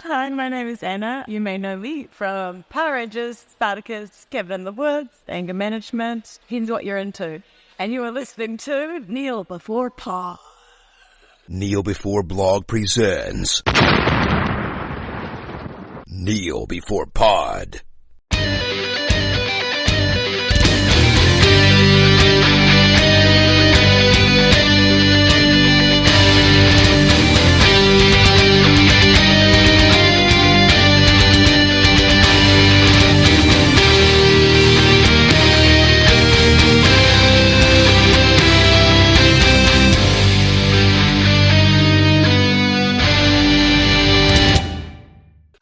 Hi, my name is Anna. You may know me from Power Rangers, Spartacus, Kevin in the Woods, Anger Management, depends what you're into. And you are listening to Kneel Before Pod. Kneel Before Blog presents Kneel Before Pod.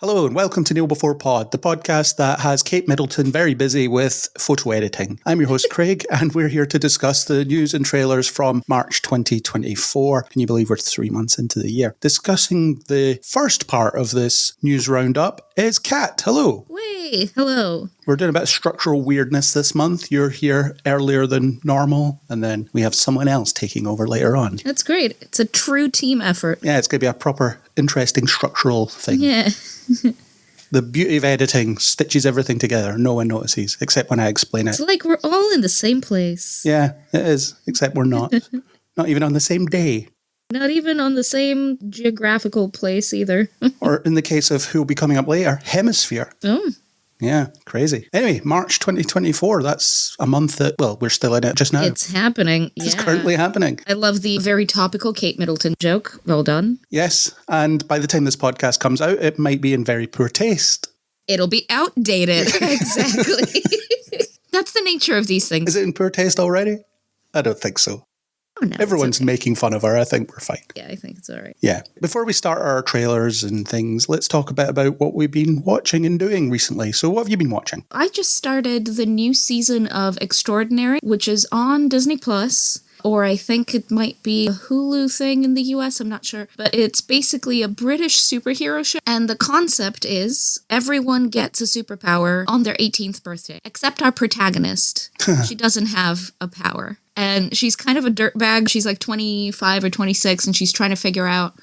Hello and welcome to Kneel Before Pod, the podcast that has Kate Middleton very busy with photo editing. I'm your host Craig, and we're here to discuss the news and trailers from March 2024. Can you believe we're 3 months into the year? Discussing the first part of this news roundup is Kat. Hello. Way, hello. We're doing a bit of structural weirdness this month. You're here earlier than normal, and then we have someone else taking over later on. That's great. It's a true team effort. Yeah, it's going to be a proper, interesting structural thing. Yeah. The beauty of editing stitches everything together. No one notices, except when I explain it. It's like we're all in the same place. Yeah, it is, except we're not. Not even on the same day. Not even on the same geographical place either. Or in the case of who will be coming up later, hemisphere. Oh. Yeah, crazy. Anyway, March 2024, that's a month that, well, we're still in it just now. It's happening. It's currently happening. I love the very topical Kate Middleton joke. Well done. Yes, and by the time this podcast comes out, it might be in very poor taste. It'll be outdated. Exactly. That's the nature of these things. Is it in poor taste already? I don't think so. Oh, no, Everyone's making fun of her. I think we're fine. Yeah, I think it's all right. Yeah. Before we start our trailers and things, let's talk a bit about what we've been watching and doing recently. So what have you been watching? I just started the new season of Extraordinary, which is on Disney Plus. Or I think it might be a Hulu thing in the US, I'm not sure. But it's basically a British superhero show. And the concept is everyone gets a superpower on their 18th birthday, except our protagonist. She doesn't have a power. And she's kind of a dirtbag. She's like 25 or 26, and she's trying to figure out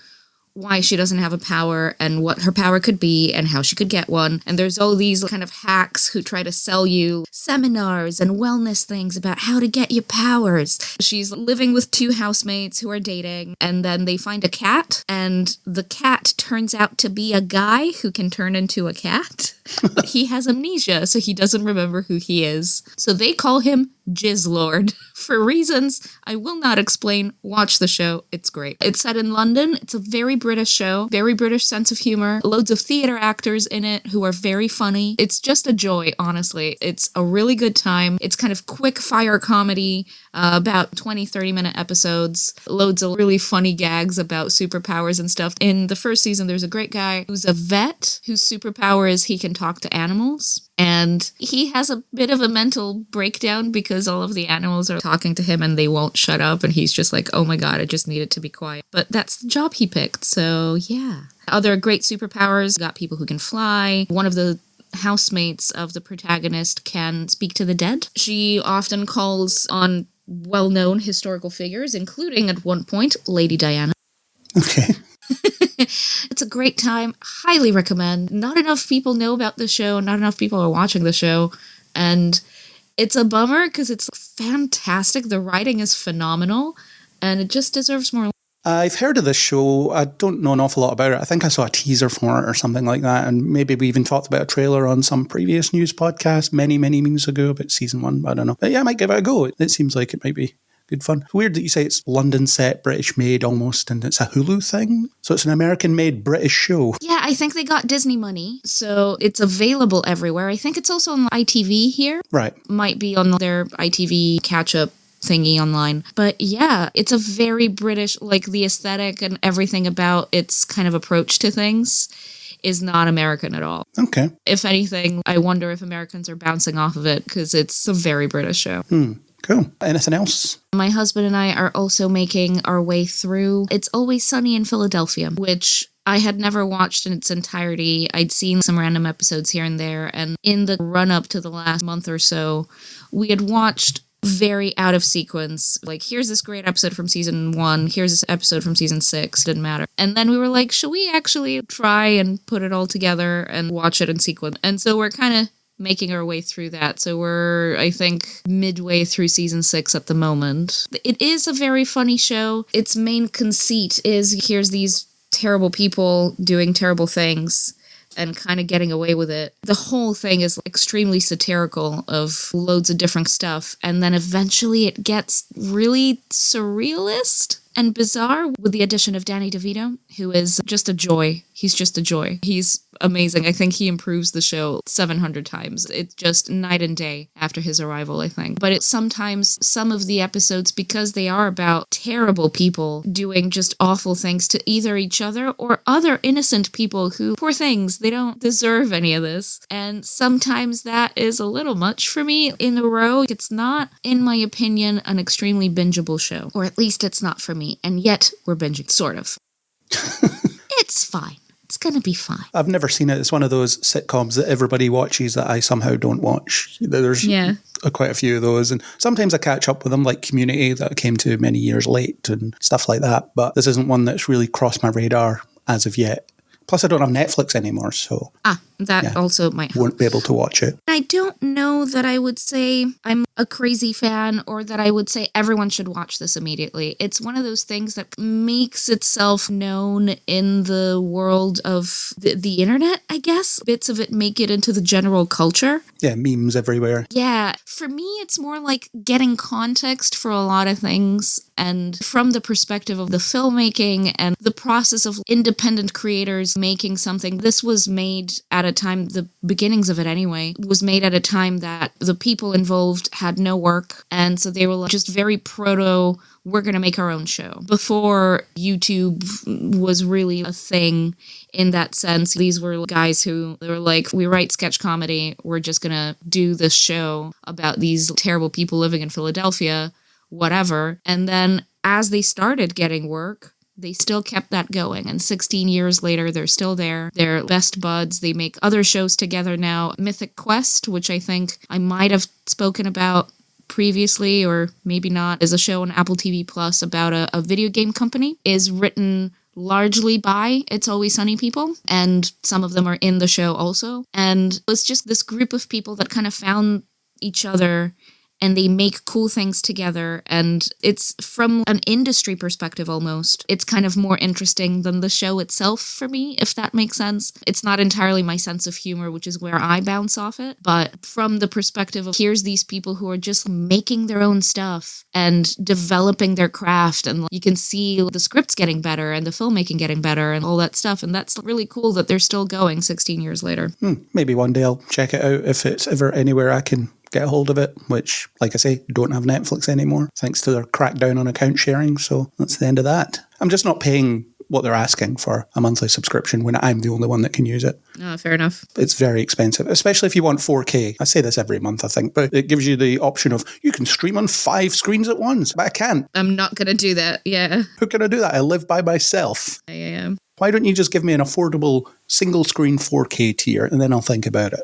why she doesn't have a power and what her power could be and how she could get one. And there's all these kind of hacks who try to sell you seminars and wellness things about how to get your powers. She's living with two housemates who are dating, and then they find a cat, and the cat turns out to be a guy who can turn into a cat. But he has amnesia, so he doesn't remember who he is. So they call him Jizz Lord. For reasons I will not explain, watch the show. It's great. It's set in London. It's a very British show, very British sense of humor, loads of theater actors in it who are very funny. It's just a joy, honestly. It's a really good time. It's kind of quick fire comedy, about 20-30 minute episodes, loads of really funny gags about superpowers and stuff. In the first season, there's a great guy who's a vet whose superpower is he can talk to animals. And he has a bit of a mental breakdown because all of the animals are talking to him and they won't shut up. And he's just like, oh my God, I just need it to be quiet. But that's the job he picked. So yeah. Other great superpowers, got people who can fly. One of the housemates of the protagonist can speak to the dead. She often calls on well-known historical figures, including at one point, Lady Diana. Okay. It's a great time. Highly recommend. Not enough people know about the show. Not enough people are watching the show. And it's a bummer because it's fantastic. The writing is phenomenal. And it just deserves more. I've heard of this show. I don't know an awful lot about it. I think I saw a teaser for it or something like that. And maybe we even talked about a trailer on some previous news podcast many, many moons ago about season 1. I don't know. But yeah, I might give it a go. It seems like it might be good fun. Weird that you say it's London set, British made almost, and it's a Hulu thing. So it's an American made British show. Yeah, I think they got Disney money, so it's available everywhere. I think it's also on ITV here. Right. Might be on their ITV catch-up thingy online. But yeah, it's a very British, like the aesthetic and everything about its kind of approach to things is not American at all. Okay. If anything, I wonder if Americans are bouncing off of it because it's a very British show. Cool. Anything else? My husband and I are also making our way through It's Always Sunny in Philadelphia, which I had never watched in its entirety. I'd seen some random episodes here and there, and in the run-up to the last month or so, we had watched very out of sequence. Like, here's this great episode from season 1, here's this episode from season 6, didn't matter. And then we were like, should we actually try and put it all together and watch it in sequence? And so we're kind of making our way through that. So we're, I think, midway through season 6 at the moment. It is a very funny show. Its main conceit is here's these terrible people doing terrible things and kind of getting away with it. The whole thing is extremely satirical of loads of different stuff. And then eventually it gets really surrealist and bizarre with the addition of Danny DeVito, who is just a joy. He's just a joy. He's amazing. I think he improves the show 700 times. It's just night and day after his arrival, I think. But it's sometimes some of the episodes, because they are about terrible people doing just awful things to either each other or other innocent people who, poor things, they don't deserve any of this. And sometimes that is a little much for me in a row. It's not, in my opinion, an extremely bingeable show. Or at least it's not for me. And yet we're binging, sort of. It's fine. It's going to be fine. I've never seen it. It's one of those sitcoms that everybody watches that I somehow don't watch. There's quite a few of those. And sometimes I catch up with them, like Community, that I came to many years late and stuff like that. But this isn't one that's really crossed my radar as of yet. Plus, I don't have Netflix anymore, so... That also might help. Won't be able to watch it. I don't know that I would say I'm a crazy fan or that I would say everyone should watch this immediately. It's one of those things that makes itself known in the world of the internet, I guess. Bits of it make it into the general culture. Yeah, memes everywhere. Yeah. For me, it's more like getting context for a lot of things. And from the perspective of the filmmaking and the process of independent creators making something, this was made at a time, the beginnings of it anyway, was made at a time that the people involved had no work. And so they were just very proto, we're going to make our own show. Before YouTube was really a thing in that sense, these were guys who, they were like, we write sketch comedy, we're just going to do this show about these terrible people living in Philadelphia, whatever. And then as they started getting work, they still kept that going. And 16 years later, they're still there. They're best buds. They make other shows together now. Mythic Quest, which I think I might have spoken about previously, or maybe not, is a show on Apple TV Plus about a video game company, is written largely by It's Always Sunny people, and some of them are in the show also. And it's just this group of people that kind of found each other and they make cool things together. And it's from an industry perspective almost. It's kind of more interesting than the show itself for me, if that makes sense. It's not entirely my sense of humor, which is where I bounce off it. But from the perspective of here's these people who are just making their own stuff and developing their craft. And you can see the scripts getting better and the filmmaking getting better and all that stuff. And that's really cool that they're still going 16 years later. Maybe one day I'll check it out if it's ever anywhere I can get a hold of it, which, like I say, don't have Netflix anymore, thanks to their crackdown on account sharing, so that's the end of that. I'm just not paying what they're asking for a monthly subscription when I'm the only one that can use it. Fair enough. It's very expensive, especially if you want 4K. I say this every month, I think, but it gives you the option of, you can stream on 5 screens at once, but I can't. I'm not going to do that, yeah. How can I do that? I live by myself. Yeah. Why don't you just give me an affordable single-screen 4K tier, and then I'll think about it?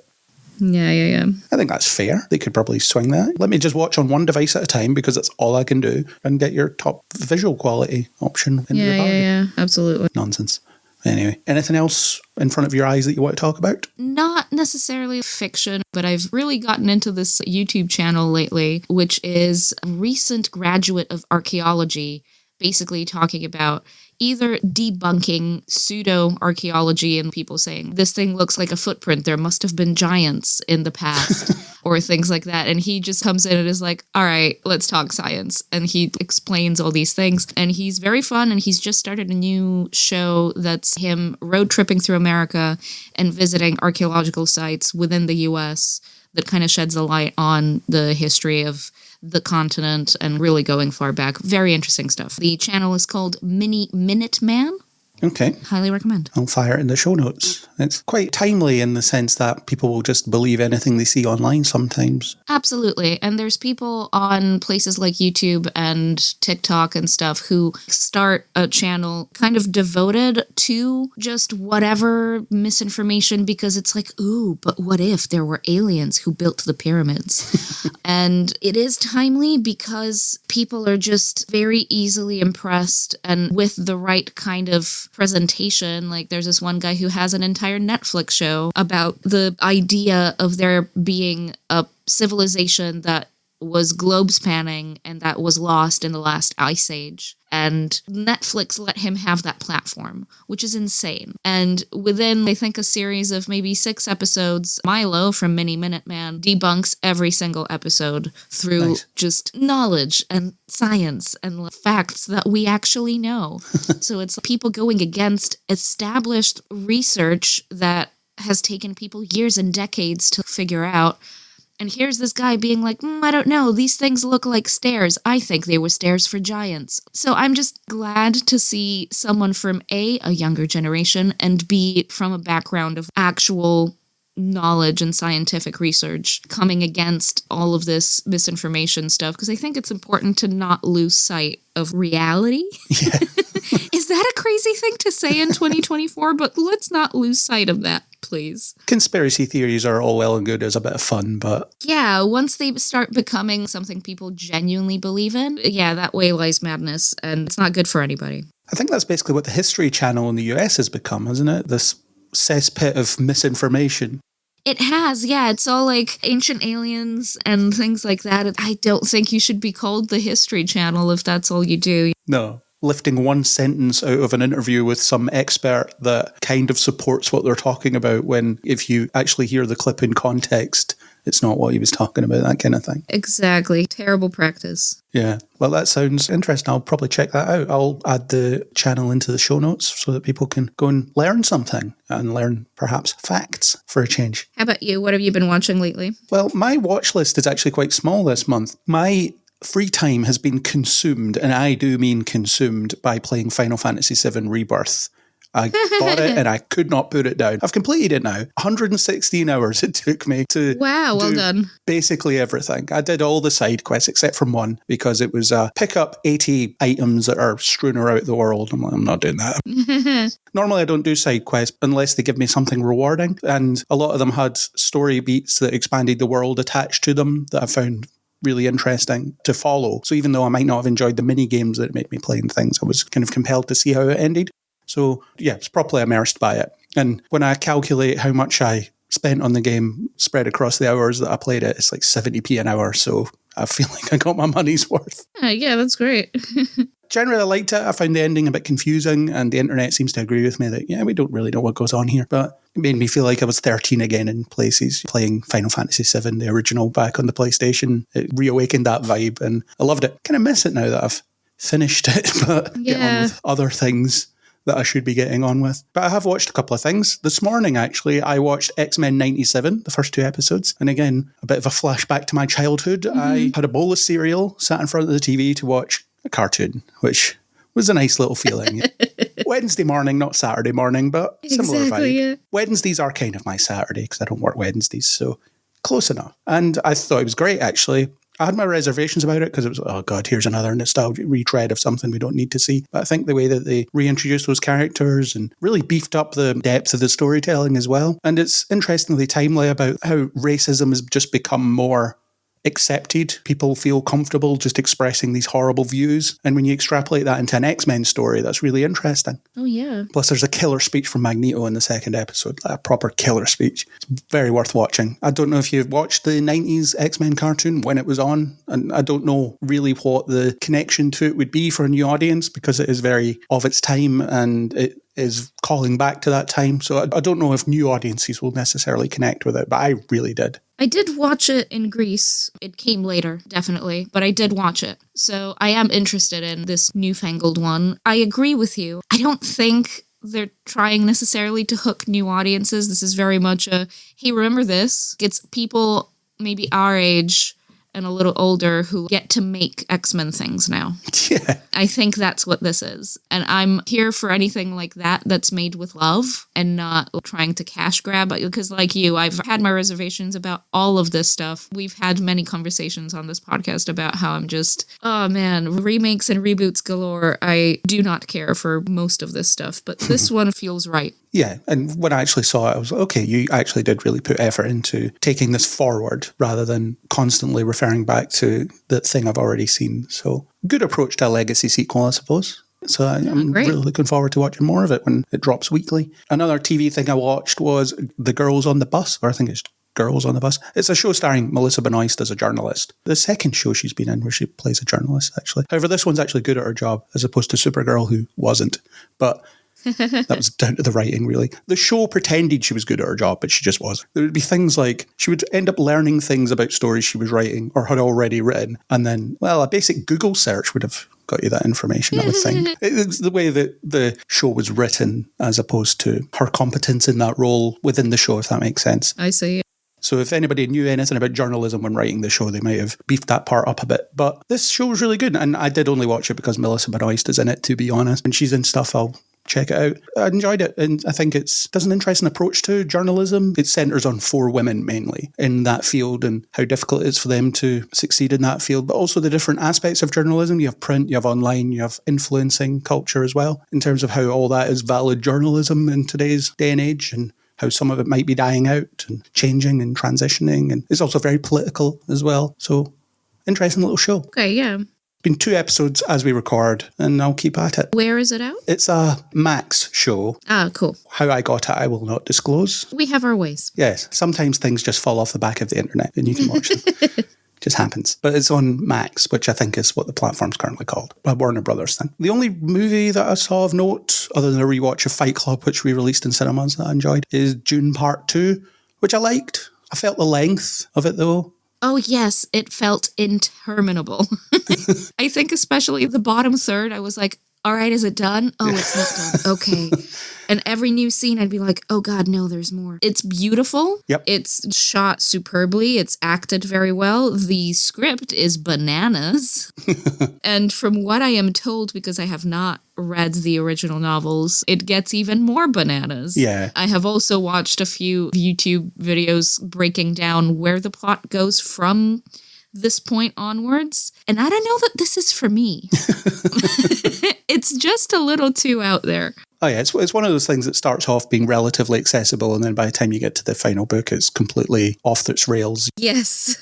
Yeah. I think that's fair. They could probably swing that. Let me just watch on one device at a time because that's all I can do, and get your top visual quality option into the party. Yeah, absolutely. Nonsense. Anyway, anything else in front of your eyes that you want to talk about? Not necessarily fiction, but I've really gotten into this YouTube channel lately, which is a recent graduate of archaeology, basically talking about either debunking pseudo-archaeology and people saying, this thing looks like a footprint, there must have been giants in the past, or things like that. And he just comes in and is like, all right, let's talk science. And he explains all these things. And he's very fun, and he's just started a new show that's him road tripping through America and visiting archaeological sites within the US that kind of sheds a light on the history of the continent and really going far back. Very interesting stuff. The channel is called Minute Man. Okay. Highly recommend. I'll fire it in the show notes. It's quite timely in the sense that people will just believe anything they see online sometimes. Absolutely. And there's people on places like YouTube and TikTok and stuff who start a channel kind of devoted to just whatever misinformation because it's like, ooh, but what if there were aliens who built the pyramids? And it is timely because people are just very easily impressed, and with the right kind of presentation. Like there's this one guy who has an entire Netflix show about the idea of there being a civilization that was globe spanning and that was lost in the last ice age. And Netflix let him have that platform, which is insane. And within, I think, a series of maybe 6 episodes, Milo from Mini Minute Man debunks every single episode through just knowledge and science and facts that we actually know. So it's people going against established research that has taken people years and decades to figure out. And here's this guy being like, I don't know, these things look like stairs. I think they were stairs for giants. So I'm just glad to see someone from A, younger generation, and B, from a background of actual knowledge and scientific research coming against all of this misinformation stuff. Because I think it's important to not lose sight of reality. Yeah. Is that a crazy thing to say in 2024? But let's not lose sight of that, please. Conspiracy theories are all well and good as a bit of fun, but... Yeah, once they start becoming something people genuinely believe in, yeah, that way lies madness, and it's not good for anybody. I think that's basically what the History Channel in the US has become, isn't it? This cesspit of misinformation. It has, yeah. It's all like ancient aliens and things like that. I don't think you should be called the History Channel if that's all you do. No. Lifting one sentence out of an interview with some expert that kind of supports what they're talking about when, if you actually hear the clip in context, it's not what he was talking about, that kind of thing. Exactly. Terrible practice. Yeah. Well, that sounds interesting. I'll probably check that out. I'll add the channel into the show notes so that people can go and learn something and learn perhaps facts for a change. How about you? What have you been watching lately? Well, my watch list is actually quite small this month. My free time has been consumed, and I do mean consumed, by playing Final Fantasy VII Rebirth. I bought it and I could not put it down. I've completed it now. 116 hours it took me to Wow, well do done. basically everything. I did all the side quests except from one because it was pick up 80 items that are strewn around the world. I'm like, I'm not doing that. Normally I don't do side quests unless they give me something rewarding, and a lot of them had story beats that expanded the world attached to them that I found really interesting to follow. So even though I might not have enjoyed the mini games that made me play and things, I was kind of compelled to see how it ended. So yeah, it's properly immersed by it. And when I calculate how much I spent on the game spread across the hours that I played it, it's like 70p an hour. So I feel like I got my money's worth. Yeah, that's great. Generally, I liked it. I found the ending a bit confusing, and the internet seems to agree with me that, yeah, we don't really know what goes on here. But it made me feel like I was 13 again in places, playing Final Fantasy VII, the original, back on the PlayStation. It reawakened that vibe, and I loved it. Kind of miss it now that I've finished it, but get on with other things that I should be getting on with. But I have watched a couple of things. This morning, actually, I watched X-Men 97, the first 2 episodes. And again, a bit of a flashback to my childhood. I had a bowl of cereal, sat in front of the TV to watch a cartoon, which was a nice little feeling. Wednesday morning, not Saturday morning, but similar vibe. Yeah. Wednesdays are kind of my Saturday because I don't work Wednesdays, so close enough. And I thought it was great, actually. I had my reservations about it because it was, oh God, here's another nostalgic retread of something we don't need to see. But I think the way that they reintroduced those characters and really beefed up the depth of the storytelling as well. And it's interestingly timely about how racism has just become more accepted. People feel comfortable just expressing these horrible views. And when you extrapolate that into an X-Men story, that's really interesting. Oh, yeah. Plus, there's a killer speech from Magneto in the second episode, a proper killer speech. It's very worth watching. I don't know if you've watched the 90s X-Men cartoon when it was on, and I don't know really what the connection to it would be for a new audience because it is very of its time and it is calling back to that time. So I don't know if new audiences will necessarily connect with it, but I really did. I did watch it in Greece. It came later, definitely, but I did watch it. So I am interested in this newfangled one. I agree with you. I don't think they're trying necessarily to hook new audiences. This is very much a, hey, remember this? It's people maybe our age and a little older who get to make X-Men things now. Yeah. I think that's what this is. And I'm here for anything like that that's made with love and not trying to cash grab. Because like you, I've had my reservations about all of this stuff. We've had many conversations on this podcast about how I'm just, oh man, remakes and reboots galore. I do not care for most of this stuff, but this one feels right. Yeah, and when I actually saw it, I was like, okay, you actually did really put effort into taking this forward rather than constantly referring back to the thing I've already seen. So good approach to a legacy sequel, I suppose. So I'm great. really looking forward to watching more of it when it drops weekly. Another TV thing I watched was The Girls on the Bus, or I think it's Girls on the Bus. It's a show starring Melissa Benoist as a journalist. The second show she's been in where she plays a journalist, actually. However, this one's actually good at her job, as opposed to Supergirl, who wasn't. But that was down to the writing, really. The show pretended she was good at her job, but she just wasn't. There would be things like she would end up learning things about stories she was writing or had already written. And then, well, a basic Google search would have got you that information, I would think. It's the way that the show was written as opposed to her competence in that role within the show, if that makes sense. I see. So if anybody knew anything about journalism when writing the show, they might have beefed that part up a bit. But this show was really good. And I did only watch it because Melissa Benoist is in it, to be honest. When she's in stuff, I'll check it out. I enjoyed it. And I think it does an interesting approach to journalism. It centres on 4 women mainly in that field and how difficult it is for them to succeed in that field. But also the different aspects of journalism. You have print, you have online, you have influencing culture as well, in terms of how all that is valid journalism in today's day and age, and how some of it might be dying out and changing and transitioning. And it's also very political as well. So interesting little show. Okay, yeah. Been 2 episodes as we record, and I'll keep at it. Where is it out? It's a Max show. Ah, cool. How I got it, I will not disclose. We have our ways. Yes, sometimes things just fall off the back of the internet and you can watch them. Just happens. But it's on Max, which I think is what the platform's currently called. A Warner Brothers thing. The only movie that I saw of note, other than a rewatch of Fight Club, which we released in cinemas that I enjoyed, is Dune Part 2, which I liked. I felt the length of it though. Oh, yes, it felt interminable. I think especially the bottom third, I was like, all right, is it done? Oh, it's not done. Okay. And every new scene, I'd be like, oh God, no, there's more. It's beautiful. Yep. It's shot superbly. It's acted very well. The script is bananas. And from what I am told, because I have not read the original novels, it gets even more bananas. Yeah. I have also watched a few YouTube videos breaking down where the plot goes from this point onwards. And I don't know that this is for me. It's just a little too out there. Oh yeah, it's one of those things that starts off being relatively accessible, and then by the time you get to the final book, it's completely off its rails. Yes.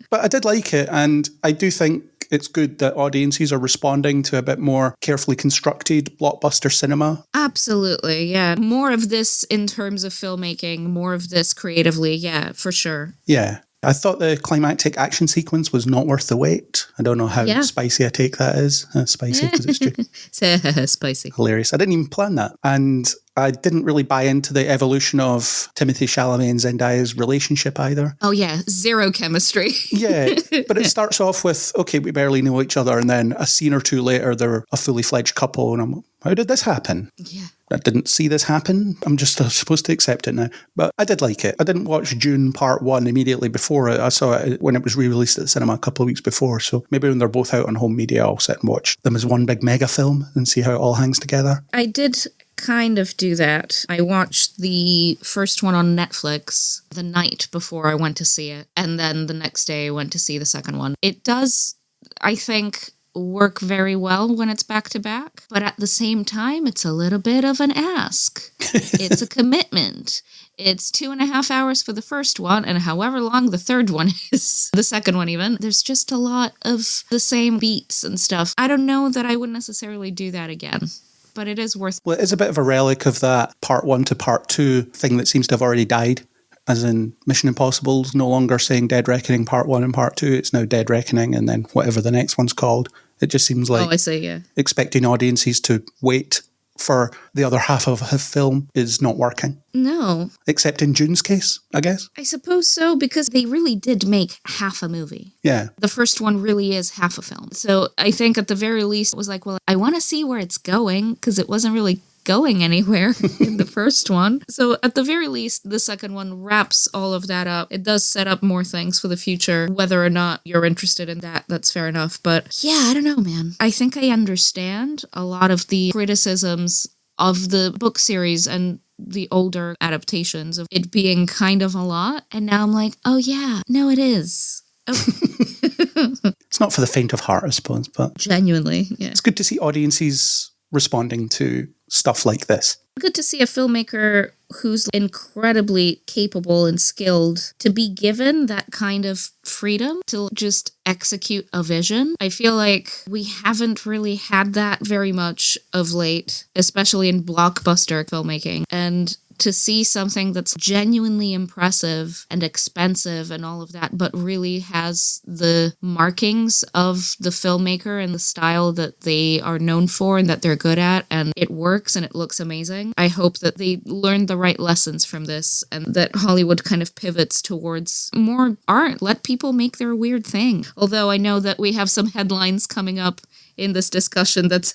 But I did like it, and I do think it's good that audiences are responding to a bit more carefully constructed blockbuster cinema. Absolutely, yeah. More of this in terms of filmmaking, more of this creatively, yeah, for sure. Yeah. I thought the climactic action sequence was not worth the wait. I don't know how spicy a take that is. Spicy, because it's true. Spicy. Hilarious. I didn't even plan that. And I didn't really buy into the evolution of Timothée Chalamet and Zendaya's relationship either. Oh yeah, zero chemistry. Yeah, but it starts off with, okay, we barely know each other, and then a scene or two later, they're a fully fledged couple, and I'm like, how did this happen? Yeah. I didn't see this happen. I'm just supposed to accept it now. But I did like it. I didn't watch Dune Part 1 immediately before it. I saw it when it was re-released at the cinema a couple of weeks before. So maybe when they're both out on home media, I'll sit and watch them as one big mega film and see how it all hangs together. I did kind of do that. I watched the first one on Netflix the night before I went to see it. And then the next day I went to see the second one. It does, I think, work very well when it's back to back, but at the same time it's a little bit of an ask. It's a commitment. It's 2.5 hours for the first one, and however long the third one is, the second one even, there's just a lot of the same beats and stuff. I don't know that I would necessarily do that again, but it is worth. Well, it is a bit of a relic of that Part 1 to Part 2 thing that seems to have already died. As in Mission Impossible's no longer saying Dead Reckoning Part 1 and Part 2, it's now Dead Reckoning and then whatever the next one's called. It just seems like I see, yeah. Expecting audiences to wait for the other half of a film is not working. No. Except in Dune's case, I guess. I suppose so, because they really did make half a movie. Yeah. The first one really is half a film. So I think at the very least it was like, well, I want to see where it's going, because it wasn't really going anywhere in the first one. So at the very least, the second one wraps all of that up. It does set up more things for the future. Whether or not you're interested in that, that's fair enough. But yeah, I don't know, man. I think I understand a lot of the criticisms of the book series and the older adaptations of it being kind of a lot. And now I'm like, oh yeah, no, it is. It's not for the faint of heart, I suppose, but Genuinely, yeah. it's good to see audiences responding to stuff like this. Good to see a filmmaker who's incredibly capable and skilled to be given that kind of freedom to just execute a vision. I feel like we haven't really had that very much of late, especially in blockbuster filmmaking. And to see something that's genuinely impressive and expensive and all of that, but really has the markings of the filmmaker and the style that they are known for and that they're good at, and it works and it looks amazing. I hope that they learn the right lessons from this and that Hollywood kind of pivots towards more art. Let people make their weird thing. Although I know that we have some headlines coming up in this discussion that's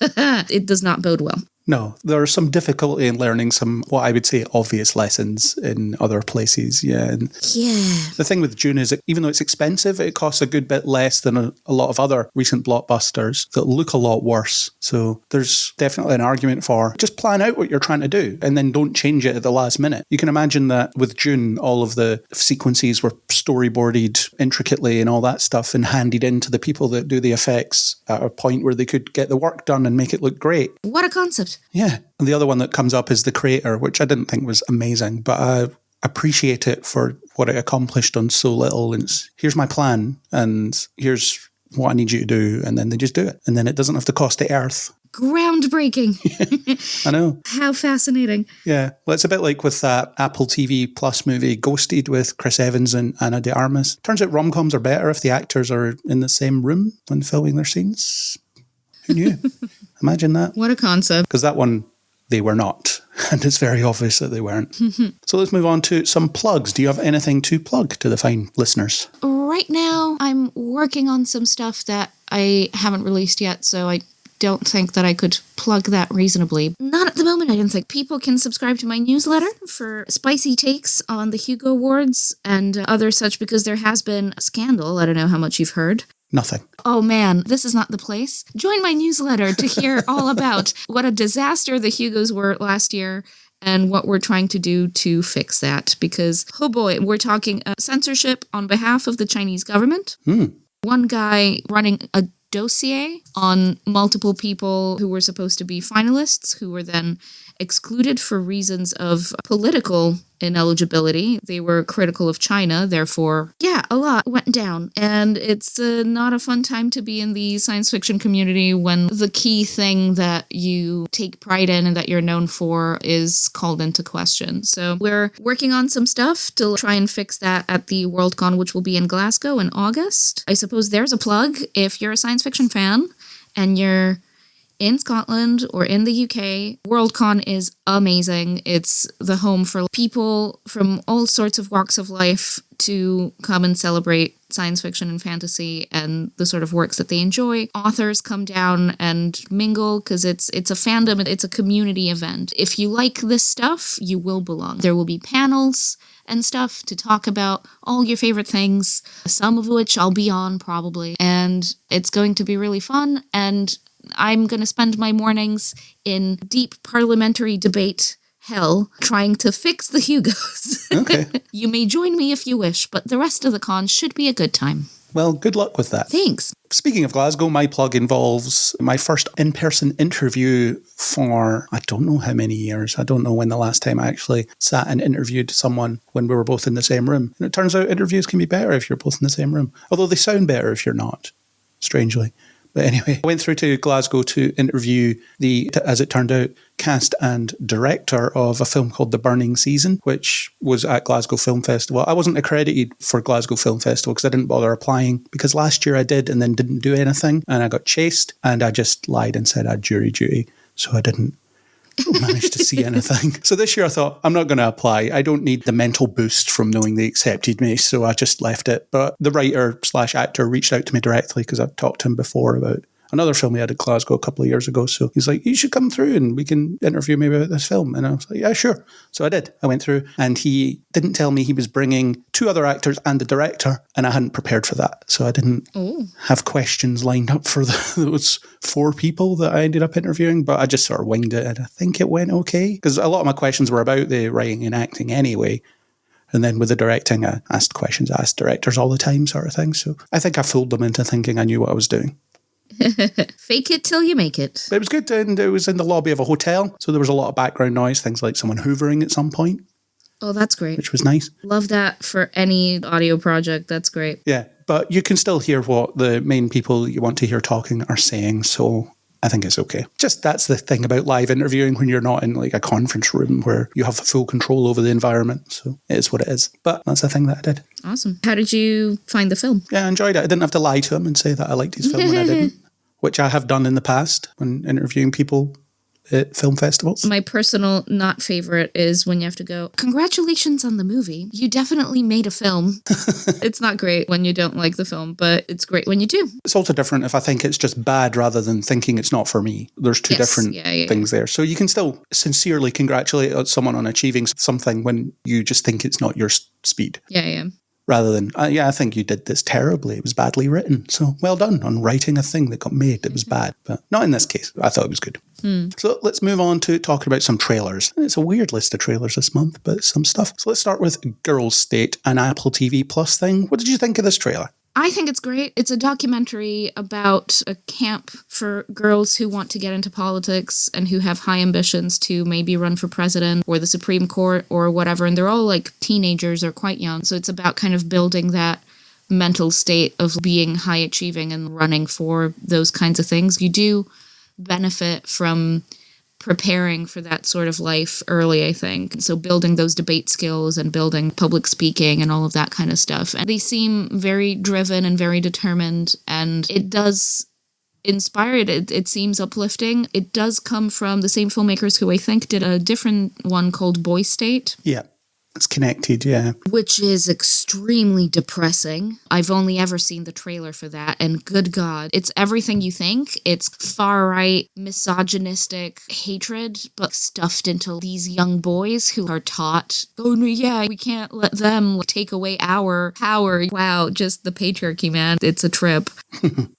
it does not bode well. No, there's some difficulty in learning some, what I would say, obvious lessons in other places. Yeah. And Yeah. the thing with Dune is that even though it's expensive, it costs a good bit less than a lot of other recent blockbusters that look a lot worse. So there's definitely an argument for just plan out what you're trying to do and then don't change it at the last minute. You can imagine that with Dune, all of the sequences were storyboarded intricately and all that stuff and handed in to the people that do the effects at a point where they could get the work done and make it look great. What a concept. Yeah. And the other one that comes up is The Creator, which I didn't think was amazing, but I appreciate it for what it accomplished on so little. And it's, here's my plan, and here's what I need you to do. And then they just do it. And then it doesn't have to cost the earth. Groundbreaking. I know. How fascinating. Yeah. Well, it's a bit like with that Apple TV Plus movie, Ghosted, with Chris Evans and Ana de Armas. Turns out rom-coms are better if the actors are in the same room when filming their scenes. Who knew? Imagine that. What a concept. Because that one, they were not. And it's very obvious that they weren't. So let's move on to some plugs. Do you have anything to plug to the fine listeners? Right now, I'm working on some stuff that I haven't released yet, so I don't think that I could plug that reasonably. Not at the moment, I don't think. People can subscribe to my newsletter for spicy takes on the Hugo Awards and other such, because there has been a scandal. I don't know how much you've heard. Nothing. Oh man, this is not the place. Join my newsletter to hear all about what a disaster the Hugos were last year and what we're trying to do to fix that. Because, oh boy, we're talking censorship on behalf of the Chinese government. One guy running a dossier on multiple people who were supposed to be finalists, who were then excluded for reasons of political ineligibility. They were critical of China, therefore, yeah, a lot went down. And it's not a fun time to be in the science fiction community when the key thing that you take pride in and that you're known for is called into question. So we're working on some stuff to try and fix that at the Worldcon, which will be in Glasgow in August. I suppose there's a plug. If you're a science fiction fan and you're in Scotland or in the UK, Worldcon is amazing. It's the home for people from all sorts of walks of life to come and celebrate science fiction and fantasy and the sort of works that they enjoy. Authors come down and mingle because it's a fandom, it's a community event. If you like this stuff, you will belong. There will be panels and stuff to talk about all your favorite things, some of which I'll be on probably. And it's going to be really fun, and I'm going to spend my mornings in deep parliamentary debate hell trying to fix the Hugos. Okay. You may join me if you wish, but the rest of the con should be a good time. Well, good luck with that. Thanks. Speaking of Glasgow, my plug involves my first in-person interview for, I don't know how many years. I don't know when the last time I actually sat and interviewed someone when we were both in the same room. And it turns out interviews can be better if you're both in the same room, although they sound better if you're not, strangely. But anyway, I went through to Glasgow to interview the, as it turned out, cast and director of a film called The Burning Season, which was at Glasgow Film Festival. I wasn't accredited for Glasgow Film Festival because I didn't bother applying, because last year I did and then didn't do anything, and I got chased, and I just lied and said I had jury duty, so I didn't manage to see anything. So this year I thought, I'm not going to apply. I don't need the mental boost from knowing they accepted me, so I just left it. But the writer/actor reached out to me directly because I've talked to him before about another film he had at Glasgow a couple of years ago. So he's like, you should come through and we can interview me about this film. And I was like, yeah, sure. So I did. I went through and he didn't tell me he was bringing 2 other actors and the director, and I hadn't prepared for that. So I didn't have questions lined up for those 4 people that I ended up interviewing, but I just sort of winged it and I think it went okay. Because a lot of my questions were about the writing and acting anyway. And then with the directing, I asked questions, I asked directors all the time sort of thing. So I think I fooled them into thinking I knew what I was doing. Fake it till you make it. But it was good, and it was in the lobby of a hotel. So there was a lot of background noise, things like someone hoovering at some point. Oh, that's great. Which was nice. Love that for any audio project. That's great. Yeah, but you can still hear what the main people you want to hear talking are saying. So I think it's okay. Just that's the thing about live interviewing when you're not in like a conference room where you have full control over the environment. So it is what it is. But that's the thing that I did. Awesome. How did you find the film? Yeah, I enjoyed it. I didn't have to lie to him and say that I liked his film when I didn't, which I have done in the past when interviewing people at film festivals. My personal not favorite is when you have to go, congratulations on the movie. You definitely made a film. It's not great when you don't like the film, but it's great when you do. It's also different if I think it's just bad rather than thinking it's not for me. There's two different things there. So you can still sincerely congratulate someone on achieving something when you just think it's not your speed. Yeah. Rather than, I think you did this terribly. It was badly written. So well done on writing a thing that got made that was bad. But not in this case. I thought it was good. So let's move on to talking about some trailers. And it's a weird list of trailers this month, but some stuff. So let's start with Girls' State, an Apple TV Plus thing. What did you think of this trailer? I think it's great. It's a documentary about a camp for girls who want to get into politics and who have high ambitions to maybe run for president or the Supreme Court or whatever. And they're all like teenagers or quite young. So it's about kind of building that mental state of being high achieving and running for those kinds of things. You do benefit from preparing for that sort of life early, I think. So building those debate skills and building public speaking and all of that kind of stuff. And they seem very driven and very determined, and it does inspire it. It seems uplifting. It does come from the same filmmakers who I think did a different one called Boy State. Yeah. It's connected, yeah. Which is extremely depressing. I've only ever seen the trailer for that, and good God, it's everything you think. It's far-right, misogynistic hatred, but stuffed into these young boys who are taught, oh no, yeah, we can't let them take away our power. Wow, just the patriarchy, man. It's a trip.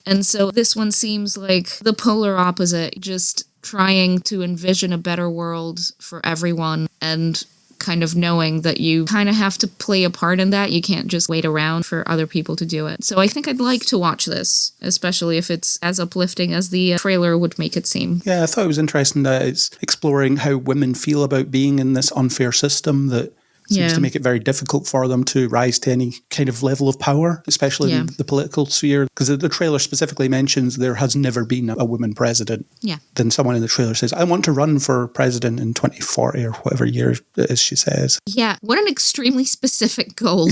And so this one seems like the polar opposite, just trying to envision a better world for everyone and kind of knowing that you kind of have to play a part in that. You can't just wait around for other people to do it. So I think I'd like to watch this, especially if it's as uplifting as the trailer would make it seem. Yeah, I thought it was interesting that it's exploring how women feel about being in this unfair system that seems to make it very difficult for them to rise to any kind of level of power, especially in the political sphere. Because the trailer specifically mentions there has never been a woman president. Yeah. Then someone in the trailer says, I want to run for president in 2040 or whatever year it is she says. Yeah, what an extremely specific goal.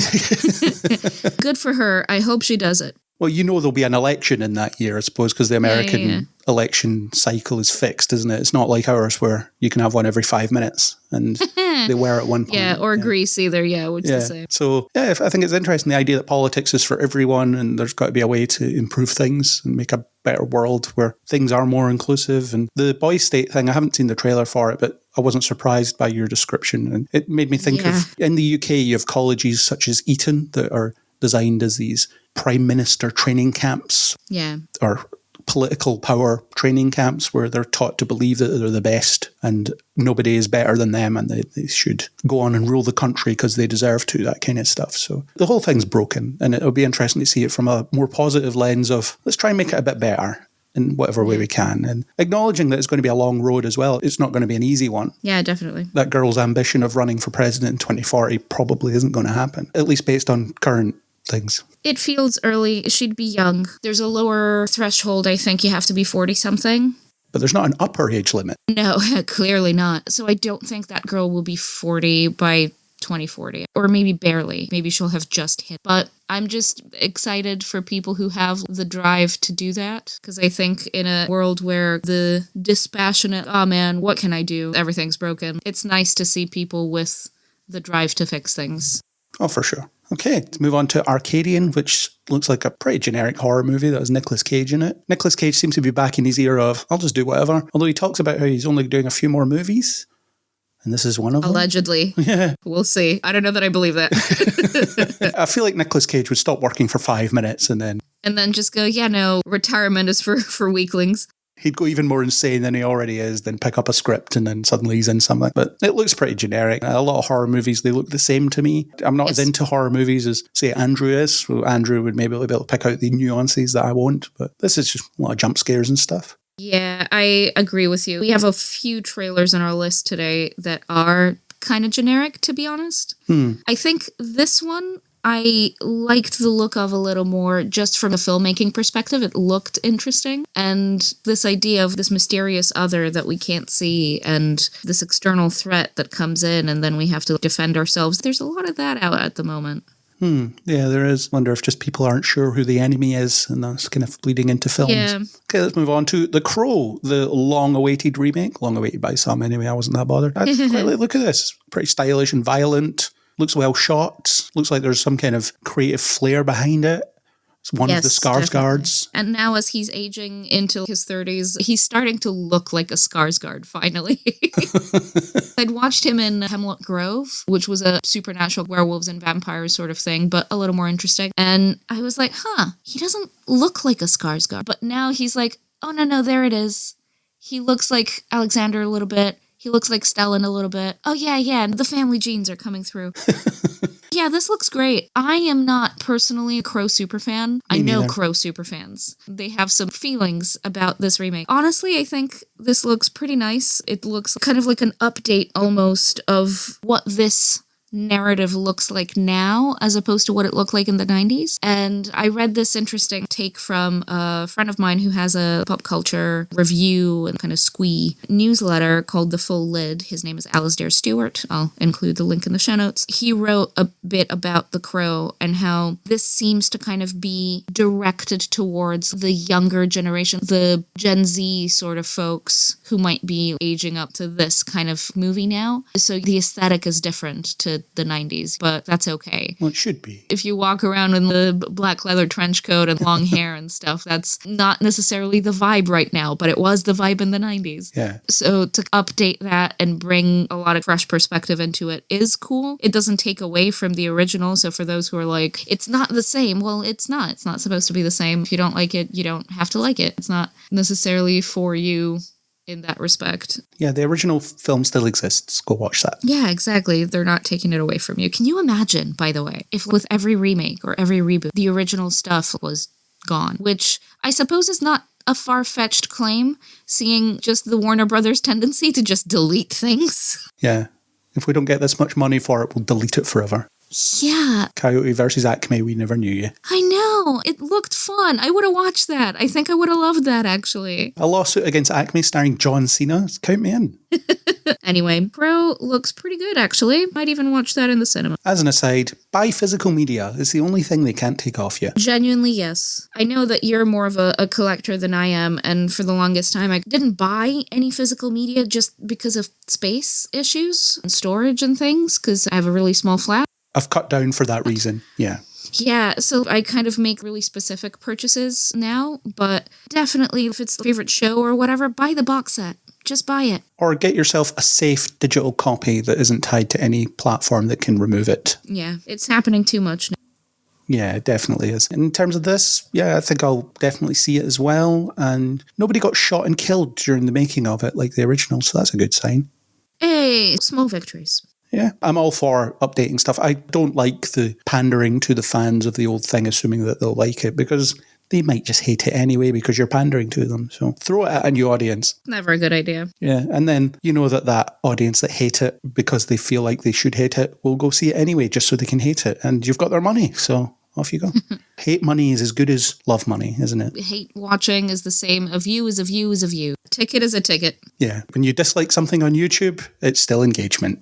Good for her. I hope she does it. Well, there'll be an election in that year, I suppose, because the American election cycle is fixed, isn't it? It's not like ours where you can have one every 5 minutes, and they were at one point. Yeah, or Greece either, which is the same. So, I think it's interesting, the idea that politics is for everyone, and there's got to be a way to improve things and make a better world where things are more inclusive. And the Boy State thing, I haven't seen the trailer for it, but I wasn't surprised by your description. And it made me think of, in the UK, you have colleges such as Eton that are designed as these prime minister training camps or political power training camps where they're taught to believe that they're the best and nobody is better than them and they should go on and rule the country because they deserve to, that kind of stuff. So the whole thing's broken, and it'll be interesting to see it from a more positive lens of let's try and make it a bit better in whatever way we can, and acknowledging that it's going to be a long road as well. It's not going to be an easy one. Yeah, definitely. That girl's ambition of running for president in 2040 probably isn't going to happen, at least based on current things. It feels early. She'd be young. There's a lower threshold. I think you have to be 40-something. But there's not an upper age limit. No, clearly not. So I don't think that girl will be 40 by 2040. Or maybe barely. Maybe she'll have just hit. But I'm just excited for people who have the drive to do that. Because I think in a world where the dispassionate, oh man, what can I do? Everything's broken. It's nice to see people with the drive to fix things. Oh, for sure. Okay, let's move on to Arcadian, which looks like a pretty generic horror movie that has Nicolas Cage in it. Nicolas Cage seems to be back in his era of, I'll just do whatever. Although he talks about how he's only doing a few more movies. And this is one of them. Allegedly. Yeah. We'll see. I don't know that I believe that. I feel like Nicolas Cage would stop working for 5 minutes and then just go, yeah, no, retirement is for weaklings. he'd go even more insane than he already is, then pick up a script and then suddenly he's in something. But it looks pretty generic. A lot of horror movies, they look the same to me. I'm not as into horror movies as, say, Andrew is. So Andrew would maybe be able to pick out the nuances that I won't. But this is just a lot of jump scares and stuff. Yeah, I agree with you. We have a few trailers on our list today that are kind of generic, to be honest. I think this one I liked the look of a little more just from a filmmaking perspective. It looked interesting. And this idea of this mysterious other that we can't see and this external threat that comes in and then we have to defend ourselves. There's a lot of that out at the moment. Yeah, there is. Wonder if just people aren't sure who the enemy is, and that's kind of bleeding into films. Yeah. Okay, let's move on to The Crow, the long-awaited remake. Long-awaited by some, anyway. I wasn't that bothered. Look at this. It's pretty stylish and violent. Looks well shot. Looks like there's some kind of creative flair behind it. It's one of the Skarsgårds. And now as he's aging into his 30s, he's starting to look like a Skarsgård, finally. I'd watched him in Hemlock Grove, which was a supernatural werewolves and vampires sort of thing, but a little more interesting. And I was like, he doesn't look like a Skarsgård. But now he's like, oh, no, there it is. He looks like Alexander a little bit. He looks like Stellan a little bit. Oh, yeah, the family genes are coming through. Yeah, this looks great. I am not personally a Crow superfan. I know Crow superfans. They have some feelings about this remake. Honestly, I think this looks pretty nice. It looks kind of like an update almost of what this narrative looks like now as opposed to what it looked like in the 90s. And I read this interesting take from a friend of mine who has a pop culture review and kind of squee newsletter called The Full Lid. His name is Alasdair Stewart. I'll include the link in the show notes. He wrote a bit about The Crow and how this seems to kind of be directed towards the younger generation, the Gen Z sort of folks who might be aging up to this kind of movie now. So the aesthetic is different to the 90s, but that's okay. Well, it should be. If you walk around in the black leather trench coat and long hair and stuff, that's not necessarily the vibe right now, but it was the vibe in the 90s. Yeah. So to update that and bring a lot of fresh perspective into it is cool. It doesn't take away from the original. So for those who are like, it's not the same, well, it's not. It's not supposed to be the same. If you don't like it, you don't have to like it. It's not necessarily for you in that respect. Yeah, the original film still exists. Go watch that. Yeah, exactly. They're not taking it away from you. Can you imagine, by the way, if with every remake or every reboot, the original stuff was gone, which I suppose is not a far-fetched claim, seeing just the Warner Brothers tendency to just delete things. Yeah. If we don't get this much money for it, we'll delete it forever. Yeah. Coyote versus Acme, we never knew you. I know. It looked fun. I would have watched that. I think I would have loved that, actually. A lawsuit against Acme starring John Cena. Count me in. Anyway, Crow looks pretty good, actually. Might even watch that in the cinema. As an aside, buy physical media. It's the only thing they can't take off you. Genuinely, yes. I know that you're more of a collector than I am, and for the longest time, I didn't buy any physical media just because of space issues and storage and things, because I have a really small flat. I've cut down for that reason, yeah. Yeah, so I kind of make really specific purchases now, but definitely if it's the favorite show or whatever, buy the box set. Just buy it. Or get yourself a safe digital copy that isn't tied to any platform that can remove it. Yeah, it's happening too much now. Yeah, it definitely is. In terms of this, yeah, I think I'll definitely see it as well. And nobody got shot and killed during the making of it like the original, so that's a good sign. Hey, small victories. Yeah, I'm all for updating stuff. I don't like the pandering to the fans of the old thing, assuming that they'll like it, because they might just hate it anyway because you're pandering to them. So throw it at a new audience. Never a good idea. Yeah, and then you know that audience that hate it because they feel like they should hate it will go see it anyway just so they can hate it. And you've got their money, so off you go. Hate money is as good as love money, isn't it? Hate watching is the same. A view is a view is a view. A ticket is a ticket. Yeah, when you dislike something on YouTube, it's still engagement.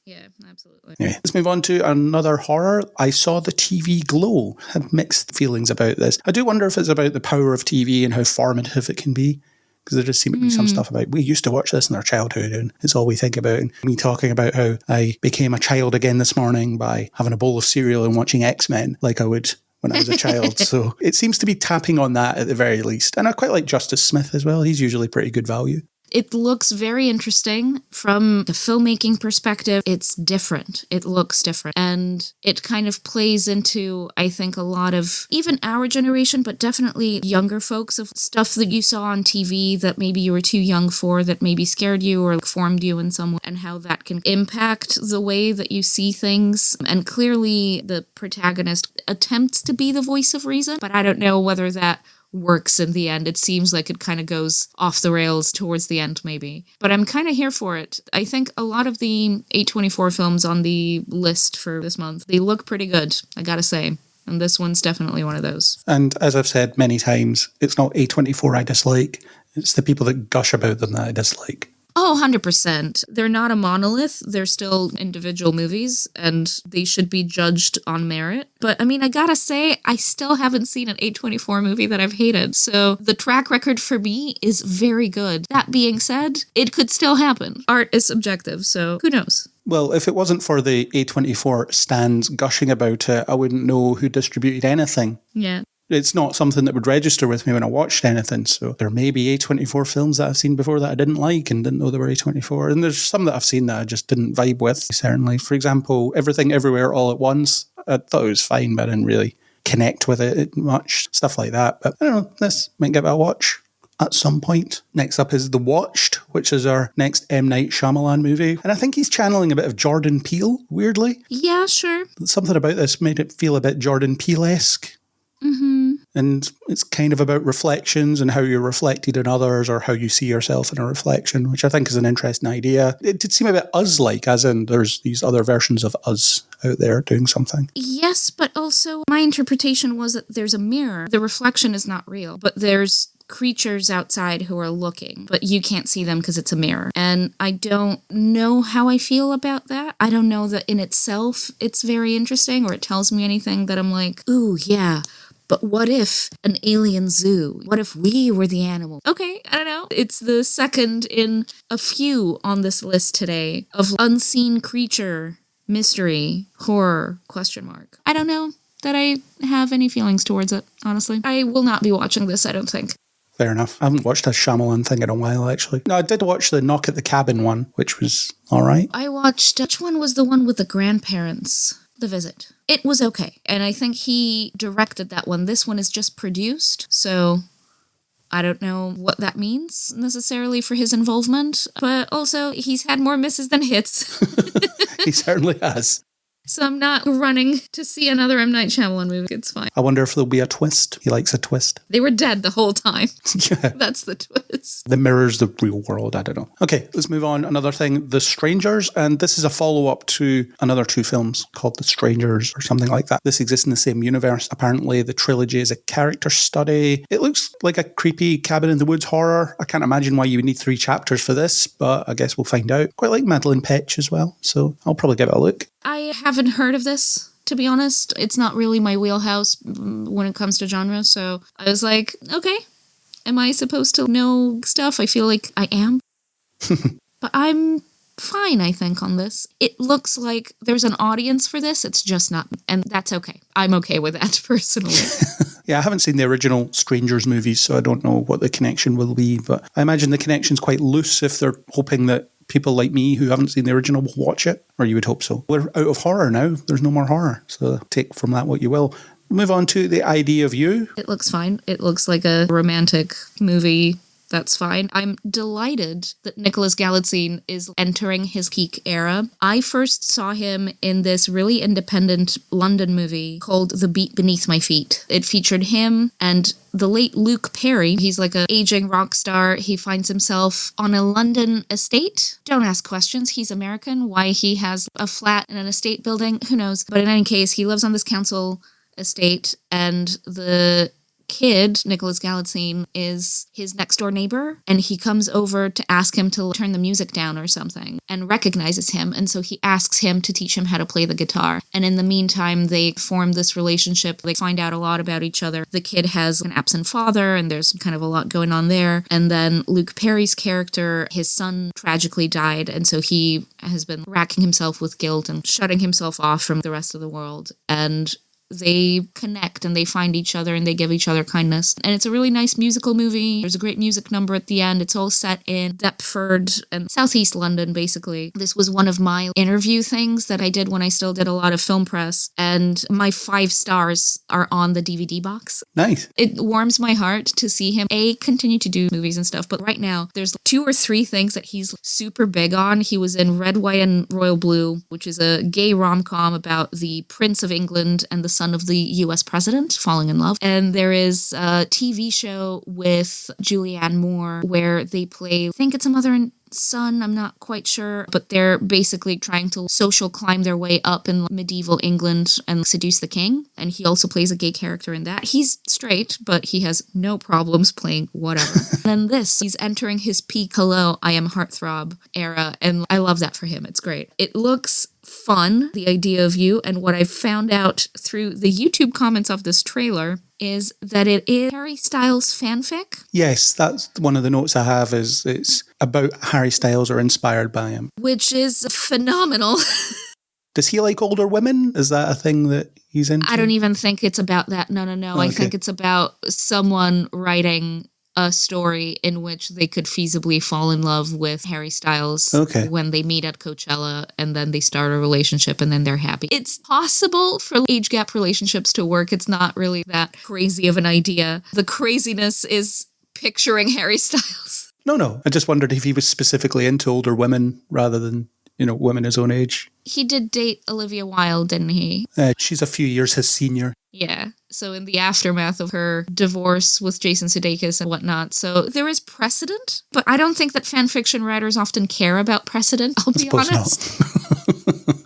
Yeah, absolutely. Anyway, let's move on to another horror. I Saw the TV Glow. Had mixed feelings about this. I do wonder if it's about the power of TV and how formative it can be. Because there just seemed to be some stuff about, we used to watch this in our childhood and it's all we think about. And me talking about how I became a child again this morning by having a bowl of cereal and watching X-Men like I would when I was a child. So it seems to be tapping on that at the very least. And I quite like Justice Smith as well. He's usually pretty good value. It looks very interesting. From the filmmaking perspective, it's different. It looks different. And it kind of plays into, I think, a lot of even our generation, but definitely younger folks, of stuff that you saw on TV that maybe you were too young for, that maybe scared you or formed you in some way, and how that can impact the way that you see things. And clearly the protagonist attempts to be the voice of reason, but I don't know whether that works in the end. It seems like it kind of goes off the rails towards the end, maybe. But I'm kind of here for it. I think a lot of the A24 films on the list for this month, they look pretty good, I gotta say. And this one's definitely one of those. And as I've said many times, it's not A24 I dislike. It's the people that gush about them that I dislike. Oh, 100%. They're not a monolith. They're still individual movies, and they should be judged on merit. But, I mean, I gotta say, I still haven't seen an A24 movie that I've hated. So the track record for me is very good. That being said, it could still happen. Art is subjective, so who knows? Well, if it wasn't for the A24 stands gushing about it, I wouldn't know who distributed anything. Yeah. It's not something that would register with me when I watched anything. So there may be A24 films that I've seen before that I didn't like and didn't know they were A24. And there's some that I've seen that I just didn't vibe with, certainly. For example, Everything Everywhere All at Once. I thought it was fine, but I didn't really connect with it much. Stuff like that. But I don't know, this might give it a watch at some point. Next up is The Watched, which is our next M. Night Shyamalan movie. And I think he's channeling a bit of Jordan Peele, weirdly. Yeah, sure. Something about this made it feel a bit Jordan Peele-esque. Mm-hmm. And it's kind of about reflections and how you're reflected in others, or how you see yourself in a reflection, which I think is an interesting idea. It did seem a bit us-like, as in there's these other versions of us out there doing something. Yes, but also my interpretation was that there's a mirror. The reflection is not real, but there's creatures outside who are looking, but you can't see them because it's a mirror. And I don't know how I feel about that. I don't know that in itself it's very interesting, or it tells me anything that I'm like, ooh, yeah. But what if an alien zoo? What if we were the animal? Okay, I don't know. It's the second in a few on this list today of unseen creature, mystery, horror, question mark. I don't know that I have any feelings towards it, honestly. I will not be watching this, I don't think. Fair enough. I haven't watched a Shyamalan thing in a while, actually. No, I did watch the Knock at the Cabin one, which was all right. I watched, which one was the one with the grandparents? The Visit. It was okay. And I think he directed that one. This one is just produced, so I don't know what that means necessarily for his involvement. But also, he's had more misses than hits. He certainly has. So I'm not running to see another M. Night Shyamalan movie. It's fine. I wonder if there'll be a twist. He likes a twist. They were dead the whole time. Yeah. That's the twist. That mirrors the real world. I don't know. Okay, let's move on. Another thing, The Strangers. And this is a follow-up to another two films called The Strangers or something like that. This exists in the same universe. Apparently, the trilogy is a character study. It looks like a creepy cabin in the woods horror. I can't imagine why you would need 3 chapters for this, but I guess we'll find out. Quite like Madeline Petch as well, so I'll probably give it a look. I haven't heard of this, to be honest. It's not really my wheelhouse when it comes to genre, so I was like, okay, am I supposed to know stuff? I feel like I am. But I'm fine, I think, on this. It looks like there's an audience for this, it's just not, and that's okay. I'm okay with that, personally. Yeah, I haven't seen the original Strangers movies, so I don't know what the connection will be, but I imagine the connection's quite loose if they're hoping that people like me who haven't seen the original will watch it, or you would hope so. We're out of horror now. There's no more horror, so take from that what you will. Move on to The Idea of You. It looks fine. It looks like a romantic movie. That's fine. I'm delighted that Nicholas Galitzine is entering his peak era. I first saw him in this really independent London movie called The Beat Beneath My Feet. It featured him and the late Luke Perry. He's like an aging rock star. He finds himself on a London estate. Don't ask questions. He's American. Why he has a flat in an estate building, who knows? But in any case, he lives on this council estate, and the kid, Nicholas Galitzine, is his next door neighbor, and he comes over to ask him to turn the music down or something, and recognizes him, and so he asks him to teach him how to play the guitar. And in the meantime, they form this relationship. They find out a lot about each other. The kid has an absent father, and there's kind of a lot going on there. And then Luke Perry's character, his son tragically died, and so he has been racking himself with guilt and shutting himself off from the rest of the world. And they connect and they find each other and they give each other kindness. And it's a really nice musical movie. There's a great music number at the end. It's all set in Deptford and southeast London, basically. This was one of my interview things that I did when I still did a lot of film press. And my 5 stars are on the DVD box. Nice. It warms my heart to see him, continue to do movies and stuff. But right now, there's 2 or 3 things that he's super big on. He was in Red, White, and Royal Blue, which is a gay rom-com about the Prince of England and the son of the US president falling in love. And there is a TV show with Julianne Moore where they play, I think it's a mother and son, I'm not quite sure, but they're basically trying to social climb their way up in medieval England and seduce the king. And he also plays a gay character in that. He's straight, but he has no problems playing whatever. Then he's entering his peak hello, I am heartthrob era, and I love that for him. It's great. It looks fun, the idea of you, and what I've found out through the YouTube comments of this trailer is that it is Harry Styles fanfic. Yes, that's one of the notes I have, is it's about Harry Styles or inspired by him. Which is phenomenal. Does he like older women? Is that a thing that he's into? I don't even think it's about that. No. Okay. I think it's about someone writing a story in which they could feasibly fall in love with Harry Styles when they meet at Coachella, and then they start a relationship and then they're happy. It's possible for age gap relationships to work. It's not really that crazy of an idea. The craziness is picturing Harry Styles. No. I just wondered if he was specifically into older women rather than, women his own age. He did date Olivia Wilde, didn't he? She's a few years his senior. Yeah. So in the aftermath of her divorce with Jason Sudeikis and whatnot. So there is precedent, but I don't think that fan fiction writers often care about precedent, I'll be honest.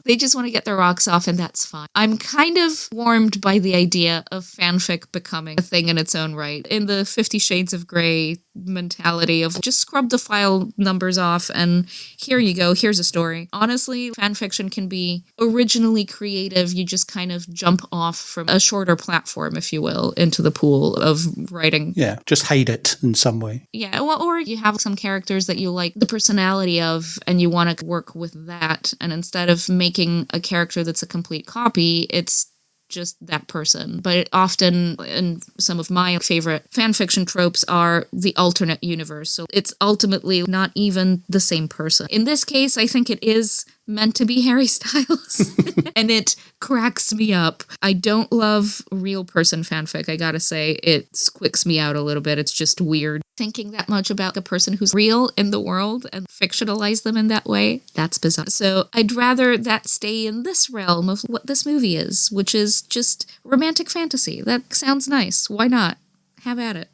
They just want to get their rocks off, and that's fine. I'm kind of warmed by the idea of fanfic becoming a thing in its own right. In the 50 Shades of Grey mentality of just scrub the file numbers off and here you go, here's a story. Honestly, fanfiction can be originally creative. You just kind of jump off from a shorter platform, if you will, into the pool of writing. Yeah, just hide it in some way. Yeah, well, or you have some characters that you like the personality of and you want to work with that. And instead of making a character that's a complete copy, it's just that person. But it often, and some of my favorite fanfiction tropes are the alternate universe. So it's ultimately not even the same person. In this case, I think it is meant to be Harry Styles. And it cracks me up. I don't love real person fanfic, I gotta say. It squicks me out a little bit. It's just weird. Thinking that much about a person who's real in the world and fictionalize them in that way, that's bizarre. So I'd rather that stay in this realm of what this movie is, which is just romantic fantasy. That sounds nice. Why not? Have at it.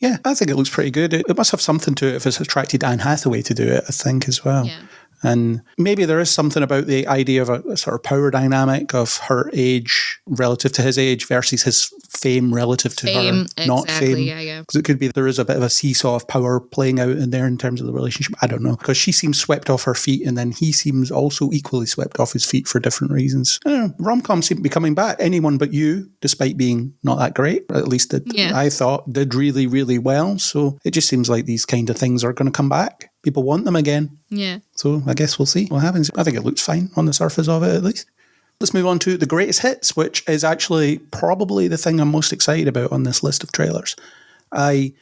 Yeah, I think it looks pretty good. It must have something to it if it's attracted Anne Hathaway to do it, I think, as well. Yeah. And maybe there is something about the idea of a sort of power dynamic of her age relative to his age versus his fame relative to her not fame. Yeah. Because it could be there is a bit of a seesaw of power playing out in there in terms of the relationship. I don't know. Because she seems swept off her feet and then he seems also equally swept off his feet for different reasons. I don't know. Rom-coms seem to be coming back. Anyone But You, despite being not that great, or at least I thought did really, really well. So it just seems like these kind of things are going to come back. People want them again. Yeah. So I guess we'll see what happens. I think it looks fine on the surface of it, at least. Let's move on to the greatest hits, which is actually probably the thing I'm most excited about on this list of trailers. I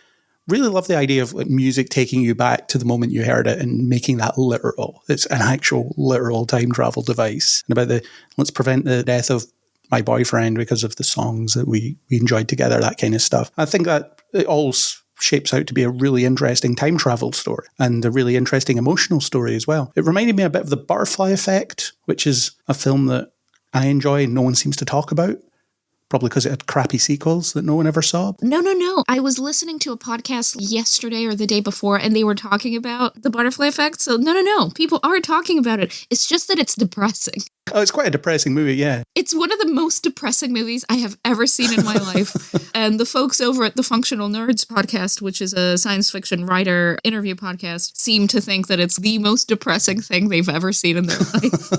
really love the idea of music taking you back to the moment you heard it and making that literal. It's an actual literal time travel device. And about let's prevent the death of my boyfriend because of the songs that we enjoyed together, that kind of stuff. I think that it all shapes out to be a really interesting time travel story and a really interesting emotional story as well. It reminded me a bit of The Butterfly Effect, which is a film that I enjoy and no one seems to talk about. Probably because it had crappy sequels that no one ever saw. No. I was listening to a podcast yesterday or the day before, and they were talking about the butterfly effect. So no. People are talking about it. It's just that it's depressing. Oh, it's quite a depressing movie, yeah. It's one of the most depressing movies I have ever seen in my life. And the folks over at the Functional Nerds podcast, which is a science fiction writer interview podcast, seem to think that it's the most depressing thing they've ever seen in their life.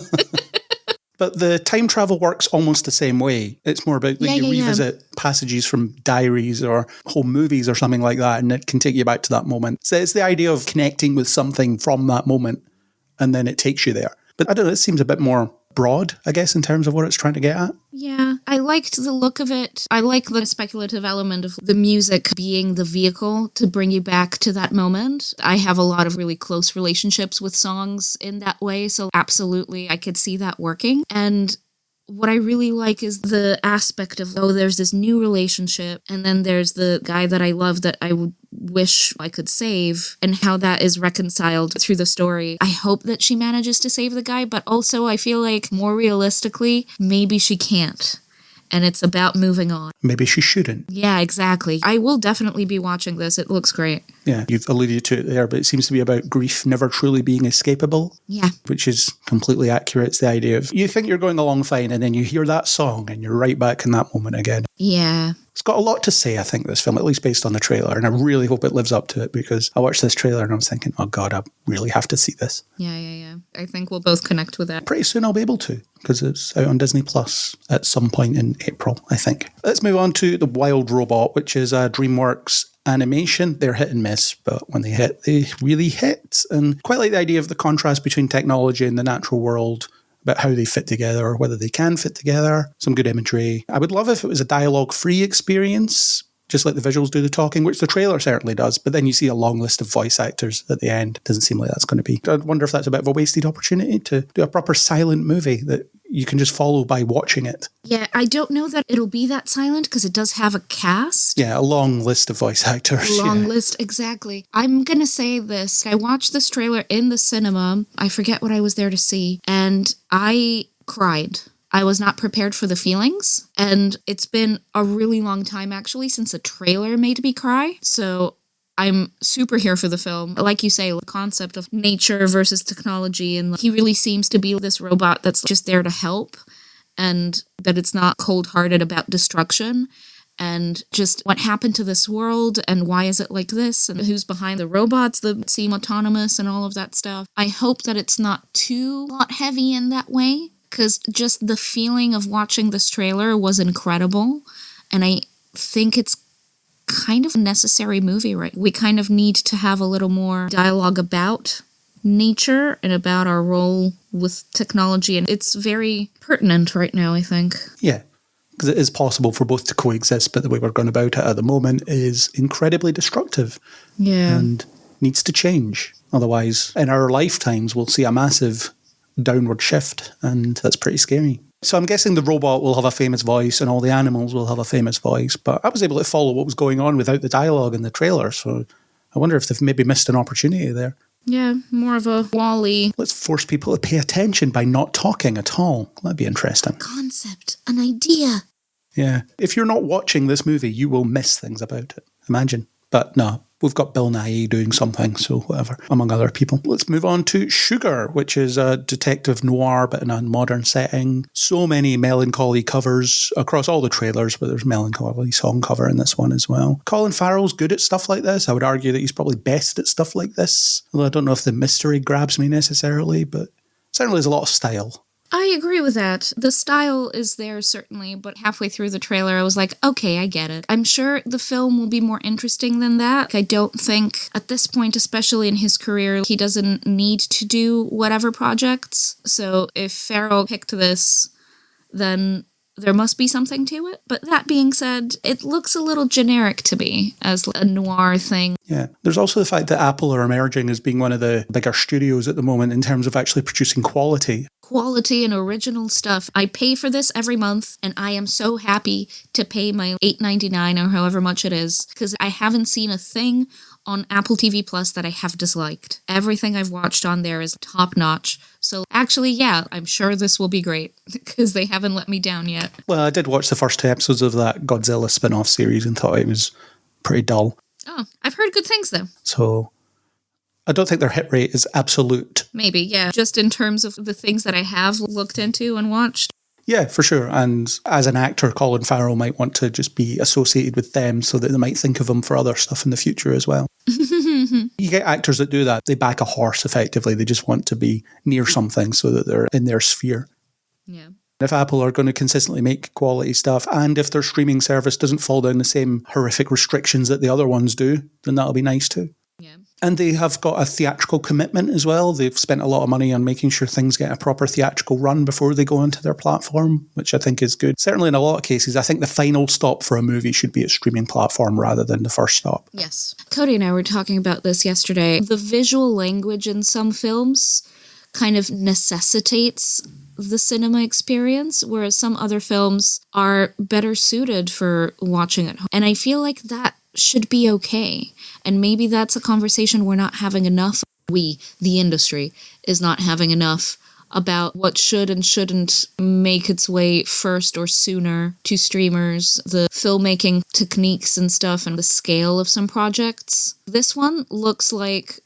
But the time travel works almost the same way. It's more about you revisit passages from diaries or whole movies or something like that, and it can take you back to that moment. So it's the idea of connecting with something from that moment, and then it takes you there. But I don't know, it seems a bit more broad, I guess, in terms of what it's trying to get at. Yeah, I liked the look of it. I like the speculative element of the music being the vehicle to bring you back to that moment. I have a lot of really close relationships with songs in that way, so absolutely I could see that working. And what I really like is the aspect of, there's this new relationship, and then there's the guy that I love that I would wish I could save, and how that is reconciled through the story. I hope that she manages to save the guy, but also I feel like more realistically, maybe she can't. And it's about moving on. Maybe she shouldn't. Yeah, exactly. I will definitely be watching this. It looks great. Yeah, you've alluded to it there, but it seems to be about grief never truly being escapable. Yeah. Which is completely accurate. It's the idea of you think you're going along fine, and then you hear that song and you're right back in that moment again. Yeah. It's got a lot to say, I think, this film, at least based on the trailer. And I really hope it lives up to it, because I watched this trailer and I was thinking, oh God, I really have to see this. Yeah. I think we'll both connect with that. Pretty soon I'll be able to, because it's out on Disney Plus at some point in April, I think. Let's move on to The Wild Robot, which is a DreamWorks animation. They're hit and miss, but when they hit, they really hit. And quite like the idea of the contrast between technology and the natural world, about how they fit together or whether they can fit together. Some good imagery. I would love if it was a dialogue-free experience, just like the visuals do the talking, which the trailer certainly does. But then you see a long list of voice actors at the end. Doesn't seem like that's going to be. I wonder if that's a bit of a wasted opportunity to do a proper silent movie that you can just follow by watching it. Yeah, I don't know that it'll be that silent, because it does have a cast. Yeah, a long list of voice actors. Long list, exactly. I'm going to say this. I watched this trailer in the cinema. I forget what I was there to see. And I cried. I was not prepared for the feelings. And it's been a really long time, actually, since a trailer made me cry. So I'm super here for the film. Like you say, the concept of nature versus technology. And he really seems to be this robot that's just there to help. And that it's not cold-hearted about destruction. And just what happened to this world, and why is it like this, and who's behind the robots that seem autonomous and all of that stuff. I hope that it's not too plot-heavy in that way, because just the feeling of watching this trailer was incredible. And I think it's kind of a necessary movie, right? We kind of need to have a little more dialogue about nature and about our role with technology. And it's very pertinent right now, I think. Yeah, because it is possible for both to coexist, but the way we're going about it at the moment is incredibly destructive. Yeah. And needs to change. Otherwise, in our lifetimes, we'll see a massive downward shift, and that's pretty scary. So I'm guessing the robot will have a famous voice and all the animals will have a famous voice, but I was able to follow what was going on without the dialogue in the trailer, so I wonder if they've maybe missed an opportunity there. Yeah, more of a Wall-E Let's force people to pay attention by not talking at all. That'd be interesting. concept, an idea. Yeah. If you're not watching this movie, you will miss things about it. Imagine. But no, we've got Bill Nye doing something, so whatever, among other people. Let's move on to Sugar, which is a detective noir, but in a modern setting. So many melancholy covers across all the trailers, but there's melancholy song cover in this one as well. Colin Farrell's good at stuff like this. I would argue that he's probably best at stuff like this. Although I don't know if the mystery grabs me necessarily, but certainly there's a lot of style. I agree with that. The style is there, certainly, but halfway through the trailer, I was like, okay, I get it. I'm sure the film will be more interesting than that. I don't think, at this point, especially in his career, he doesn't need to do whatever projects. So if Farrell picked this, then there must be something to it. But that being said, it looks a little generic to me as a noir thing. Yeah. There's also the fact that Apple are emerging as being one of the bigger studios at the moment in terms of actually producing quality. quality and original stuff. I pay for this every month, and I am so happy to pay my $8.99 or however much it is, because I haven't seen a thing on Apple TV Plus that I have disliked. Everything I've watched on there is top notch. So actually, yeah, I'm sure this will be great because they haven't let me down yet. Well, I did watch the first 2 episodes of that Godzilla spin-off series and thought it was pretty dull. Oh, I've heard good things though. So I don't think their hit rate is absolute. Maybe, yeah. Just in terms of the things that I have looked into and watched. Yeah, for sure. And as an actor, Colin Farrell might want to just be associated with them so that they might think of him for other stuff in the future as well. You get actors that do that. They back a horse, effectively. They just want to be near something so that they're in their sphere. Yeah. If Apple are going to consistently make quality stuff, and if their streaming service doesn't fall down the same horrific restrictions that the other ones do, then that'll be nice too. Yeah. And they have got a theatrical commitment as well. They've spent a lot of money on making sure things get a proper theatrical run before they go onto their platform, which I think is good. Certainly in a lot of cases, I think the final stop for a movie should be a streaming platform rather than the first stop. Yes. Cody and I were talking about this yesterday. The visual language in some films kind of necessitates the cinema experience, whereas some other films are better suited for watching at home. And I feel like that should be okay. And maybe that's a conversation we're not having enough. We, the industry, is not having enough about what should and shouldn't make its way first or sooner to streamers, the filmmaking techniques and stuff, and the scale of some projects. This one looks like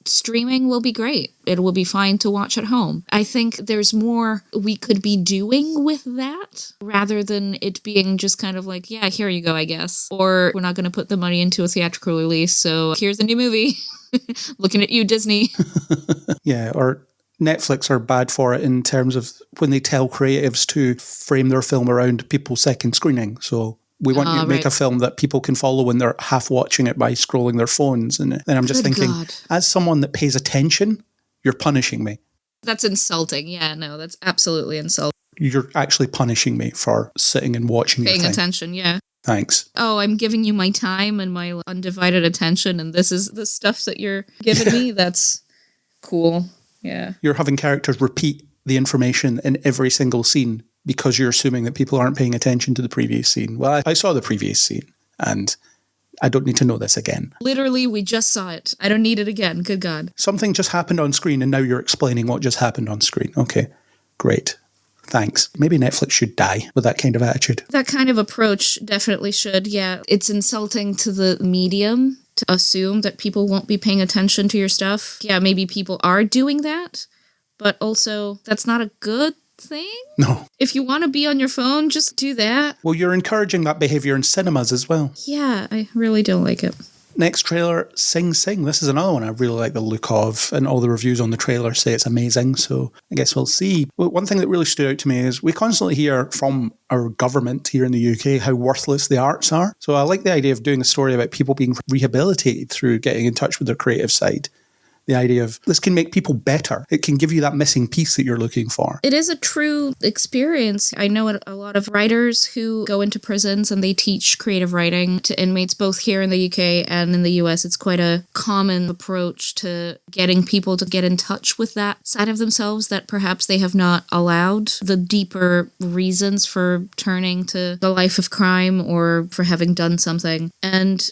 streaming will be great. It will be fine to watch at home. I think there's more we could be doing with that rather than it being just kind of like, yeah, here you go, I guess. Or we're not going to put the money into a theatrical release, so here's a new movie. Looking at you, Disney. Yeah, or Netflix are bad for it in terms of when they tell creatives to frame their film around people's second screening. So we want you to make a film that people can follow when they're half watching it by scrolling their phones. And then I'm just thinking, as someone that pays attention, you're punishing me. That's insulting. Yeah, no, that's absolutely insulting. You're actually punishing me for sitting and watching your thing. Paying attention, yeah. Thanks. Oh, I'm giving you my time and my undivided attention, and this is the stuff that you're giving me? That's cool. Yeah. You're having characters repeat the information in every single scene because you're assuming that people aren't paying attention to the previous scene. Well, I saw the previous scene, and I don't need to know this again. Literally, we just saw it. I don't need it again. Good God. Something just happened on screen, and now you're explaining what just happened on screen. Okay, great. Thanks. Maybe Netflix should die with that kind of attitude. That kind of approach definitely should, yeah. It's insulting to the medium to assume that people won't be paying attention to your stuff. Yeah, maybe people are doing that, but also that's not a good thing. No. If you want to be on your phone, just do that. Well, you're encouraging that behaviour in cinemas as well. Yeah, I really don't like it. Next trailer, Sing Sing. This is another one I really like the look of, and all the reviews on the trailer say it's amazing, so I guess we'll see. Well, one thing that really stood out to me is we constantly hear from our government here in the UK how worthless the arts are. So I like the idea of doing a story about people being rehabilitated through getting in touch with their creative side. The idea of this can make people better. It can give you that missing piece that you're looking for. It is a true experience. I know a lot of writers who go into prisons and they teach creative writing to inmates both here in the UK and in the US. It's quite a common approach to getting people to get in touch with that side of themselves that perhaps they have not allowed, the deeper reasons for turning to the life of crime or for having done something. And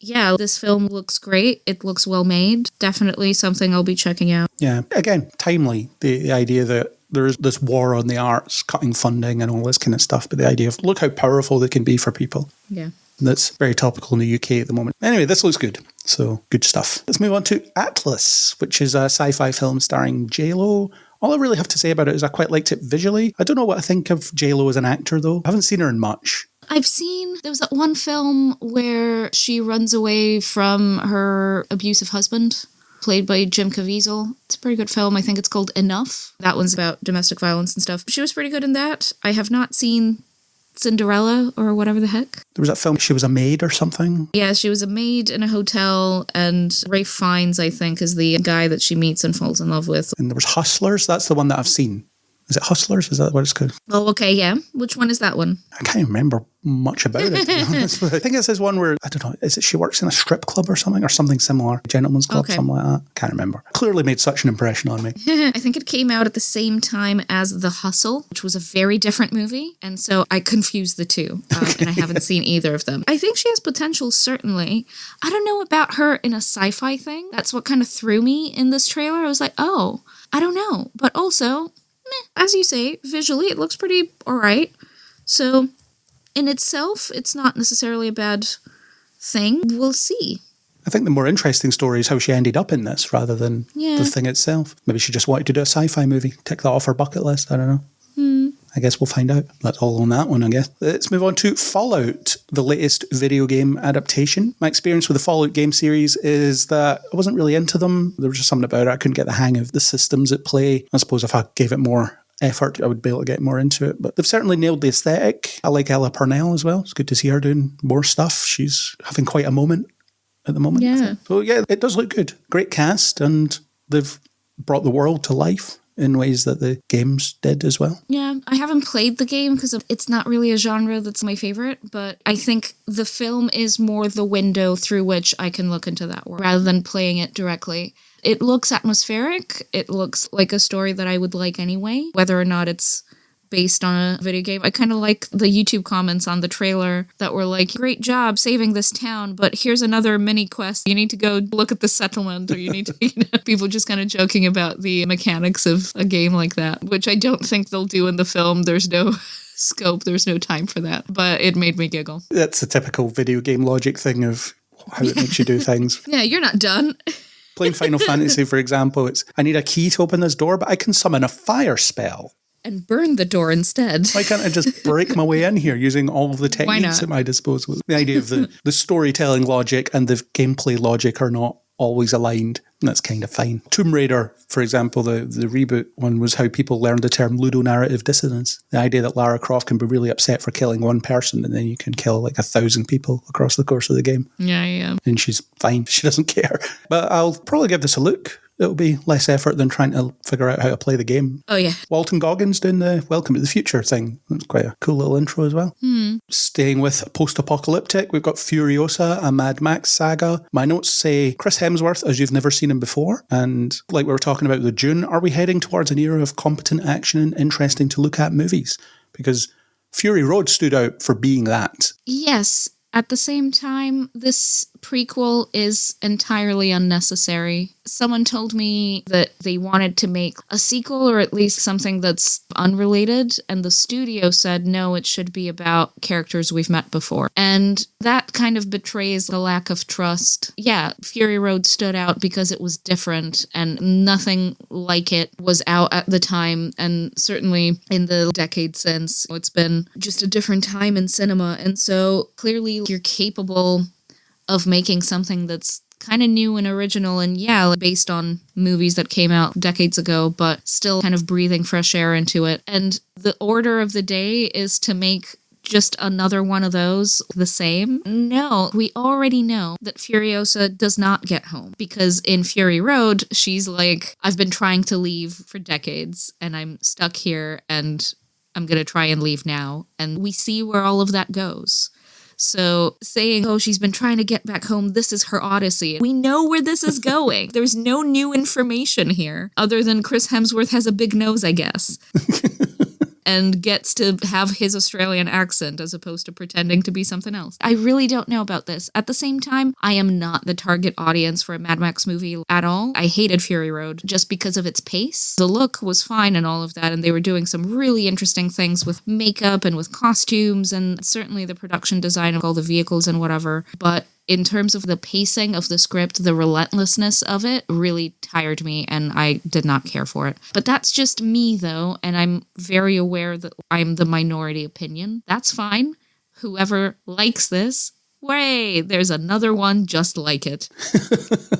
yeah, this film looks great. It looks well made. Definitely something I'll be checking out. Yeah, again, timely. The idea that there's this war on the arts, cutting funding and all this kind of stuff, but the idea of look how powerful they can be for people. Yeah. That's very topical in the UK at the moment. Anyway, this looks good. So, good stuff. Let's move on to Atlas, which is a sci-fi film starring J-Lo. All I really have to say about it is I quite liked it visually. I don't know what I think of J-Lo as an actor, though. I haven't seen her in much. I've seen, there was that one film where she runs away from her abusive husband, played by Jim Caviezel. It's a pretty good film. I think it's called Enough. That one's about domestic violence and stuff. She was pretty good in that. I have not seen Cinderella or whatever the heck. There was that film, she was a maid or something? Yeah, she was a maid in a hotel, and Ralph Fiennes, I think, is the guy that she meets and falls in love with. And there was Hustlers. That's the one that I've seen. Is it Hustlers? Is that what it's called? Oh, okay, yeah. Which one is that one? I can't remember much about it, to be honest. I think it's this one where, I don't know, is it she works in a strip club or something similar? Gentleman's club, Okay. something like that. Can't remember. Clearly made such an impression on me. I think it came out at the same time as The Hustle, which was a very different movie. And so I confused the two, and I haven't seen either of them. I think she has potential, certainly. I don't know about her in a sci-fi thing. That's what kind of threw me in this trailer. I was like, oh, I don't know. But also, as you say, visually it looks pretty all right. So in itself, it's not necessarily a bad thing. We'll see. I think the more interesting story is how she ended up in this rather than the thing itself. Maybe she just wanted to do a sci-fi movie, tick that off her bucket list. I don't know. I guess we'll find out. That's all on that one, I guess. Let's move on to Fallout, the latest video game adaptation. My experience with the Fallout game series is that I wasn't really into them. There was just something about it. I couldn't get the hang of the systems at play. I suppose if I gave it more effort, I would be able to get more into it. But they've certainly nailed the aesthetic. I like Ella Purnell as well. It's good to see her doing more stuff. She's having quite a moment at the moment. Yeah. So yeah, it does look good. Great cast, and they've brought the world to life in ways that the games did as well. Yeah, I haven't played the game because it's not really a genre that's my favorite, but I think the film is more the window through which I can look into that world rather than playing it directly. It looks atmospheric. It looks like a story that I would like anyway, whether or not it's based on a video game. I kind of like the YouTube comments on the trailer that were like, great job saving this town, but here's another mini quest. You need to go look at the settlement, or you need to, people just kind of joking about the mechanics of a game like that, which I don't think they'll do in the film. There's no scope, there's no time for that, but it made me giggle. That's a typical video game logic thing of how it makes you do things. Yeah, you're not done. Playing Final Fantasy, for example, it's, I need a key to open this door, but I can summon a fire spell. And burn the door instead. Why can't I just break my way in here using all of the Why techniques not? at my disposal? The idea of the storytelling logic and the gameplay logic are not always aligned. And that's kind of fine. Tomb Raider, for example, the reboot one, was how people learned the term ludonarrative dissonance. The idea that Lara Croft can be really upset for killing one person and then you can kill like 1,000 people across the course of the game. Yeah. And she's fine. She doesn't care. But I'll probably give this a look. It'll be less effort than trying to figure out how to play the game. Oh, yeah. Walton Goggins doing the Welcome to the Future thing. That's quite a cool little intro as well. Staying with post-apocalyptic, we've got Furiosa, a Mad Max saga. My notes say Chris Hemsworth as you've never seen him before. And like we were talking about with Dune, are we heading towards an era of competent action and interesting to look at movies? Because Fury Road stood out for being that. Yes. At the same time, this prequel is entirely unnecessary. Someone told me that they wanted to make a sequel or at least something that's unrelated, and the studio said, no, it should be about characters we've met before. And that kind of betrays the lack of trust. Yeah, Fury Road stood out because it was different and nothing like it was out at the time, and certainly in the decade since. It's been just a different time in cinema, and so clearly you're capable of making something that's kind of new and original and based on movies that came out decades ago, but still kind of breathing fresh air into it. And the order of the day is to make just another one of those the same? No, we already know that Furiosa does not get home because in Fury Road, she's like, I've been trying to leave for decades and I'm stuck here and I'm going to try and leave now. And we see where all of that goes. So saying, oh, she's been trying to get back home, this is her odyssey. We know where this is going. There's no new information here other than Chris Hemsworth has a big nose, I guess. And gets to have his Australian accent as opposed to pretending to be something else. I really don't know about this. At the same time, I am not the target audience for a Mad Max movie at all. I hated Fury Road just because of its pace. The look was fine and all of that, and they were doing some really interesting things with makeup and with costumes, and certainly the production design of all the vehicles and whatever. But in terms of the pacing of the script, the relentlessness of it really tired me and I did not care for it. But that's just me though, and I'm very aware that I'm the minority opinion. That's fine. Whoever likes this, hooray, there's another one just like it.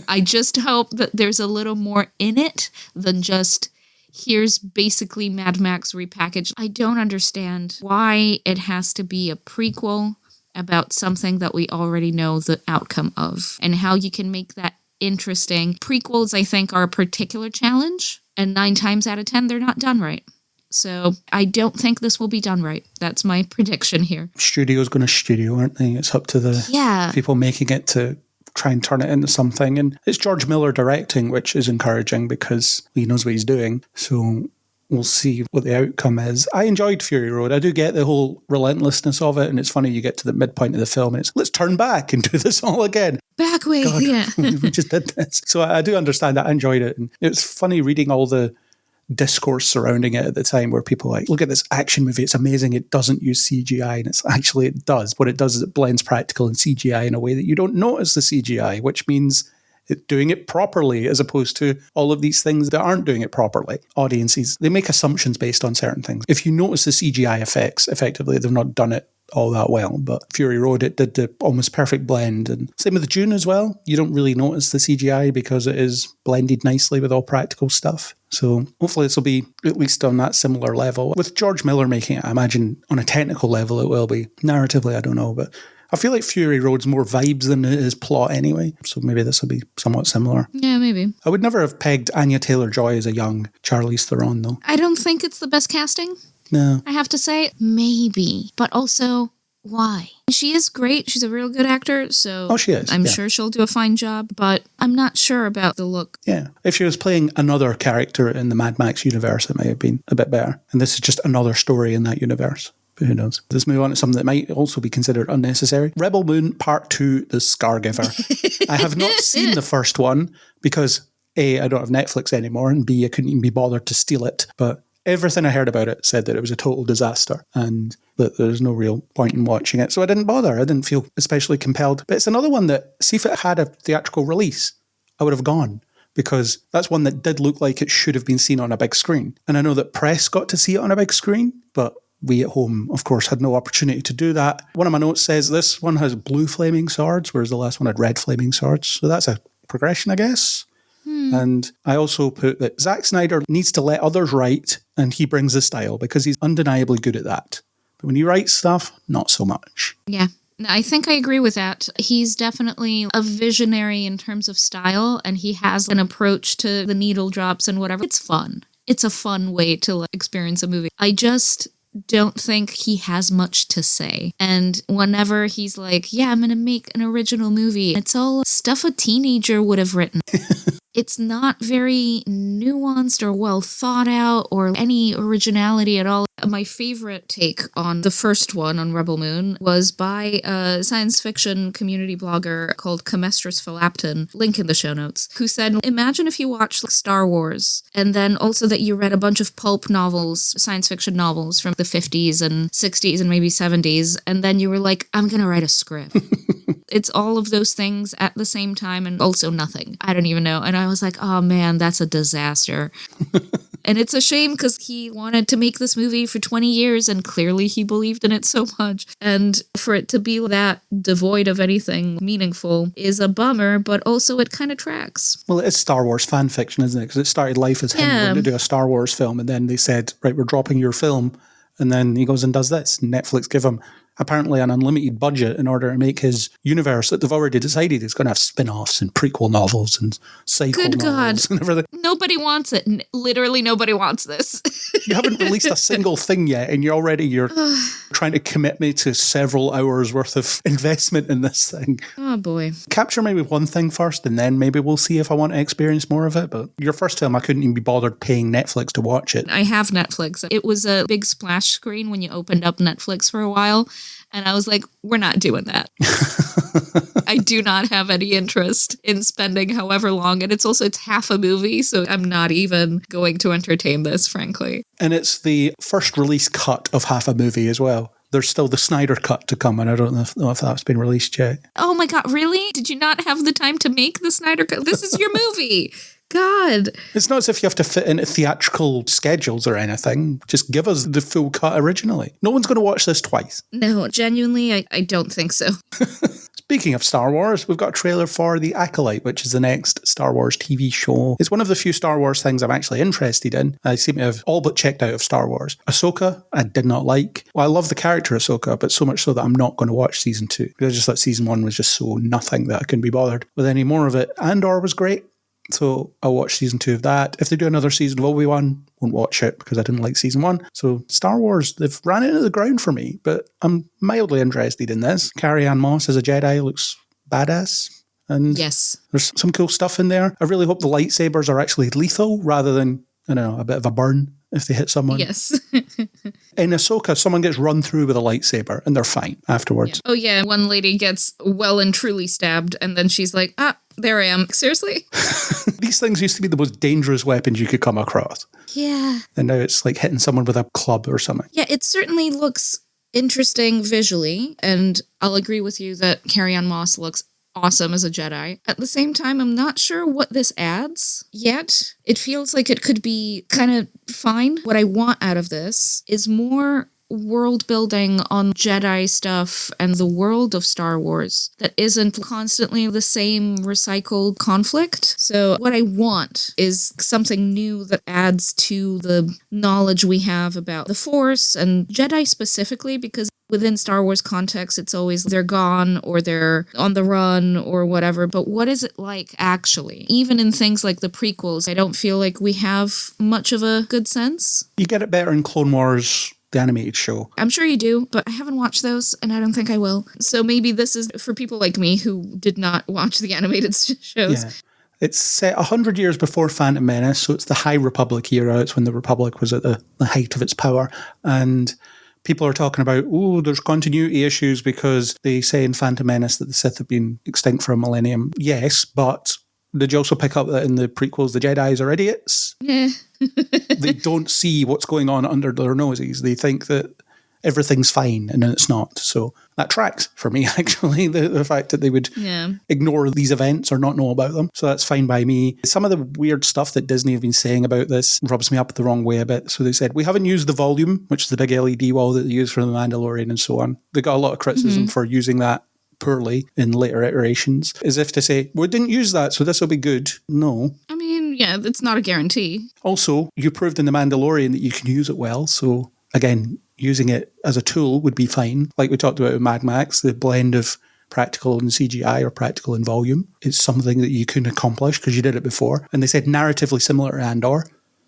I just hope that there's a little more in it than just here's basically Mad Max repackaged. I don't understand why it has to be a prequel about something that we already know the outcome of and how you can make that interesting. Prequels, I think, are a particular challenge, and 9 times out of 10, they're not done right. So I don't think this will be done right. That's my prediction here. Studio's going to studio, aren't they? It's up to the people making it to try and turn it into something. And it's George Miller directing, which is encouraging because he knows what he's doing. So we'll see what the outcome is. I enjoyed Fury Road. I do get the whole relentlessness of it. And it's funny, you get to the midpoint of the film and it's, let's turn back and do this all again. Back way, God, yeah. we just did this. So I do understand that. I enjoyed it. And it's funny reading all the discourse surrounding it at the time where people are like, look at this action movie, it's amazing, it doesn't use CGI. And it's actually, it does. What it does is it blends practical and CGI in a way that you don't notice the CGI, which means it doing it properly as opposed to all of these things that aren't doing it properly. Audiences, they make assumptions based on certain things. If you notice the CGI effects, effectively, they've not done it all that well. But Fury Road, it did the almost perfect blend. And same with Dune as well. You don't really notice the CGI because it is blended nicely with all practical stuff. So hopefully this will be at least on that similar level. With George Miller making it, I imagine on a technical level it will be. Narratively, I don't know. But I feel like Fury Road's more vibes than it is plot anyway. So maybe this will be somewhat similar. Yeah, maybe. I would never have pegged Anya Taylor-Joy as a young Charlize Theron, though. I don't think it's the best casting. No. I have to say, maybe. But also, why? She is great. She's a real good actor, so she is. I'm sure she'll do a fine job, but I'm not sure about the look. Yeah. If she was playing another character in the Mad Max universe, it might have been a bit better. And this is just another story in that universe. But who knows? Let's move on to something that might also be considered unnecessary. Rebel Moon Part 2, The Scargiver. I have not seen the first one because A, I don't have Netflix anymore, and B, I couldn't even be bothered to steal it. But everything I heard about it said that it was a total disaster and that there's no real point in watching it. So I didn't bother. I didn't feel especially compelled. But it's another one that, see if it had a theatrical release, I would have gone. Because that's one that did look like it should have been seen on a big screen. And I know that press got to see it on a big screen, but we at home, of course, had no opportunity to do that. One of my notes says this one has blue flaming swords, whereas the last one had red flaming swords. So that's a progression, I guess. And I also put that Zack Snyder needs to let others write, and he brings the style because he's undeniably good at that. But when he writes stuff, not so much. Yeah. I think I agree with that. He's definitely a visionary in terms of style, and he has an approach to the needle drops and whatever. It's fun. It's a fun way to experience a movie. I just don't think he has much to say. And whenever he's like, yeah, I'm going to make an original movie, it's all stuff a teenager would have written. It's not very nuanced or well thought out or any originality at all. My favorite take on the first one, on Rebel Moon, was by a science fiction community blogger called Comestris Philapton, link in the show notes, who said, imagine if you watched Star Wars and then also that you read a bunch of pulp novels, science fiction novels from the 50s and 60s and maybe 70s, and then you were like, I'm going to write a script. It's all of those things at the same time and also nothing. I don't even know. And I was like, oh man, that's a disaster. And it's a shame because he wanted to make this movie for 20 years and clearly he believed in it so much. And for it to be that devoid of anything meaningful is a bummer, but also it kind of tracks. Well, it's Star Wars fan fiction, isn't it? Because it started life as him going to do a Star Wars film, and then they said, right, we're dropping your film. And then he goes and does this. Netflix give him apparently an unlimited budget in order to make his universe that they've already decided is going to have spin-offs and prequel novels and sequel novels and everything. Nobody wants it. Literally nobody wants this. You haven't released a single thing yet and you're trying to commit me to several hours worth of investment in this thing. Oh boy. Capture maybe one thing first and then maybe we'll see if I want to experience more of it. But your first film, I couldn't even be bothered paying Netflix to watch it. I have Netflix. It was a big splash screen when you opened up Netflix for a while. And I was like, we're not doing that. I do not have any interest in spending however long. And it's half a movie, so I'm not even going to entertain this, frankly. And it's the first release cut of half a movie as well. There's still the Snyder cut to come, and I don't know if that's been released yet. Oh my God, really? Did you not have the time to make the Snyder cut? This is your movie. God. It's not as if you have to fit into theatrical schedules or anything. Just give us the full cut originally. No one's going to watch this twice. No, genuinely, I don't think so. Speaking of Star Wars, we've got a trailer for The Acolyte, which is the next Star Wars TV show. It's one of the few Star Wars things I'm actually interested in. I seem to have all but checked out of Star Wars. Ahsoka, I did not like. Well, I love the character Ahsoka, but so much so that I'm not going to watch season 2. Because I just thought season 1 was just so nothing that I couldn't be bothered with any more of it. Andor was great. So I'll watch season 2 of that. If they do another season of Obi-Wan, won't watch it because I didn't like season 1. So Star Wars, they've ran into the ground for me, but I'm mildly interested in this. Carrie-Anne Moss as a Jedi looks badass. And Yes. there's some cool stuff in there. I really hope the lightsabers are actually lethal rather than, I don't know, a bit of a burn if they hit someone. Yes. In Ahsoka, someone gets run through with a lightsaber and they're fine afterwards. Oh, yeah. One lady gets well and truly stabbed, and then she's like, there I am. Seriously? These things used to be the most dangerous weapons you could come across. Yeah. And now it's like hitting someone with a club or something. Yeah, it certainly looks interesting visually, and I'll agree with you that Carrie-Anne Moss looks awesome as a Jedi. At the same time, I'm not sure what this adds yet. It feels like it could be kind of fine. What I want out of this is more world building on Jedi stuff and the world of Star Wars that isn't constantly the same recycled conflict. So what I want is something new that adds to the knowledge we have about the Force and Jedi specifically, because within Star Wars context, it's always they're gone or they're on the run or whatever. But what is it like actually? Even in things like the prequels, I don't feel like we have much of a good sense. You get it better in Clone Wars, the animated show. I'm sure you do, but I haven't watched those and I don't think I will. So maybe this is for people like me who did not watch the animated shows. Yeah. It's set 100 years before Phantom Menace, so it's the High Republic era. It's when the Republic was at the height of its power. And people are talking about, there's continuity issues because they say in Phantom Menace that the Sith have been extinct for a millennium. Yes, but did you also pick up that in the prequels, the Jedis are idiots? Yeah. They don't see what's going on under their noses. They think that everything's fine and then it's not. So that tracks for me, actually, the fact that they would ignore these events or not know about them. So that's fine by me. Some of the weird stuff that Disney have been saying about this rubs me up the wrong way a bit. So they said, we haven't used the volume, which is the big LED wall that they use for The Mandalorian and so on. They got a lot of criticism for using that poorly in later iterations, as if to say, we didn't use that, so this will be good. No. I mean, yeah, it's not a guarantee. Also, you proved in The Mandalorian that you can use it well, so again, using it as a tool would be fine. Like we talked about with Mad Max, the blend of practical and CGI or practical and volume is something that you can accomplish because you did it before. And they said narratively similar to Andor.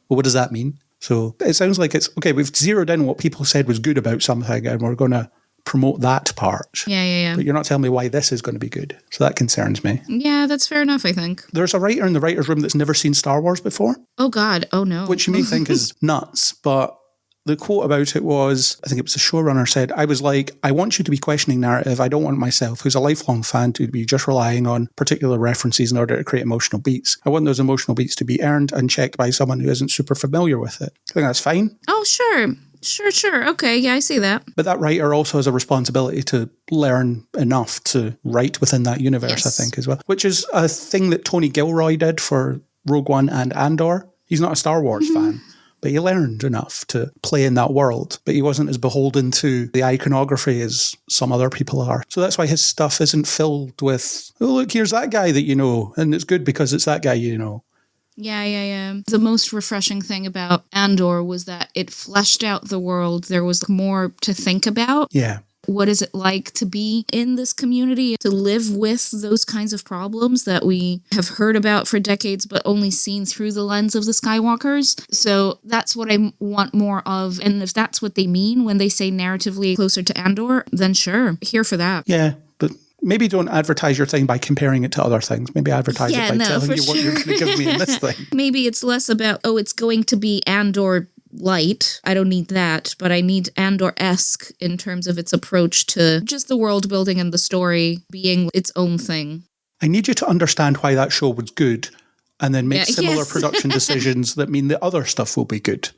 Well, what does that mean? So it sounds like it's, okay, we've zeroed in what people said was good about something and we're going to promote that part. Yeah. But you're not telling me why this is going to be good. So that concerns me. Yeah, that's fair enough, I think. There's a writer in the writer's room that's never seen Star Wars before. Oh, God. Oh, no. Which you may think is nuts, but the quote about it was, I think it was the showrunner said, I was like, I want you to be questioning narrative. I don't want myself, who's a lifelong fan, to be just relying on particular references in order to create emotional beats. I want those emotional beats to be earned and checked by someone who isn't super familiar with it. I think that's fine. Oh, sure. Sure. Okay, yeah, I see that. But that writer also has a responsibility to learn enough to write within that universe, yes. I think, as well. Which is a thing that Tony Gilroy did for Rogue One and Andor. He's not a Star Wars fan. But he learned enough to play in that world. But he wasn't as beholden to the iconography as some other people are. So that's why his stuff isn't filled with, oh, look, here's that guy that you know. And it's good because it's that guy you know. Yeah. The most refreshing thing about Andor was that it fleshed out the world. There was more to think about. Yeah. What is it like to be in this community, to live with those kinds of problems that we have heard about for decades, but only seen through the lens of the Skywalkers? So that's what I want more of. And if that's what they mean when they say narratively closer to Andor, then sure, here for that. Yeah, but maybe don't advertise your thing by comparing it to other things. Maybe advertise it by telling you what you're going to give me in this thing. Maybe it's less about, it's going to be Andor light. I don't need that, but I need Andor-esque in terms of its approach to just the world building and the story being its own thing. I need you to understand why that show was good and then make similar production decisions that mean the other stuff will be good.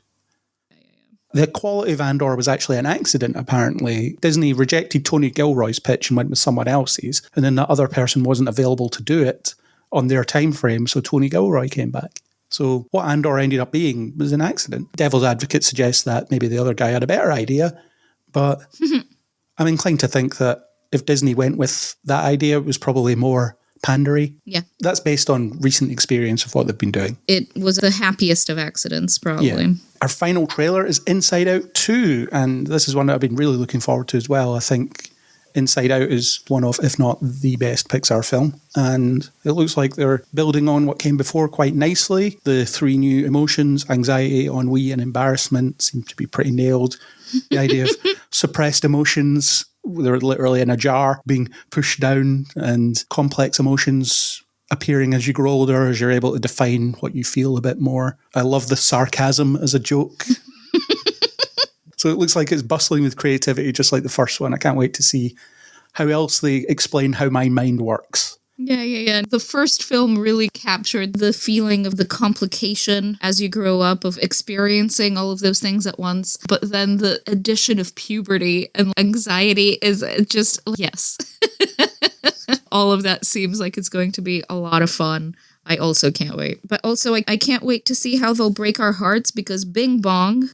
The quality of Andor was actually an accident, apparently. Disney rejected Tony Gilroy's pitch and went with someone else's, and then that other person wasn't available to do it on their time frame, so Tony Gilroy came back. So what Andor ended up being was an accident. Devil's advocate suggests that maybe the other guy had a better idea, but I'm inclined to think that if Disney went with that idea, it was probably more pandery. Yeah. That's based on recent experience of what they've been doing. It was the happiest of accidents, probably. Yeah. Our final trailer is Inside Out 2, and this is one that I've been really looking forward to as well. I think Inside Out is one of, if not the best Pixar film. And it looks like they're building on what came before quite nicely. The three new emotions, anxiety, ennui, and embarrassment, seem to be pretty nailed. The idea of suppressed emotions, they're literally in a jar being pushed down, and complex emotions appearing as you grow older, as you're able to define what you feel a bit more. I love the sarcasm as a joke. So it looks like it's bustling with creativity, just like the first one. I can't wait to see how else they explain how my mind works. Yeah. The first film really captured the feeling of the complication as you grow up of experiencing all of those things at once. But then the addition of puberty and anxiety is just, yes. All of that seems like it's going to be a lot of fun. I also can't wait. But also, I can't wait to see how they'll break our hearts, because Bing Bong.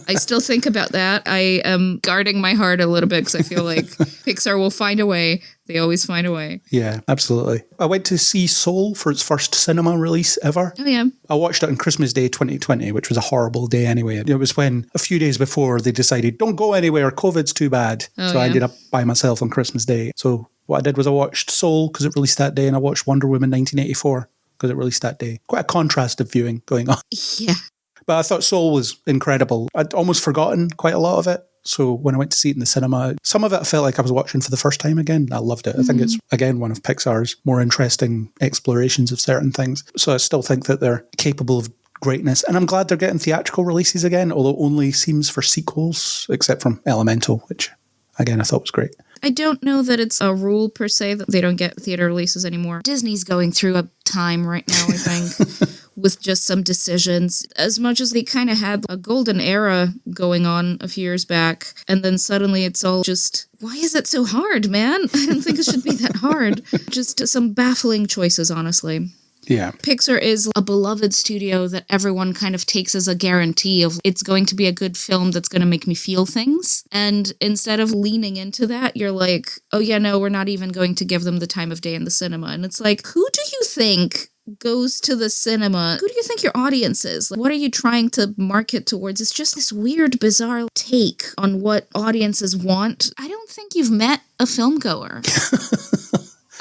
I still think about that. I am guarding my heart a little bit because I feel like Pixar will find a way. They always find a way. Yeah, absolutely. I went to see Soul for its first cinema release ever. Oh, yeah. I watched it on Christmas Day 2020, which was a horrible day anyway. It was when, a few days before, they decided, don't go anywhere, COVID's too bad. I ended up by myself on Christmas Day. So what I did was I watched Soul because it released that day, and I watched Wonder Woman 1984 because it released that day. Quite a contrast of viewing going on. Yeah. But I thought Soul was incredible. I'd almost forgotten quite a lot of it. So when I went to see it in the cinema, some of it I felt like I was watching for the first time again. I loved it. I think it's, again, one of Pixar's more interesting explorations of certain things. So I still think that they're capable of greatness. And I'm glad they're getting theatrical releases again, although only seems for sequels, except from Elemental, which, again, I thought was great. I don't know that it's a rule per se that they don't get theater releases anymore. Disney's going through a time right now, I think, with just some decisions. As much as they kind of had a golden era going on a few years back, and then suddenly it's all just, why is it so hard, man? I don't think it should be that hard. Just some baffling choices, honestly. Yeah. Pixar is a beloved studio that everyone kind of takes as a guarantee of it's going to be a good film that's going to make me feel things. And instead of leaning into that, you're like, oh yeah, no, we're not even going to give them the time of day in the cinema. And it's like, who do you think goes to the cinema? Who do you think your audience is? Like, what are you trying to market towards? It's just this weird, bizarre take on what audiences want. I don't think you've met a film goer.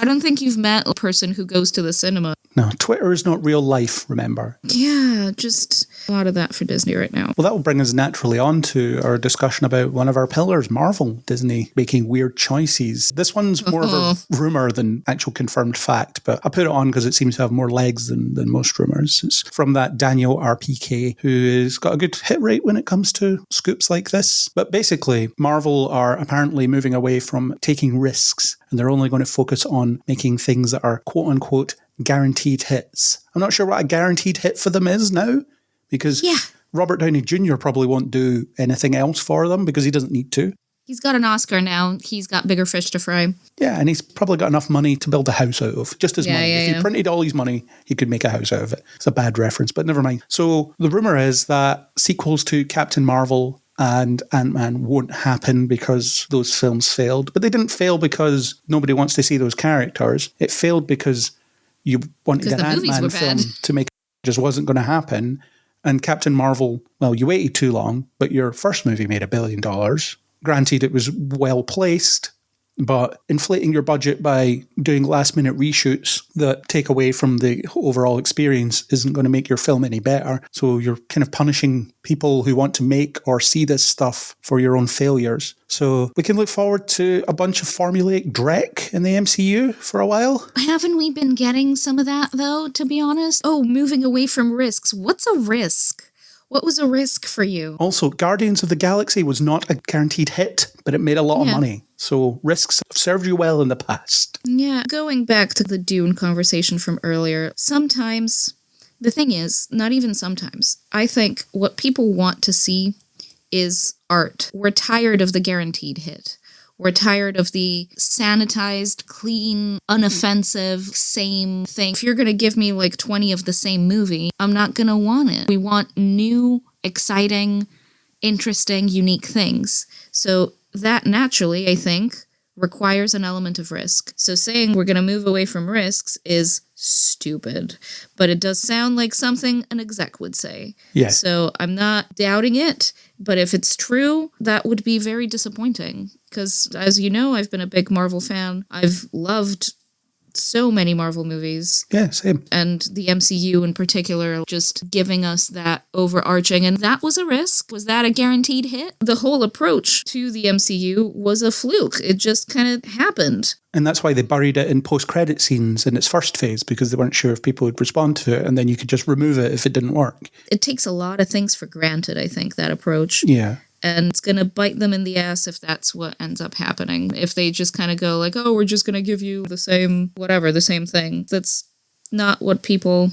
I don't think you've met a person who goes to the cinema. No, Twitter is not real life, remember? Yeah, just a lot of that for Disney right now. Well, that will bring us naturally on to our discussion about one of our pillars, Marvel, Disney making weird choices. This one's more of a rumour than actual confirmed fact, but I put it on because it seems to have more legs than most rumours. It's from that Daniel RPK, who has got a good hit rate when it comes to scoops like this. But basically, Marvel are apparently moving away from taking risks, and they're only going to focus on making things that are quote-unquote guaranteed hits. I'm not sure what a guaranteed hit for them is now, because Robert Downey Jr. probably won't do anything else for them because he doesn't need to. He's got an Oscar now. He's got bigger fish to fry. Yeah, and he's probably got enough money to build a house out of. Just his money. If he printed all his money, he could make a house out of it. It's a bad reference, but never mind. So the rumour is that sequels to Captain Marvel and Ant-Man won't happen because those films failed. But they didn't fail because nobody wants to see those characters. It failed because you wanted an Ant-Man film to make. It just wasn't going to happen. And Captain Marvel, well, you waited too long, but your first movie made $1 billion. Granted, it was well placed, but inflating your budget by doing last-minute reshoots that take away from the overall experience isn't going to make your film any better. So you're kind of punishing people who want to make or see this stuff for your own failures. So we can look forward to a bunch of formulaic dreck in the MCU for a while. Haven't we been getting some of that, though, to be honest? Oh, moving away from risks. What's a risk? What was a risk for you? Also, Guardians of the Galaxy was not a guaranteed hit, but it made a lot of money. So risks have served you well in the past. Yeah, going back to the Dune conversation from earlier, sometimes, the thing is, not even sometimes, I think what people want to see is art. We're tired of the guaranteed hit. We're tired of the sanitized, clean, unoffensive, same thing. If you're going to give me like 20 of the same movie, I'm not going to want it. We want new, exciting, interesting, unique things. So that naturally, I think, requires an element of risk. So saying we're going to move away from risks is stupid, but it does sound like something an exec would say. Yeah. So I'm not doubting it, but if it's true, that would be very disappointing. Because as you know, I've been a big Marvel fan. I've loved so many Marvel movies. Yeah, same. And the MCU in particular, just giving us that overarching. And that was a risk. Was that a guaranteed hit? The whole approach to the MCU was a fluke. It just kind of happened. And that's why they buried it in post-credit scenes in its first phase, because they weren't sure if people would respond to it, and then you could just remove it if it didn't work. It takes a lot of things for granted, I think, that approach. Yeah. And it's going to bite them in the ass if that's what ends up happening. If they just kind of go like, oh, we're just going to give you the same, whatever, the same thing. That's not what people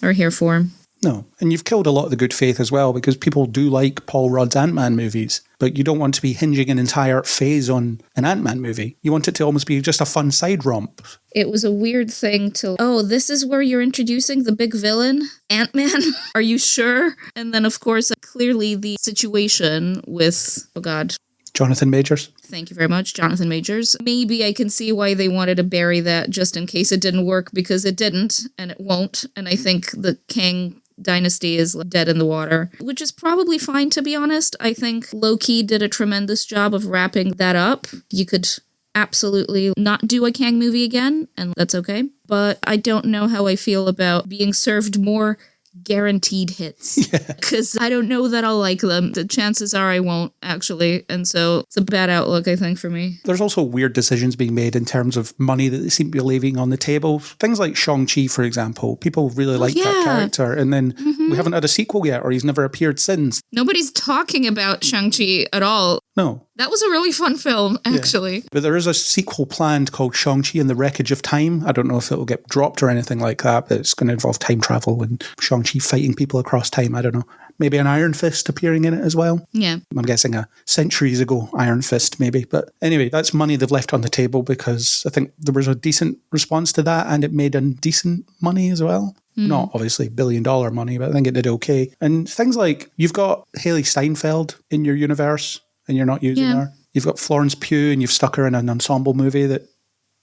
are here for. No. And you've killed a lot of the good faith as well, because people do like Paul Rudd's Ant-Man movies, but you don't want to be hinging an entire phase on an Ant-Man movie. You want it to almost be just a fun side romp. It was a weird thing to, oh, this is where you're introducing the big villain, Ant-Man? Are you sure? And then, of course, clearly the situation with, oh God. Jonathan Majors. Thank you very much, Jonathan Majors. Maybe I can see why they wanted to bury that just in case it didn't work, because it didn't, and it won't. And I think the Kang dynasty is dead in the water, which is probably fine, to be honest. I think Loki did a tremendous job of wrapping that up. You could absolutely not do a Kang movie again, and that's okay. But I don't know how I feel about being served more guaranteed hits, because I don't know that I'll like them. The chances are I won't, actually, and so it's a bad outlook, I think, for me. There's also weird decisions being made in terms of money that they seem to be leaving on the table. Things like Shang-Chi, for example. People really like that character, and then we haven't had a sequel yet, or he's never appeared since. Nobody's talking about Shang-Chi at all. No. That was a really fun film, actually. Yeah. But there is a sequel planned called Shang-Chi and the Wreckage of Time. I don't know if it'll get dropped or anything like that, but it's going to involve time travel and Shang-Chi fighting people across time. I don't know. Maybe an Iron Fist appearing in it as well. Yeah. I'm guessing a centuries ago Iron Fist, maybe. But anyway, that's money they've left on the table, because I think there was a decent response to that, and it made a decent money as well. Not obviously $1 billion money, but I think it did okay. And things like, you've got Haley Steinfeld in your universe, and you're not using her. You've got Florence Pugh, and you've stuck her in an ensemble movie that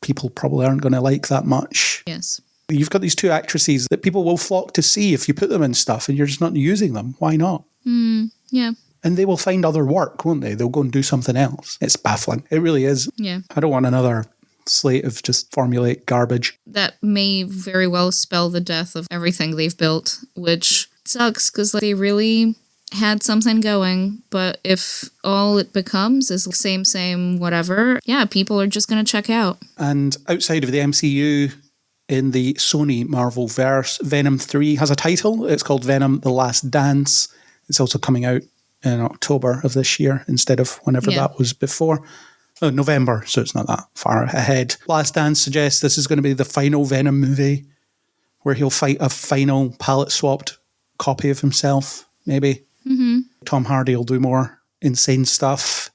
people probably aren't going to like that much. Yes. You've got these two actresses that people will flock to see if you put them in stuff, and you're just not using them. Why not? Yeah. And they will find other work, won't they? They'll go and do something else. It's baffling. It really is. Yeah. I don't want another slate of just formulaic garbage. That may very well spell the death of everything they've built, which sucks, because they really had something going. But if all it becomes is same, whatever, people are just going to check out. And outside of the MCU, in the Sony Marvel verse, Venom 3 has a title. It's called Venom: The Last Dance. It's also coming out in October of this year instead of whenever that was before. Oh, November, so it's not that far ahead. Last Dance suggests this is going to be the final Venom movie, where he'll fight a final palette-swapped copy of himself, maybe. Tom Hardy will do more insane stuff.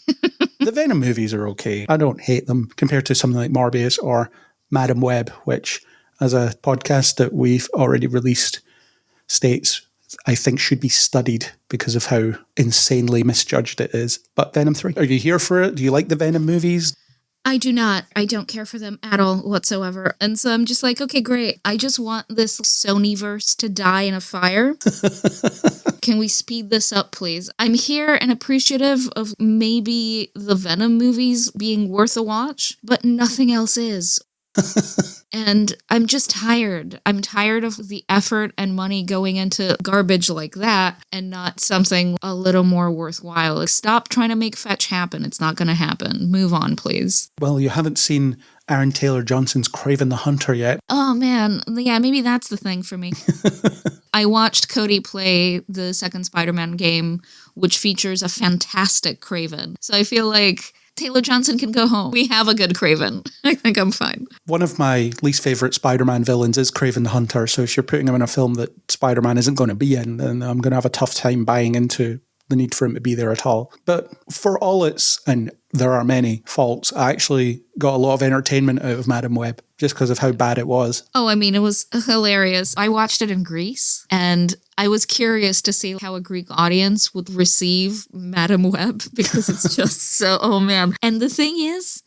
The Venom movies are okay. I don't hate them compared to something like Morbius or Madam Web, which, as a podcast that we've already released, states I think should be studied because of how insanely misjudged it is. But Venom 3, are you here for it? Do you like the Venom movies? I do not. I don't care for them at all whatsoever. And so I'm just like, okay, great. I just want this Sonyverse to die in a fire. Can we speed this up, please? I'm here and appreciative of maybe the Venom movies being worth a watch, but nothing else is. And I'm just tired. I'm tired of the effort and money going into garbage like that and not something a little more worthwhile. Like, stop trying to make fetch happen. It's not going to happen. Move on, please. Well, you haven't seen Aaron Taylor Johnson's Kraven the Hunter yet. Oh, man. Yeah, maybe that's the thing for me. I watched Cody play the second Spider-Man game, which features a fantastic Kraven. So I feel like Taylor Johnson can go home. We have a good Kraven. I think I'm fine. One of my least favourite Spider-Man villains is Kraven the Hunter, so if you're putting him in a film that Spider-Man isn't going to be in, then I'm going to have a tough time buying into the need for him to be there at all. But for all its, and there are many, faults, I actually got a lot of entertainment out of Madam Web, just because of how bad it was. Oh, I mean, it was hilarious. I watched it in Greece, and I was curious to see how a Greek audience would receive Madam Web, because it's just so, oh man. And the thing is,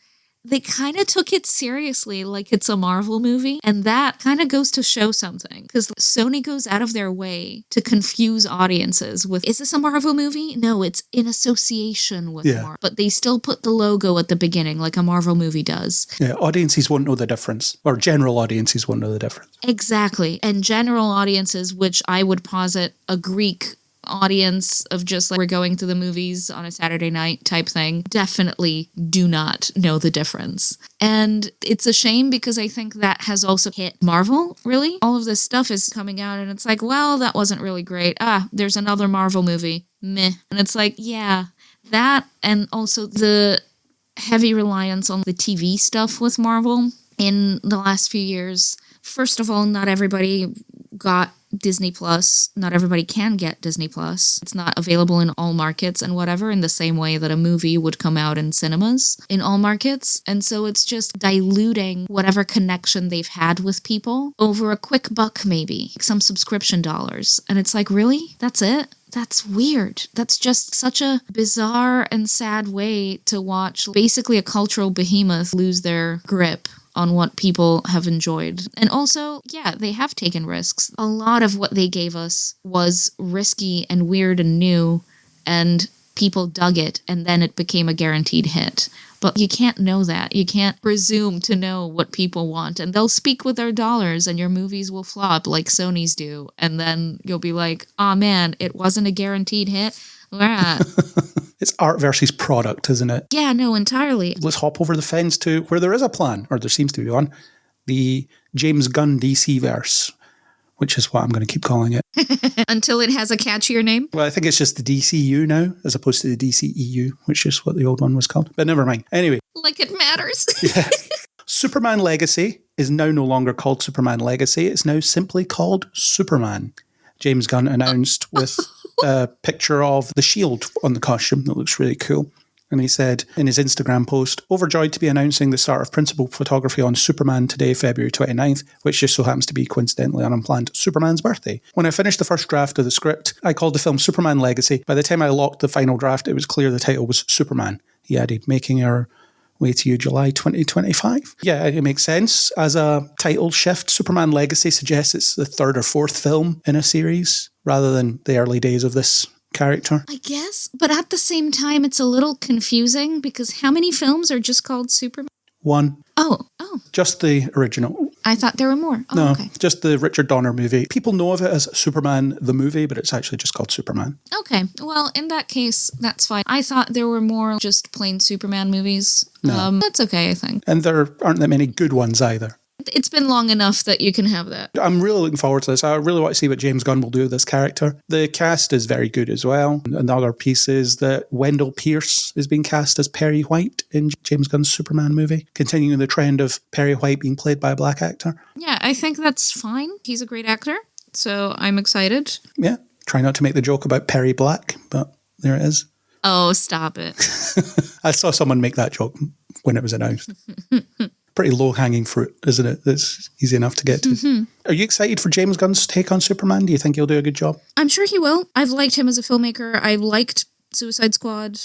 they kind of took it seriously like it's a Marvel movie. And that kind of goes to show something, because Sony goes out of their way to confuse audiences with, is this a Marvel movie? No, it's in association with Marvel. But they still put the logo at the beginning like a Marvel movie does. Yeah, audiences won't know the difference, or general audiences won't know the difference. Exactly. And general audiences, which I would posit a Greek audience of just like we're going to the movies on a Saturday night type thing, definitely do not know the difference. And it's a shame, because I think that has also hit Marvel, really. All of this stuff is coming out and it's like, well, that wasn't really great. There's another Marvel movie. Meh. And it's like, yeah, that, and also the heavy reliance on the TV stuff with Marvel in the last few years. First of all, not everybody got Disney Plus. Not everybody can get Disney Plus. It's not available in all markets and whatever, in the same way that a movie would come out in cinemas in all markets. And so it's just diluting whatever connection they've had with people over a quick buck, maybe some subscription dollars. And it's like, really? That's it? That's weird. That's just such a bizarre and sad way to watch basically a cultural behemoth lose their grip on what people have enjoyed. And also, yeah, they have taken risks. A lot of what they gave us was risky and weird and new, and people dug it, and then it became a guaranteed hit. But you can't know that. You can't presume to know what people want. And they'll speak with their dollars, and your movies will flop like Sony's do. And then you'll be like, oh man, it wasn't a guaranteed hit. It's art versus product, isn't it? Yeah, no, entirely. Let's hop over the fence to where there is a plan, or there seems to be one. The James Gunn DC verse, which is what I'm going to keep calling it. Until it has a catchier name? Well, I think it's just the DCU now, as opposed to the DCEU, which is what the old one was called. But never mind. Anyway. Like it matters. Yeah. Superman Legacy is now no longer called Superman Legacy. It's now simply called Superman. James Gunn announced with a picture of the shield on the costume that looks really cool. And he said in his Instagram post, overjoyed to be announcing the start of principal photography on Superman today, February 29th, which just so happens to be coincidentally and unplanned Superman's birthday. When I finished the first draft of the script, I called the film Superman Legacy. By the time I locked the final draft, it was clear the title was Superman. He added, making our way to you July 2025. Yeah, it makes sense. As a title shift, Superman Legacy suggests it's the third or fourth film in a series, rather than the early days of this character. I guess, but at the same time, it's a little confusing, because how many films are just called Superman? One. Oh. Just the original. I thought there were more. Oh, no, okay. Just the Richard Donner movie. People know of it as Superman the movie, but it's actually just called Superman. Okay, well, in that case, that's fine. I thought there were more just plain Superman movies. No. That's okay, I think. And there aren't that many good ones either. It's been long enough that you can have that. I'm really looking forward to this. I really want to see what James Gunn will do with this character. The cast is very good as well. Another piece is that Wendell Pierce is being cast as Perry White in James Gunn's Superman movie, continuing the trend of Perry White being played by a black actor. Yeah, I think that's fine. He's a great actor, so I'm excited. Yeah, try not to make the joke about Perry Black, but there it is. Oh, stop it. I saw someone make that joke when it was announced. Pretty low-hanging fruit, isn't it? That's easy enough to get to. Mm-hmm. Are you excited for James Gunn's take on Superman? Do you think he'll do a good job? I'm sure he will. I've liked him as a filmmaker. I liked The Suicide Squad.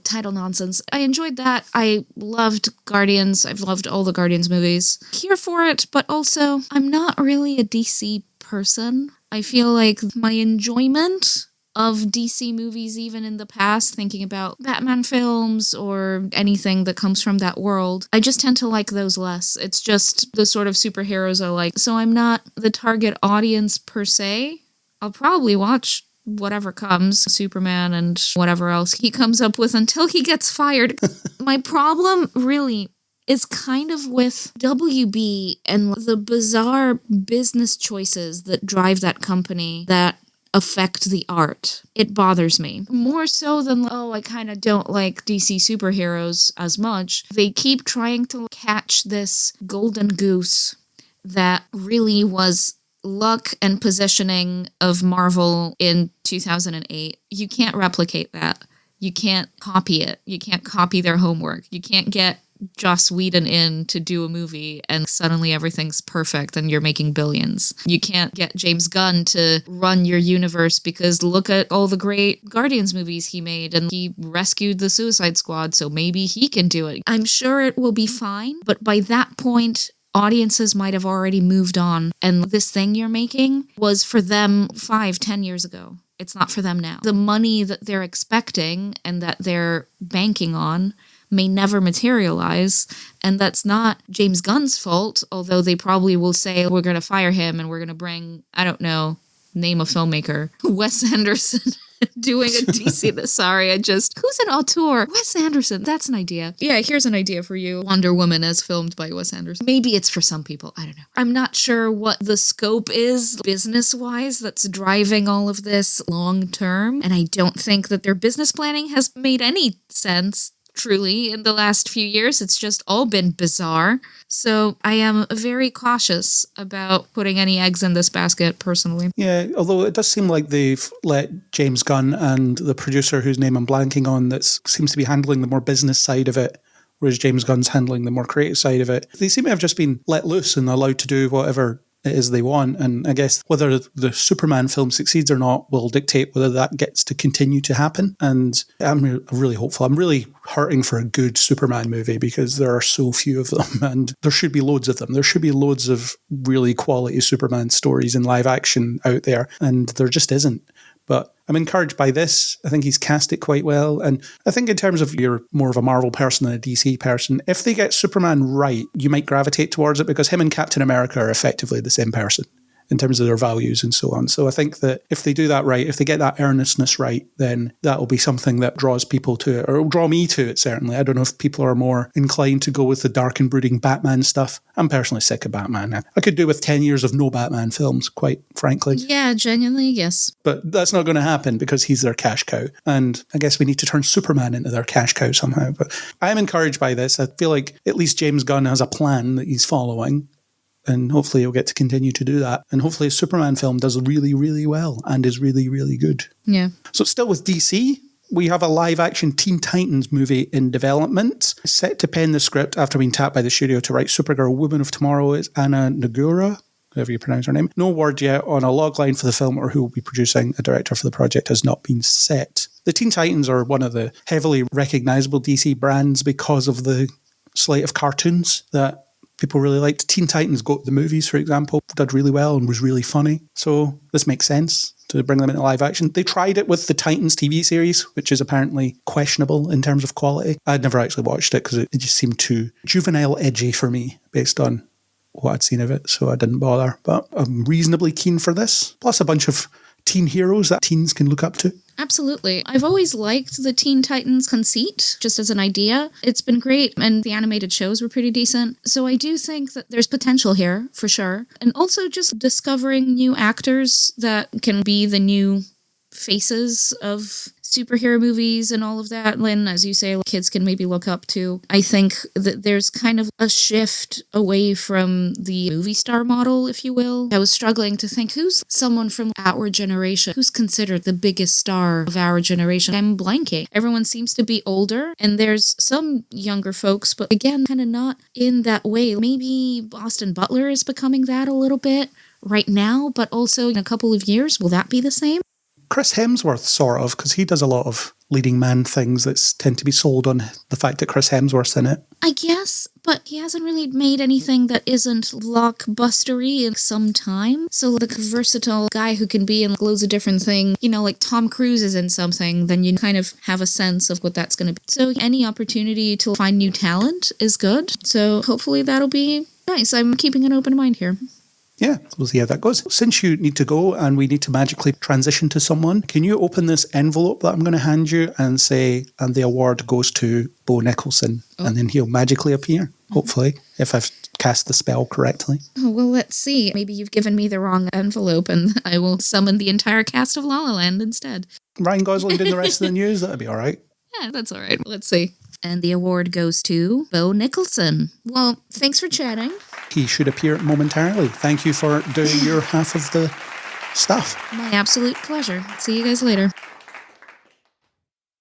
Title nonsense. I enjoyed that. I loved Guardians. I've loved all the Guardians movies. Here for it, but also I'm not really a DC person. I feel like my enjoyment of DC movies, even in the past, thinking about Batman films or anything that comes from that world, I just tend to like those less. It's just the sort of superheroes I like. So I'm not the target audience per se. I'll probably watch whatever comes, Superman and whatever else he comes up with until he gets fired. My problem really is kind of with WB and the bizarre business choices that drive that company that affect the art. It bothers me. More so than, I kind of don't like DC superheroes as much. They keep trying to catch this golden goose that really was luck and positioning of Marvel in 2008. You can't replicate that. You can't copy it. You can't copy their homework. You can't get Joss Whedon in to do a movie and suddenly everything's perfect and you're making billions. You can't get James Gunn to run your universe because look at all the great Guardians movies he made and he rescued the Suicide Squad, so maybe he can do it. I'm sure it will be fine, but by that point, audiences might have already moved on, and this thing you're making was for them 5-10 years ago. It's not for them now. The money that they're expecting and that they're banking on may never materialize, and that's not James Gunn's fault, although they probably will say, we're going to fire him and we're going to bring, I don't know, name a filmmaker, Wes Anderson. Doing a DC. Who's an auteur? Wes Anderson. That's an idea. Yeah, here's an idea for you. Wonder Woman as filmed by Wes Anderson. Maybe it's for some people. I don't know. I'm not sure what the scope is business-wise that's driving all of this long-term. And I don't think that their business planning has made any sense. Truly, in the last few years, it's just all been bizarre. So I am very cautious about putting any eggs in this basket, personally. Yeah, although it does seem like they've let James Gunn and the producer whose name I'm blanking on that seems to be handling the more business side of it, whereas James Gunn's handling the more creative side of it. They seem to have just been let loose and allowed to do whatever it is they want. And I guess whether the Superman film succeeds or not will dictate whether that gets to continue to happen. And I'm really hopeful. I'm really hurting for a good Superman movie because there are so few of them and there should be loads of them. There should be loads of really quality Superman stories in live action out there, and there just isn't. But I'm encouraged by this. I think he's cast it quite well. And I think in terms of you're more of a Marvel person than a DC person, if they get Superman right, you might gravitate towards it because him and Captain America are effectively the same person in terms of their values and so on. So I think that if they do that right, if they get that earnestness right, then that will be something that draws people to it, or it will draw me to it, certainly. I don't know if people are more inclined to go with the dark and brooding Batman stuff. I'm personally sick of Batman. I could do with 10 years of no Batman films, quite frankly. Yeah, genuinely, yes. But that's not going to happen because he's their cash cow. And I guess we need to turn Superman into their cash cow somehow. But I am encouraged by this. I feel like at least James Gunn has a plan that he's following. And hopefully he'll get to continue to do that. And hopefully his Superman film does really, really well and is really, really good. Yeah. So still with DC, we have a live-action Teen Titans movie in development. Set to pen the script after being tapped by the studio to write Supergirl Woman of Tomorrow is Anna Nagura, however you pronounce her name. No word yet on a logline for the film or who will be producing. A director for the project has not been set. The Teen Titans are one of the heavily recognisable DC brands because of the slate of cartoons that people really liked. Teen Titans Go to the Movies, for example, did really well and was really funny. So this makes sense to bring them into live action. They tried it with the Titans TV series, which is apparently questionable in terms of quality. I'd never actually watched it because it just seemed too juvenile edgy for me based on what I'd seen of it, so I didn't bother. But I'm reasonably keen for this. Plus a bunch of teen heroes that teens can look up to. Absolutely. I've always liked the Teen Titans conceit, just as an idea. It's been great, and the animated shows were pretty decent. So I do think that there's potential here, for sure. And also just discovering new actors that can be the new faces of superhero movies and all of that. Lynn, as you say, kids can maybe look up to. I think that there's kind of a shift away from the movie star model, if you will. I was struggling to think who's someone from our generation who's considered the biggest star of our generation. I'm blanking. Everyone seems to be older, and there's some younger folks, but again, kind of not in that way. Maybe Austin Butler is becoming that a little bit right now, but also in a couple of years, will that be the same? Chris Hemsworth, sort of, because he does a lot of leading man things that tend to be sold on the fact that Chris Hemsworth's in it. I guess, but he hasn't really made anything that isn't blockbustery in some time. So like a versatile guy who can be in loads of different things, you know, like Tom Cruise is in something, then you kind of have a sense of what that's going to be. So any opportunity to find new talent is good. So hopefully that'll be nice. I'm keeping an open mind here. Yeah, we'll see how that goes. Since you need to go and we need to magically transition to someone, can you open this envelope that I'm going to hand you and say, and the award goes to Bo Nicholson, and then he'll magically appear, hopefully, if I've cast the spell correctly. Oh, well, let's see. Maybe you've given me the wrong envelope and I will summon the entire cast of La La Land instead. Ryan Gosling doing the rest of the news, that'd be all right. Yeah, that's all right. Let's see. And the award goes to Bo Nicholson. Well, thanks for chatting. He should appear momentarily. Thank you for doing your half of the stuff. My absolute pleasure. See you guys later.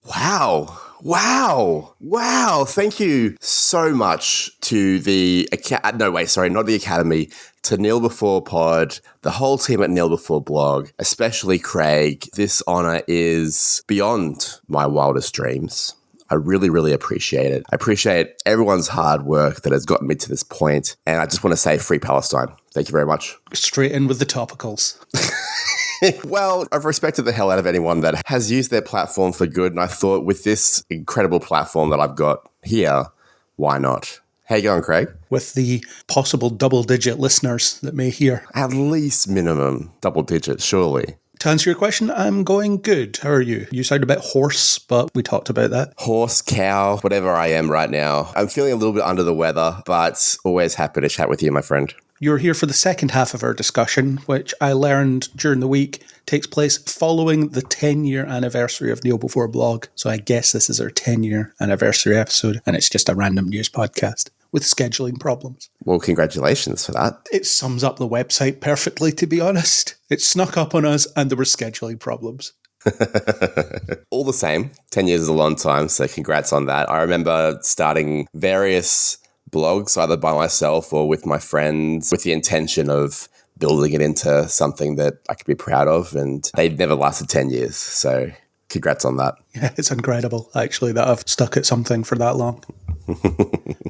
Wow. Wow. Thank you so much to the not the Academy, to Kneel Before Pod, the whole team at Kneel Before Blog, especially Craig. This honor is beyond my wildest dreams. I really, really appreciate it. I appreciate everyone's hard work that has gotten me to this point. And I just want to say free Palestine. Thank you very much. Straight in with the topicals. Well, I've respected the hell out of anyone that has used their platform for good. And I thought with this incredible platform that I've got here, why not? How you going, Craig? With the possible double-digit listeners that may hear. At least minimum double digits, surely. To answer your question, I'm going good. How are you? You sound a bit hoarse, but we talked about that. Horse, cow, whatever I am right now. I'm feeling a little bit under the weather, but always happy to chat with you, my friend. You're here for the second half of our discussion, which I learned during the week takes place following the 10-year anniversary of Kneel Before Blog. So I guess this is our 10-year anniversary episode, and it's just a random news podcast with scheduling problems. Well, congratulations for that. It sums up the website perfectly, to be honest. It snuck up on us, and there were scheduling problems. All the same, 10 years is a long time, so congrats on that. I remember starting various blogs, either by myself or with my friends, with the intention of building it into something that I could be proud of, and they've never lasted 10 years, so congrats on that. Yeah, it's incredible, actually, that I've stuck at something for that long.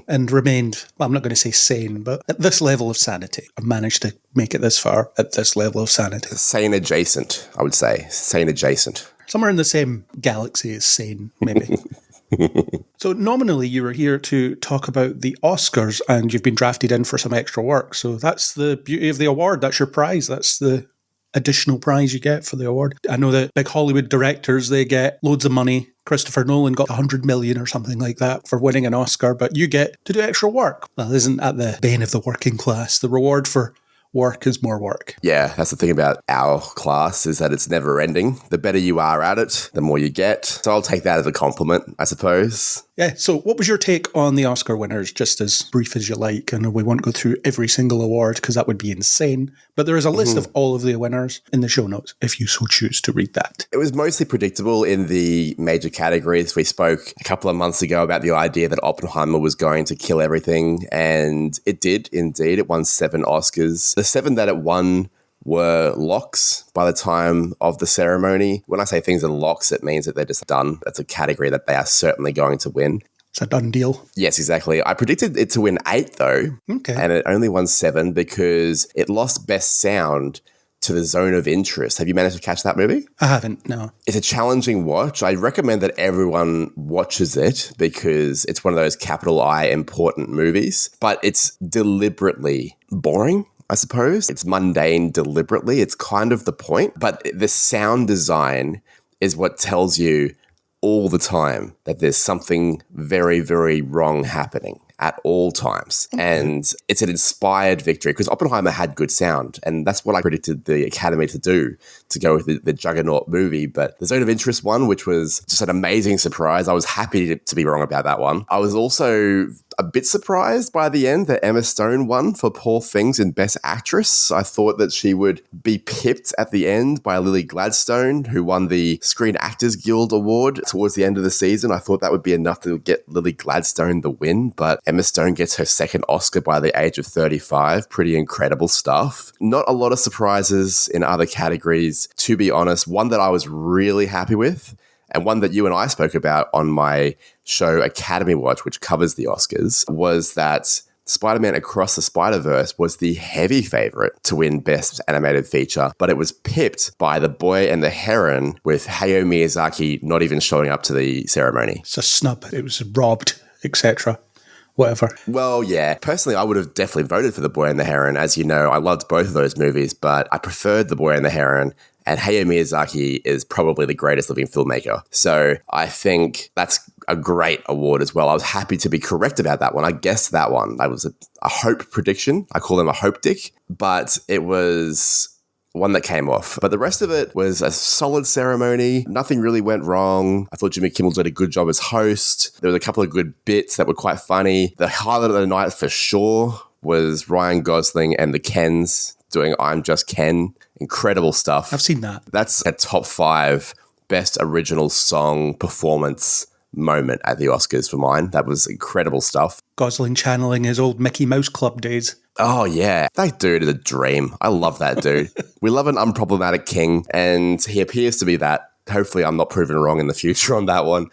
And remained, well, I'm not going to say sane, but at this level of sanity. I've managed to make it this far at this level of sanity. Sane adjacent, I would say. Sane adjacent. Somewhere in the same galaxy as sane, maybe. So nominally you were here to talk about the Oscars, and you've been drafted in for some extra work. So that's the beauty of the award. That's your prize. That's the additional prize you get for the award. I know that big Hollywood directors, they get loads of money. Christopher Nolan got 100 million or something like that for winning an Oscar, but you get to do extra work. Well, isn't that the bane of the working class? The reward for work is more work. Yeah, that's the thing about our class, is that it's never ending. The better you are at it, the more you get. So I'll take that as a compliment, I suppose. Yeah, so what was your take on the Oscar winners, just as brief as you like? I know we won't go through every single award because that would be insane, but there is a list of all of the winners in the show notes if you so choose to read that. It was mostly predictable in the major categories. We spoke a couple of months ago about the idea that Oppenheimer was going to kill everything, and it did indeed. It won 7 Oscars. The 7 that it won were locks by the time of the ceremony. When I say things are locks, it means that they're just done. That's a category that they are certainly going to win. It's a done deal. Yes, exactly. I predicted it to win 8 though. Okay. And it only won 7 because it lost Best Sound to The Zone of Interest. Have you managed to catch that movie? I haven't, no. It's a challenging watch. I recommend that everyone watches it because it's one of those capital I important movies, but it's deliberately boring, I suppose. It's mundane deliberately. It's kind of the point, but the sound design is what tells you all the time that there's something very, very wrong happening at all times. And it's an inspired victory because Oppenheimer had good sound, and that's what I predicted the Academy to do, to go with the juggernaut movie. But the Zone of Interest one, which was just an amazing surprise, I was happy to be wrong about that one. I was also a bit surprised by the end that Emma Stone won for Poor Things in Best Actress. I thought that she would be pipped at the end by Lily Gladstone, who won the Screen Actors Guild Award towards the end of the season. I thought that would be enough to get Lily Gladstone the win, but Emma Stone gets her second Oscar by the age of 35. Pretty incredible stuff. Not a lot of surprises in other categories, to be honest. One that I was really happy with, and one that you and I spoke about on my show Academy Watch, which covers the Oscars, was that Spider-Man Across the Spider-Verse was the heavy favorite to win Best Animated Feature, but it was pipped by The Boy and the Heron, with Hayao Miyazaki not even showing up to the ceremony. It's a snub. It was robbed, etc. Whatever. Well, yeah. Personally, I would have definitely voted for The Boy and the Heron. As you know, I loved both of those movies, but I preferred The Boy and the Heron. And Hayao Miyazaki is probably the greatest living filmmaker. So I think that's a great award as well. I was happy to be correct about that one. I guessed that one. That was a hope prediction. I call him a hope dick. But it was one that came off. But the rest of it was a solid ceremony. Nothing really went wrong. I thought Jimmy Kimmel did a good job as host. There was a couple of good bits that were quite funny. The highlight of the night for sure was Ryan Gosling and the Kens doing I'm Just Ken. Incredible stuff. I've seen that. That's a top 5 best original song performance moment at the Oscars for mine. That was incredible stuff. Gosling channeling his old Mickey Mouse Club days. Oh, yeah. That dude is a dream. I love that dude. We love an unproblematic king, and he appears to be that. Hopefully, I'm not proven wrong in the future on that one.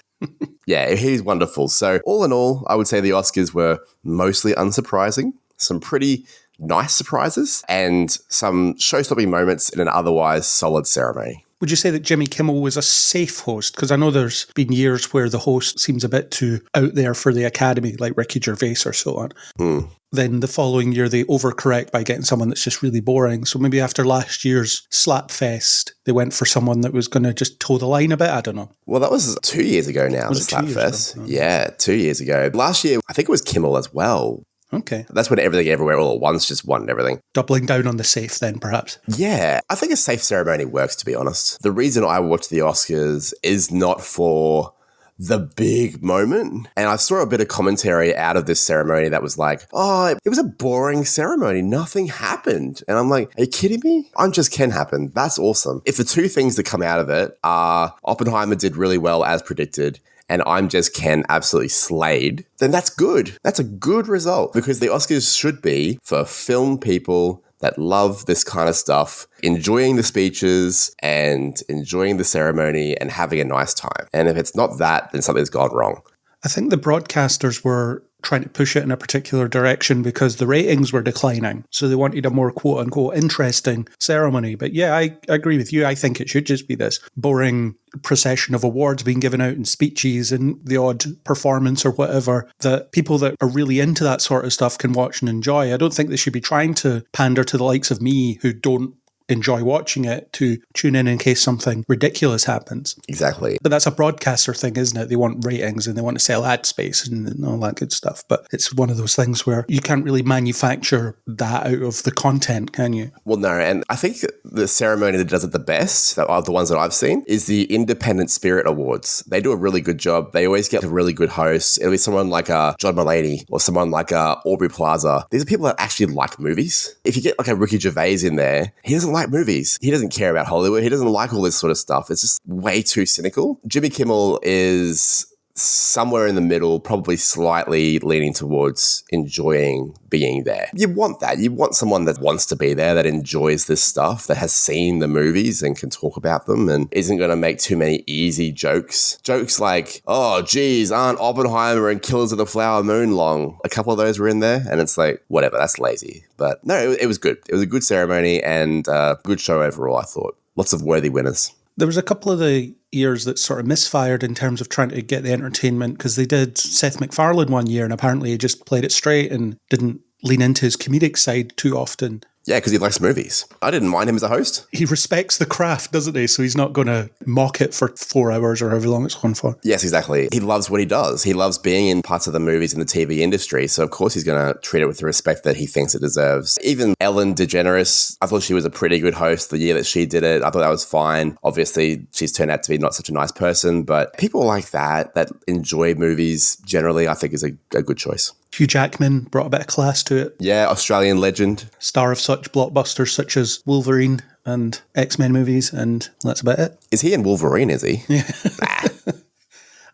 Yeah, he's wonderful. So, all in all, I would say the Oscars were mostly unsurprising. Some pretty nice surprises and some show-stopping moments in an otherwise solid ceremony. Would you say that Jimmy Kimmel was a safe host? Because I know there's been years where the host seems a bit too out there for the Academy, like Ricky Gervais or so on. Then the following year, they overcorrect by getting someone that's just really boring. So maybe after last year's Slapfest, they went for someone that was going to just toe the line a bit. I don't know. Well, that was 2 years ago now, the Slapfest. Yeah, 2 years ago. Last year, I think it was Kimmel as well. Okay. That's when Everything Everywhere All at Once just won everything. Doubling down on the safe then, perhaps. Yeah, I think a safe ceremony works, to be honest. The reason I watch the Oscars is not for the big moment. And I saw a bit of commentary out of this ceremony that was like, oh, it was a boring ceremony. Nothing happened. And I'm like, are you kidding me? I'm just can happen. That's awesome. If the two things that come out of it are Oppenheimer did really well as predicted, and I'm Just Ken absolutely slayed, then that's good. That's a good result because the Oscars should be for film people that love this kind of stuff, enjoying the speeches and enjoying the ceremony and having a nice time. And if it's not that, then something's gone wrong. I think the broadcasters were trying to push it in a particular direction because the ratings were declining. So they wanted a more quote unquote interesting ceremony. But yeah, I agree with you. I think it should just be this boring procession of awards being given out and speeches and the odd performance or whatever that people that are really into that sort of stuff can watch and enjoy. I don't think they should be trying to pander to the likes of me who don't enjoy watching it to tune in case something ridiculous happens. Exactly. But that's a broadcaster thing, isn't it? They want ratings and they want to sell ad space and all that good stuff. But it's one of those things where you can't really manufacture that out of the content, can you? Well, no. And I think the ceremony that does it the best, that are the ones that I've seen, is the Independent Spirit Awards. They do a really good job. They always get a really good host. It'll be someone like John Mulaney or someone like Aubrey Plaza. These are people that actually like movies. If you get like a Ricky Gervais in there, he doesn't like movies. He doesn't care about Hollywood. He doesn't like all this sort of stuff. It's just way too cynical. Jimmy Kimmel is somewhere in the middle, probably slightly leaning towards enjoying being there. You want that. You want someone that wants to be there, that enjoys this stuff, that has seen the movies and can talk about them and isn't going to make too many easy jokes. Jokes like, oh, geez, aren't Oppenheimer and Killers of the Flower Moon long? A couple of those were in there and it's like, whatever, that's lazy. But no, it was good. It was a good ceremony and good show overall, I thought. Lots of worthy winners. There was a couple of the years that sort of misfired in terms of trying to get the entertainment because they did Seth MacFarlane one year and apparently he just played it straight and didn't lean into his comedic side too often. Yeah, because he likes movies. I didn't mind him as a host. He respects the craft, doesn't he? So he's not going to mock it for 4 hours or however long it's gone for. Yes, exactly. He loves what he does. He loves being in parts of the movies and the TV industry. So, of course, he's going to treat it with the respect that he thinks it deserves. Even Ellen DeGeneres, I thought she was a pretty good host the year that she did it. I thought that was fine. Obviously, she's turned out to be not such a nice person. But people like that enjoy movies generally, I think is a good choice. Hugh Jackman brought a bit of class to it. Yeah, Australian legend. Star of such blockbusters such as Wolverine and X-Men movies, and that's about it. Is he in Wolverine, is he? Yeah.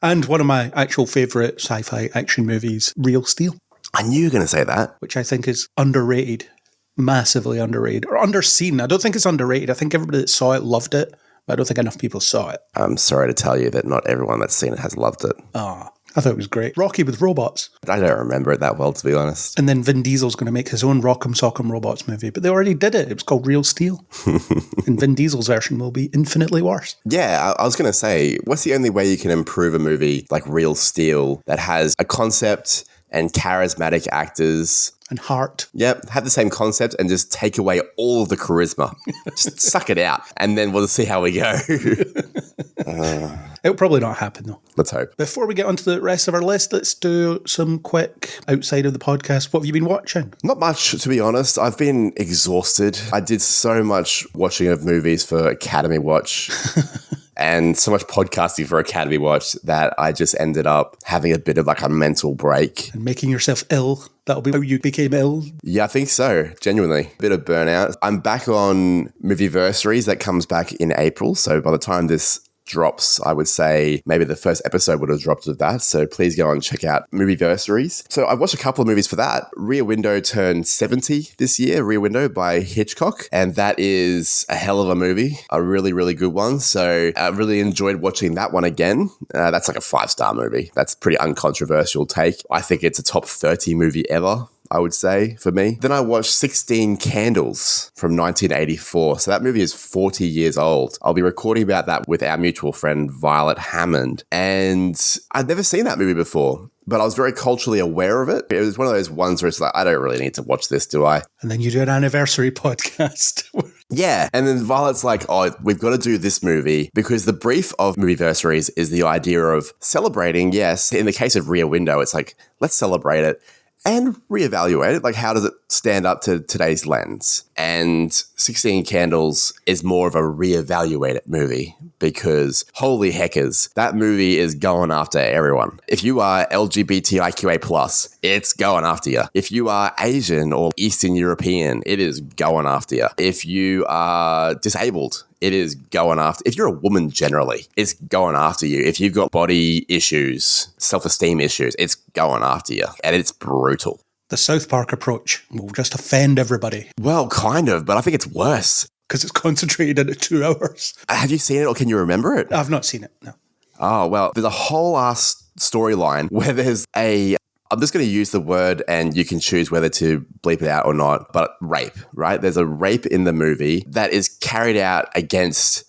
And one of my actual favourite sci-fi action movies, Real Steel. I knew you were going to say that. Which I think is underrated, massively underrated, or underseen. I don't think it's underrated. I think everybody that saw it loved it, but I don't think enough people saw it. I'm sorry to tell you that not everyone that's seen it has loved it. I thought it was great. Rocky with robots. I don't remember it that well, to be honest. And then Vin Diesel's going to make his own Rock'em Sock'em Robots movie. But they already did it. It was called Real Steel. And Vin Diesel's version will be infinitely worse. Yeah, I was going to say, what's the only way you can improve a movie like Real Steel that has a concept and charismatic actors? And heart. Yep, have the same concept and just take away all of the charisma. Just suck it out and then we'll see how we go. It'll probably not happen though. Let's hope. Before we get onto the rest of our list, let's do some quick outside of the podcast. What have you been watching? Not much, to be honest. I've been exhausted. I did so much watching of movies for Academy Watch. And so much podcasting for Academy Watch that I just ended up having a bit of like a mental break. And making yourself ill. That'll be how you became ill. Yeah, I think so. Genuinely. Bit of burnout. I'm back on Movieversaries. That comes back in April. So by the time this drops, I would say maybe the first episode would have dropped of that. So please go and check out Movieversaries. So I've watched a couple of movies for that. Rear Window turned 70 this year, Rear Window by Hitchcock. And that is a hell of a movie, a really, really good one. So I really enjoyed watching that one again. That's like a 5-star movie. That's a pretty uncontroversial take. I think it's a top 30 movie ever, I would say, for me. Then I watched 16 Candles from 1984. So that movie is 40 years old. I'll be recording about that with our mutual friend, Violet Hammond. And I'd never seen that movie before, but I was very culturally aware of it. It was one of those ones where it's like, I don't really need to watch this, do I? And then you do an anniversary podcast. Yeah. And then Violet's like, oh, we've got to do this movie because the brief of Movieversaries is the idea of celebrating. Yes. In the case of Rear Window, it's like, let's celebrate it and reevaluate it. Like, how does it stand up to today's lens? And 16 Candles is more of a reevaluate it movie because holy heckers, that movie is going after everyone. If you are LGBTIQA+, it's going after you. If you are Asian or Eastern European, it is going after you. If you are disabled, it is going after. If you're a woman generally, it's going after you. If you've got body issues, self-esteem issues, it's going after you. And it's brutal. The South Park approach will just offend everybody. Well, kind of, but I think it's worse. Because it's concentrated into 2 hours. Have you seen it or can you remember it? I've not seen it, no. Oh, well, there's a whole ass storyline where there's I'm just going to use the word and you can choose whether to bleep it out or not, but rape, right? There's a rape in the movie that is carried out against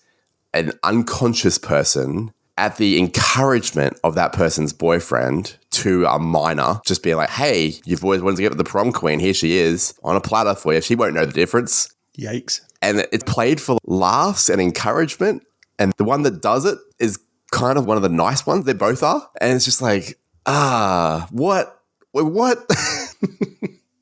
an unconscious person at the encouragement of that person's boyfriend to a minor, just being like, hey, you've always wanted to get with the prom queen. Here she is on a platter for you. She won't know the difference. Yikes. And it's played for laughs and encouragement. And the one that does it is kind of one of the nice ones. They both are. And it's just like, what? Wait, what?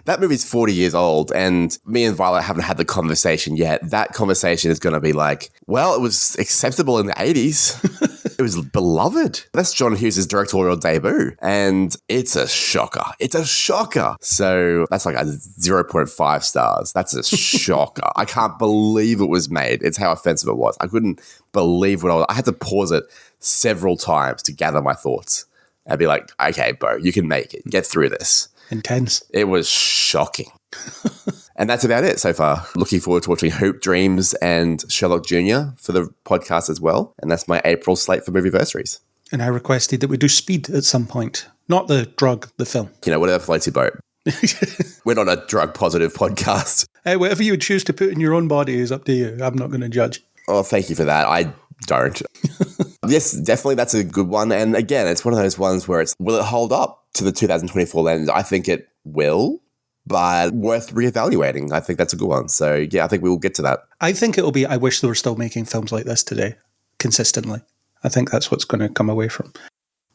That movie's 40 years old, and me and Violet haven't had the conversation yet. That conversation is going to be like, well, it was acceptable in the 80s. It was beloved. That's John Hughes' directorial debut, and it's a shocker. It's a shocker. So that's like a 0.5 stars. That's a shocker. I can't believe it was made. It's how offensive it was. I couldn't believe I had to pause it several times to gather my thoughts. I'd be like, okay, bro, you can make it. Get through this. Intense. It was shocking. And that's about it so far. Looking forward to watching Hoop Dreams and Sherlock Jr. for the podcast as well. And that's my April slate for Movieversaries. And I requested that we do Speed at some point. Not the drug, the film. You know, whatever floats your boat. We're not a drug positive podcast. Whatever you would choose to put in your own body is up to you. I'm not going to judge. Oh, thank you for that. I don't. Yes, definitely that's a good one. And again, it's one of those ones where will it hold up to the 2024 lens? I think it will, but worth reevaluating. I think that's a good one. So yeah, I think we will get to that. I think it'll be, I wish they were still making films like this today, consistently. I think that's what's going to come away from.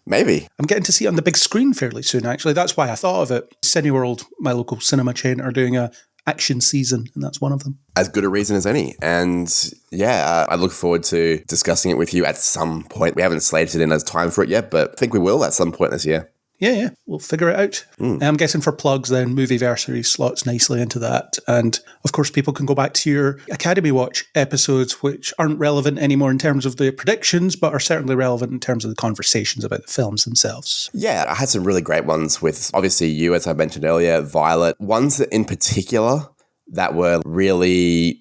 Maybe. I'm getting to see it on the big screen fairly soon, actually. That's why I thought of it. Cineworld, my local cinema chain, are doing a action season, and that's one of them. As good a reason as any. And yeah, I look forward to discussing it with you at some point. We haven't slated it in as time for it yet, but I think we will at some point this year. Yeah, we'll figure it out. I'm guessing for plugs then, Movieversary slots nicely into that. And of course, people can go back to your Academy Watch episodes, which aren't relevant anymore in terms of the predictions, but are certainly relevant in terms of the conversations about the films themselves. Yeah, I had some really great ones with, obviously, you, as I mentioned earlier, Violet. Ones that in particular that were really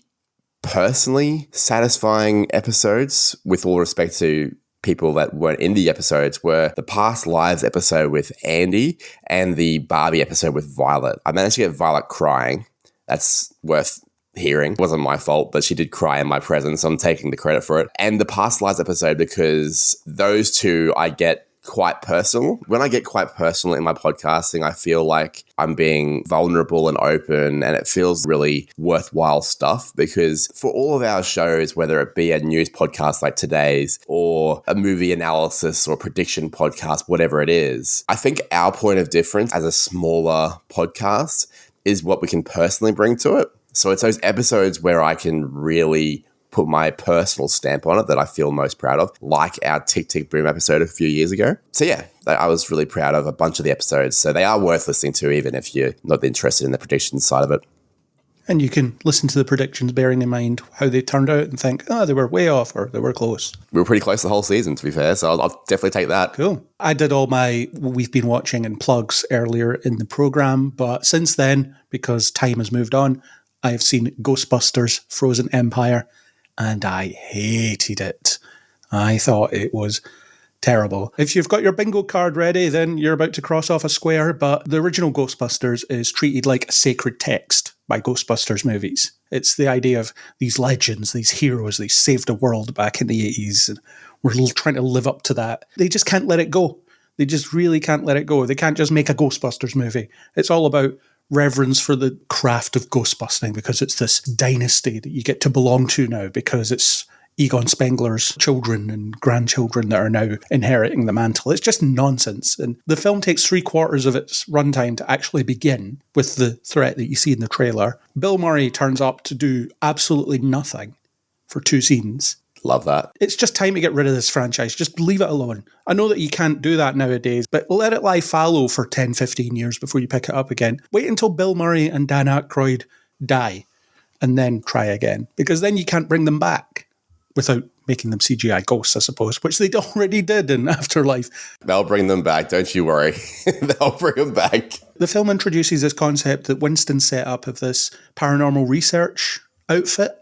personally satisfying episodes, with all respect to people that weren't in the episodes, were the Past Lives episode with Andy and the Barbie episode with Violet. I managed to get Violet crying. That's worth hearing. It wasn't my fault, but she did cry in my presence. So I'm taking the credit for it. And the Past Lives episode, because those two I get quite personal. When I get quite personal in my podcasting, I feel like I'm being vulnerable and open, and it feels really worthwhile stuff, because for all of our shows, whether it be a news podcast like today's or a movie analysis or prediction podcast, whatever it is, I think our point of difference as a smaller podcast is what we can personally bring to it. So it's those episodes where I can really put my personal stamp on it that I feel most proud of, like our Tick Tick Boom episode a few years ago. So yeah, I was really proud of a bunch of the episodes. So they are worth listening to, even if you're not interested in the prediction side of it. And you can listen to the predictions bearing in mind how they turned out and think, they were way off or they were close. We were pretty close the whole season, to be fair, so I'll definitely take that. Cool. I did all my we've been watching and plugs earlier in the programme, but since then, because time has moved on, I have seen Ghostbusters Frozen Empire, and I hated it. I thought it was terrible. If you've got your bingo card ready, then you're about to cross off a square, but the original Ghostbusters is treated like a sacred text by Ghostbusters movies. It's the idea of these legends, these heroes, they saved the world back in the 80s, and we're trying to live up to that. They just can't let it go. They just really can't let it go. They can't just make a Ghostbusters movie. It's all about reverence for the craft of ghostbusting, because it's this dynasty that you get to belong to now, because it's Egon Spengler's children and grandchildren that are now inheriting the mantle. It's just nonsense. And the film takes 3/4 of its runtime to actually begin with the threat that you see in the trailer. Bill Murray turns up to do absolutely nothing for 2 scenes. Love that. It's just time to get rid of this franchise. Just leave it alone. I know that you can't do that nowadays, but let it lie fallow for 10, 15 years before you pick it up again. Wait until Bill Murray and Dan Aykroyd die and then try again, because then you can't bring them back without making them CGI ghosts, I suppose, which they already did in Afterlife. They'll bring them back, don't you worry. They'll bring them back. The film introduces this concept that Winston set up of this paranormal research outfit.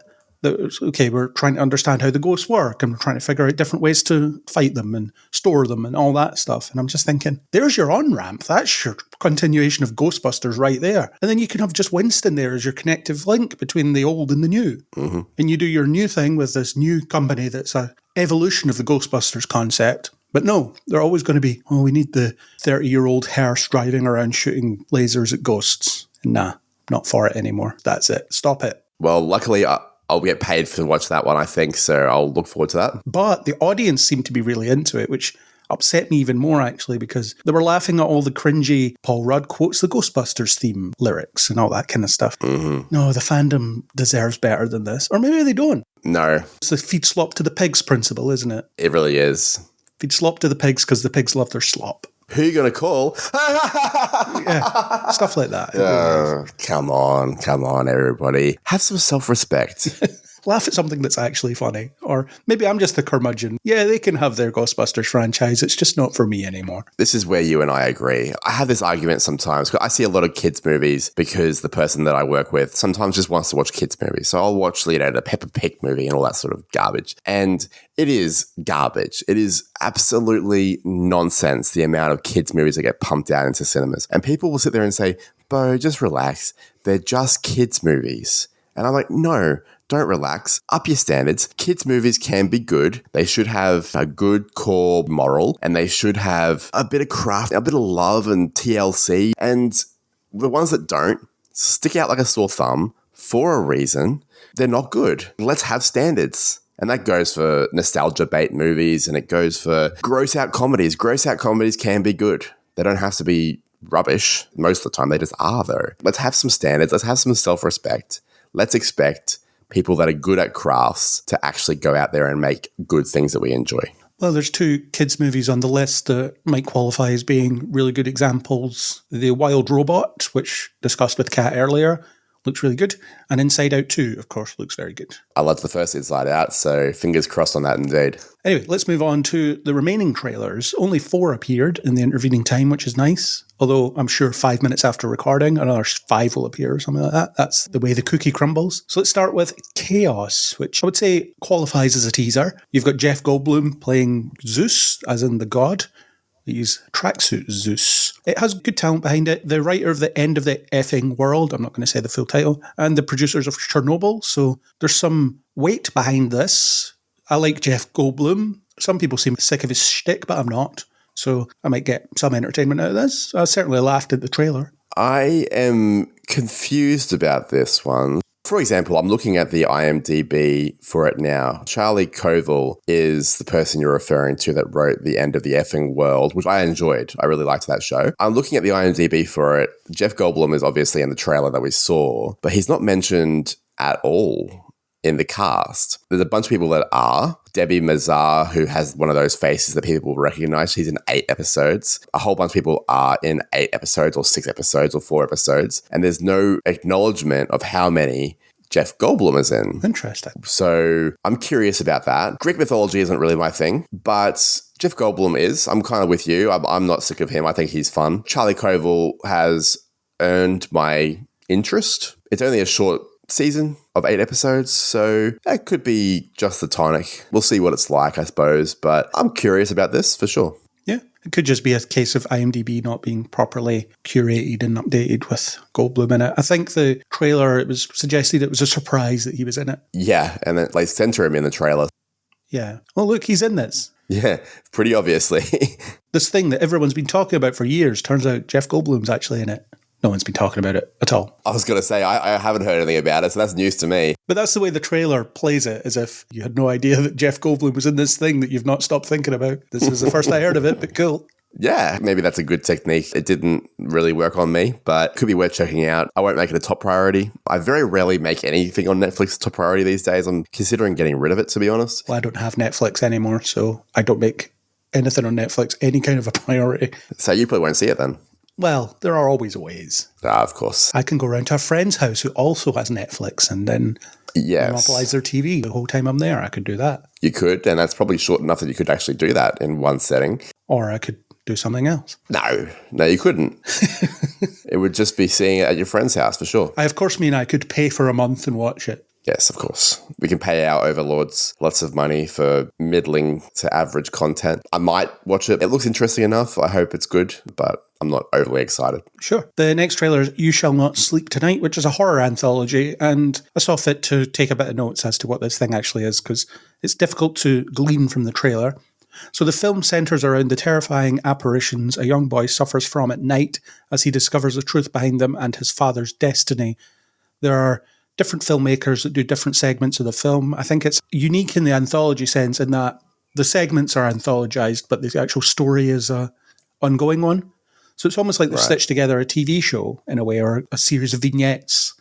Okay, we're trying to understand how the ghosts work, and we're trying to figure out different ways to fight them and store them and all that stuff. And I'm just thinking, there's your on-ramp. That's your continuation of Ghostbusters right there. And then you can have just Winston there as your connective link between the old and the new. Mm-hmm. And you do your new thing with this new company that's an evolution of the Ghostbusters concept. But no, they're always going to be, we need the 30-year-old hearse driving around shooting lasers at ghosts. Nah, not for it anymore. That's it. Stop it. Well, luckily, I'll get paid to watch that one, I think, so I'll look forward to that. But the audience seemed to be really into it, which upset me even more, actually, because they were laughing at all the cringy Paul Rudd quotes the Ghostbusters theme lyrics and all that kind of stuff. Mm-hmm. No, the fandom deserves better than this. Or maybe they don't. No. It's the feed slop to the pigs principle, isn't it? It really is. Feed slop to the pigs because the pigs love their slop. Who are you going to call? Yeah, stuff like that. Come on, everybody. Have some self-respect. Laugh at something that's actually funny. Or maybe I'm just the curmudgeon. Yeah, they can have their Ghostbusters franchise. It's just not for me anymore. This is where you and I agree. I have this argument sometimes. I see a lot of kids' movies because the person that I work with sometimes just wants to watch kids' movies. So I'll watch, the Peppa Pig movie and all that sort of garbage. And it is garbage. It is absolutely nonsense, the amount of kids' movies that get pumped out into cinemas. And people will sit there and say, Bo, just relax. They're just kids' movies. And I'm like, no, don't relax. Up your standards. Kids' movies can be good. They should have a good core moral, and they should have a bit of craft, a bit of love and TLC. And the ones that don't stick out like a sore thumb for a reason, they're not good. Let's have standards. And that goes for nostalgia bait movies, and it goes for gross out comedies. Gross out comedies can be good. They don't have to be rubbish. Most of the time, they just are, though. Let's have some standards. Let's have some self-respect. Let's expect people that are good at crafts to actually go out there and make good things that we enjoy. Well, there's 2 kids' movies on the list that might qualify as being really good examples. The Wild Robot, which discussed with Kat earlier, looks really good. And Inside Out 2, of course, looks very good. I loved the first Inside Out, so fingers crossed on that indeed. Anyway, let's move on to the remaining trailers. Only 4 appeared in the intervening time, which is nice. Although I'm sure 5 minutes after recording, another 5 will appear or something like that. That's the way the cookie crumbles. So let's start with Chaos, which I would say qualifies as a teaser. You've got Jeff Goldblum playing Zeus, as in the god. He's tracksuit Zeus. It has good talent behind it. The writer of The End of the Effing World, I'm not going to say the full title, and the producers of Chernobyl. So there's some weight behind this. I like Jeff Goldblum. Some people seem sick of his shtick, but I'm not. So I might get some entertainment out of this. I certainly laughed at the trailer. I am confused about this one. For example, I'm looking at the IMDb for it now. Charlie Koval is the person you're referring to that wrote The End of the Effing World, which I enjoyed. I really liked that show. I'm looking at the IMDb for it. Jeff Goldblum is obviously in the trailer that we saw, but he's not mentioned at all in the cast. There's a bunch of people that are. Debbie Mazar, who has one of those faces that people will recognize. She's in 8 episodes. A whole bunch of people are in 8 episodes or 6 episodes or 4 episodes. And there's no acknowledgement of how many Jeff Goldblum is in. Interesting. So I'm curious about that. Greek mythology isn't really my thing, but Jeff Goldblum is. I'm kind of with you. I'm not sick of him. I think he's fun. Charlie Koval has earned my interest. It's only a short season of 8 episodes, so that could be just the tonic. We'll see what it's like, I suppose, but I'm curious about this for sure. Yeah, it could just be a case of IMDb not being properly curated and updated with Goldblum in it. I think the trailer, it was suggested it was a surprise that he was in it. Yeah, and then they center him in the trailer. Yeah. Well, look, he's in this. Yeah, pretty obviously. This thing that everyone's been talking about for years, turns out Jeff Goldblum's actually in it. No one's been talking about it at all. I was going to say, I haven't heard anything about it, so that's news to me. But that's the way the trailer plays it, as if you had no idea that Jeff Goldblum was in this thing that you've not stopped thinking about. This is the first I heard of it, but cool. Yeah, maybe that's a good technique. It didn't really work on me, but could be worth checking out. I won't make it a top priority. I very rarely make anything on Netflix a top priority these days. I'm considering getting rid of it, to be honest. Well, I don't have Netflix anymore, so I don't make anything on Netflix any kind of a priority. So you probably won't see it then. Well, there are always ways. Of course. I can go around to a friend's house who also has Netflix and then monopolize their TV the whole time I'm there. I could do that. You could, and that's probably short enough that you could actually do that in one setting. Or I could do something else. No, you couldn't. It would just be seeing it at your friend's house for sure. I, of course, mean I could pay for a month and watch it. Yes, of course. We can pay our overlords lots of money for middling to average content. I might watch it. It looks interesting enough. I hope it's good, but I'm not overly excited. Sure. The next trailer is You Shall Not Sleep Tonight, which is a horror anthology, and I saw fit to take a bit of notes as to what this thing actually is, because it's difficult to glean from the trailer. So the film centres around the terrifying apparitions a young boy suffers from at night as he discovers the truth behind them and his father's destiny. There are different filmmakers that do different segments of the film. I think it's unique in the anthology sense in that the segments are anthologized, but the actual story is a ongoing one. So it's almost like they've stitched together a TV show in a way, or a series of vignettes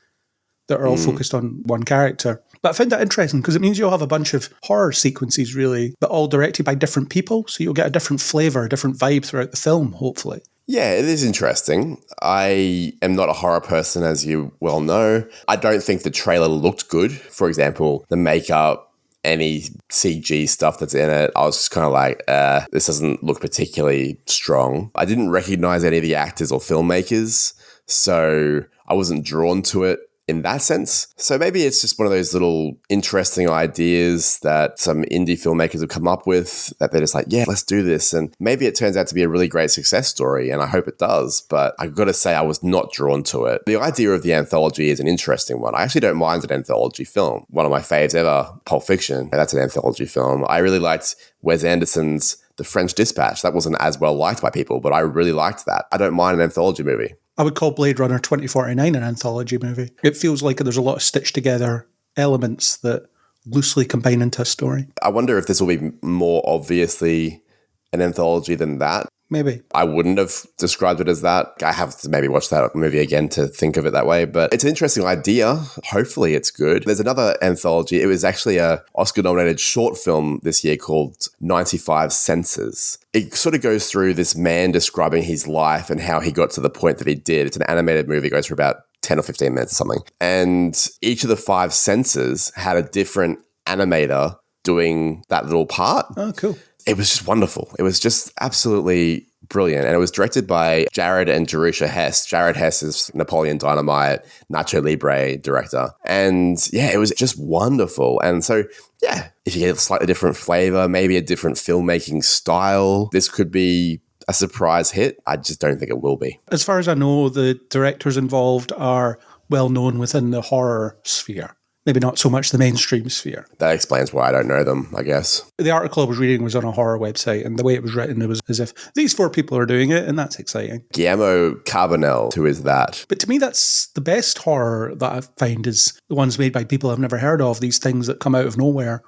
that are all focused on one character. But I found that interesting because it means you'll have a bunch of horror sequences, really, but all directed by different people. So you'll get a different flavour, a different vibe throughout the film, hopefully. Yeah, it is interesting. I am not a horror person, as you well know. I don't think the trailer looked good. For example, the makeup, any CG stuff that's in it, I was just kind of like, this doesn't look particularly strong. I didn't recognize any of the actors or filmmakers, so I wasn't drawn to it in that sense. So maybe it's just one of those little interesting ideas that some indie filmmakers have come up with that they're just like, yeah, let's do this. And maybe it turns out to be a really great success story, and I hope it does. But I've got to say I was not drawn to it. The idea of the anthology is an interesting one. I actually don't mind an anthology film. One of my faves ever, Pulp Fiction, that's an anthology film. I really liked Wes Anderson's The French Dispatch. That wasn't as well liked by people, but I really liked that. I don't mind an anthology movie. I would call Blade Runner 2049 an anthology movie. It feels like there's a lot of stitched together elements that loosely combine into a story. I wonder if this will be more obviously an anthology than that. Maybe. I wouldn't have described it as that. I have to maybe watch that movie again to think of it that way, but it's an interesting idea. Hopefully it's good. There's another anthology. It was actually a Oscar-nominated short film this year called 95 Senses. It sort of goes through this man describing his life and how he got to the point that he did. It's an animated movie. It goes for about 10 or 15 minutes or something. And each of the 5 senses had a different animator doing that little part. Oh, cool. It was just wonderful. It was just absolutely brilliant. And it was directed by Jared and Jerusha Hess. Jared Hess is Napoleon Dynamite, Nacho Libre director. And yeah, it was just wonderful. And so, yeah, if you get a slightly different flavor, maybe a different filmmaking style, this could be a surprise hit. I just don't think it will be. As far as I know, the directors involved are well known within the horror sphere. Maybe not so much the mainstream sphere. That explains why I don't know them, I guess. The article I was reading was on a horror website, and the way it was written, it was as if these 4 people are doing it, and that's exciting. Guillermo Carbonell, who is that? But to me, that's the best horror that I find is the ones made by people I've never heard of, these things that come out of nowhere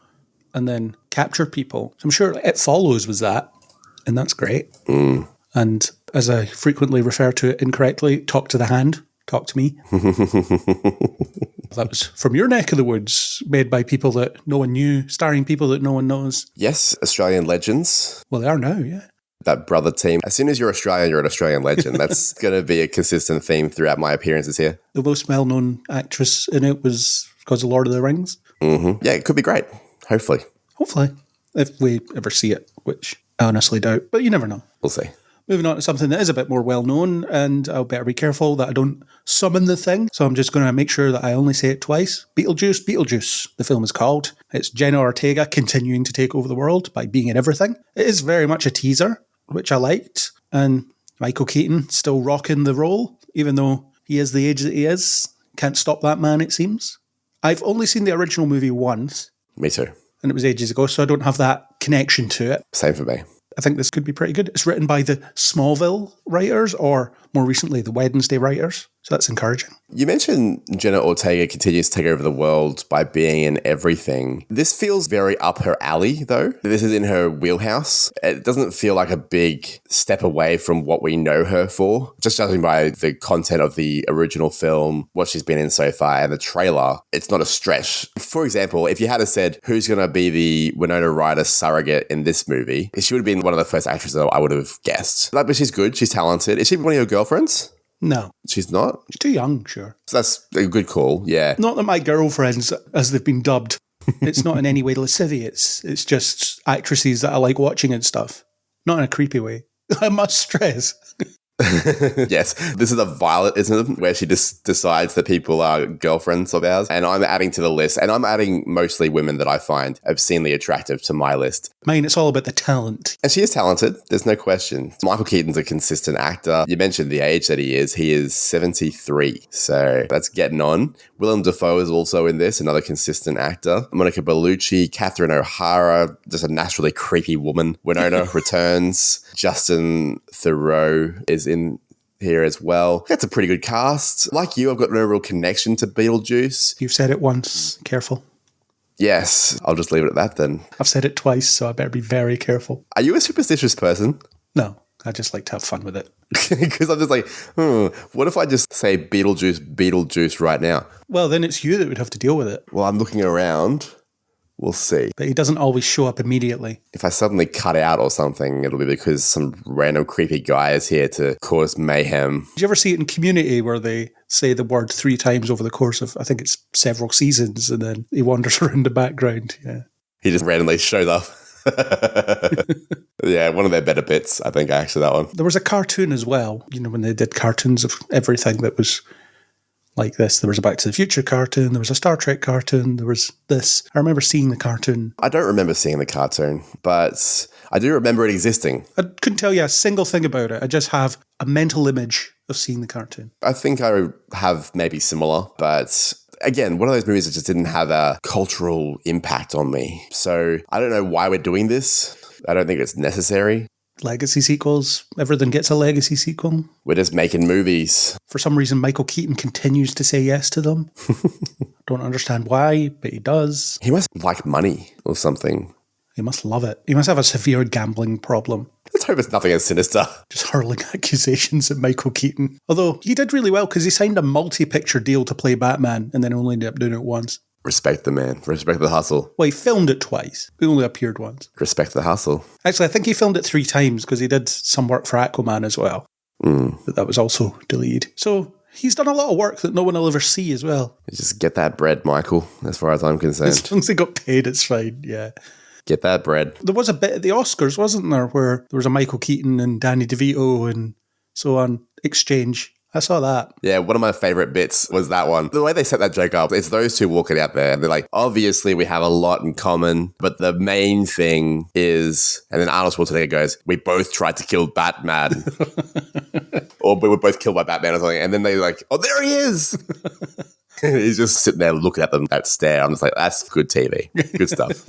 and then capture people. So I'm sure It Follows was that, and that's great. And as I frequently refer to it incorrectly, Talk to the Hand, talk to me. That was from your neck of the woods, made by people that no one knew, starring people that no one knows. Yes, Australian legends. Well, they are now, yeah. That brother team. As soon as you're Australian, you're an Australian legend. That's going to be a consistent theme throughout my appearances here. The most well-known actress in it was because of Lord of the Rings. Mm-hmm. Yeah, it could be great. Hopefully. Hopefully, if we ever see it, which I honestly doubt, but you never know. We'll see. Moving on to something that is a bit more well-known, and I'll better be careful that I don't summon the thing, so I'm just going to make sure that I only say it twice. Beetlejuice, Beetlejuice, the film is called. It's Jenna Ortega continuing to take over the world by being in everything. It is very much a teaser, which I liked, and Michael Keaton still rocking the role, even though he is the age that he is. Can't stop that man, it seems. I've only seen the original movie once. Me too. And it was ages ago, so I don't have that connection to it. Same for me. I think this could be pretty good. It's written by the Smallville writers, or more recently, the Wednesday writers. So that's encouraging. You mentioned Jenna Ortega continues to take over the world by being in everything. This feels very up her alley, though. This is in her wheelhouse. It doesn't feel like a big step away from what we know her for. Just judging by the content of the original film, what she's been in so far, and the trailer, it's not a stretch. For example, if you had said, who's going to be the Winona Ryder surrogate in this movie, she would have been one of the first actresses that I would have guessed. But she's good. She's talented. Is she one of your girlfriends? No. She's not? She's too young, sure. So that's a good call, yeah. Not that my girlfriends, as they've been dubbed, it's not in any way lascivious. It's just actresses that I like watching and stuff. Not in a creepy way. I must stress. Yes, this is a Violet-ism where she just decides that people are girlfriends of ours, and I'm adding to the list, and I'm adding mostly women that I find obscenely attractive to my list. Mine, it's all about the talent. And she is talented, there's no question. Michael Keaton's a consistent actor. You mentioned the age that he is 73, so that's getting on. Willem Dafoe is also in this, another consistent actor. Monica Bellucci, Catherine O'Hara, just a naturally creepy woman. Winona returns. Justin Theroux is in here as well. That's a pretty good cast. Like you, I've got no real connection to Beetlejuice. You've said it once. Careful. Yes, I'll just leave it at that then. I've said it twice, so I better be very careful. Are you a superstitious person? No, I just like to have fun with it. Because I'm just like, what if I just say Beetlejuice right now? Well, then it's you that would have to deal with it. Well, I'm looking around. We'll see. But he doesn't always show up immediately. If I suddenly cut out or something, it'll be because some random creepy guy is here to cause mayhem. Did you ever see it in Community where they say the word 3 times over the course of, I think it's several seasons, and then he wanders around the background? Yeah. He just randomly shows up. Yeah, one of their better bits, I think, actually, that one. There was a cartoon as well, you know, when they did cartoons of everything that was like this. There was a Back to the Future cartoon, there was a Star Trek cartoon, there was this. I remember seeing the cartoon. I don't remember seeing the cartoon, but I do remember it existing. I couldn't tell you a single thing about it. I just have a mental image of seeing the cartoon. I think I have maybe similar, but again, one of those movies that just didn't have a cultural impact on me. So I don't know why we're doing this. I don't think it's necessary. Legacy sequels. Everything gets a legacy sequel. We're just making movies. For some reason, Michael Keaton continues to say yes to them. Don't understand why, but he does. He must like money or something. He must love it. He must have a severe gambling problem. Let's hope it's nothing as sinister. Just hurling accusations at Michael Keaton. Although, he did really well because he signed a multi-picture deal to play Batman and then only ended up doing it once. Respect the man. Respect the hustle. Well, he filmed it twice. He only appeared once. Respect the hustle. Actually, I think he filmed it 3 times because he did some work for Aquaman as well. But that was also deleted. So he's done a lot of work that no one will ever see as well. Just get that bread, Michael, as far as I'm concerned. As long as they got paid, it's fine, yeah. Get that bread. There was a bit at the Oscars, wasn't there, where there was a Michael Keaton and Danny DeVito and so on exchange. I saw that. Yeah, one of my favorite bits was that one. The way they set that joke up, it's those two walking out there and they're like, obviously we have a lot in common, but the main thing is, and then Arnold Schwarzenegger goes, we both tried to kill Batman. Or we were both killed by Batman or something. And then they're like, oh, there he is. He's just sitting there looking at them, that stare. I'm just like, that's good TV. Good stuff.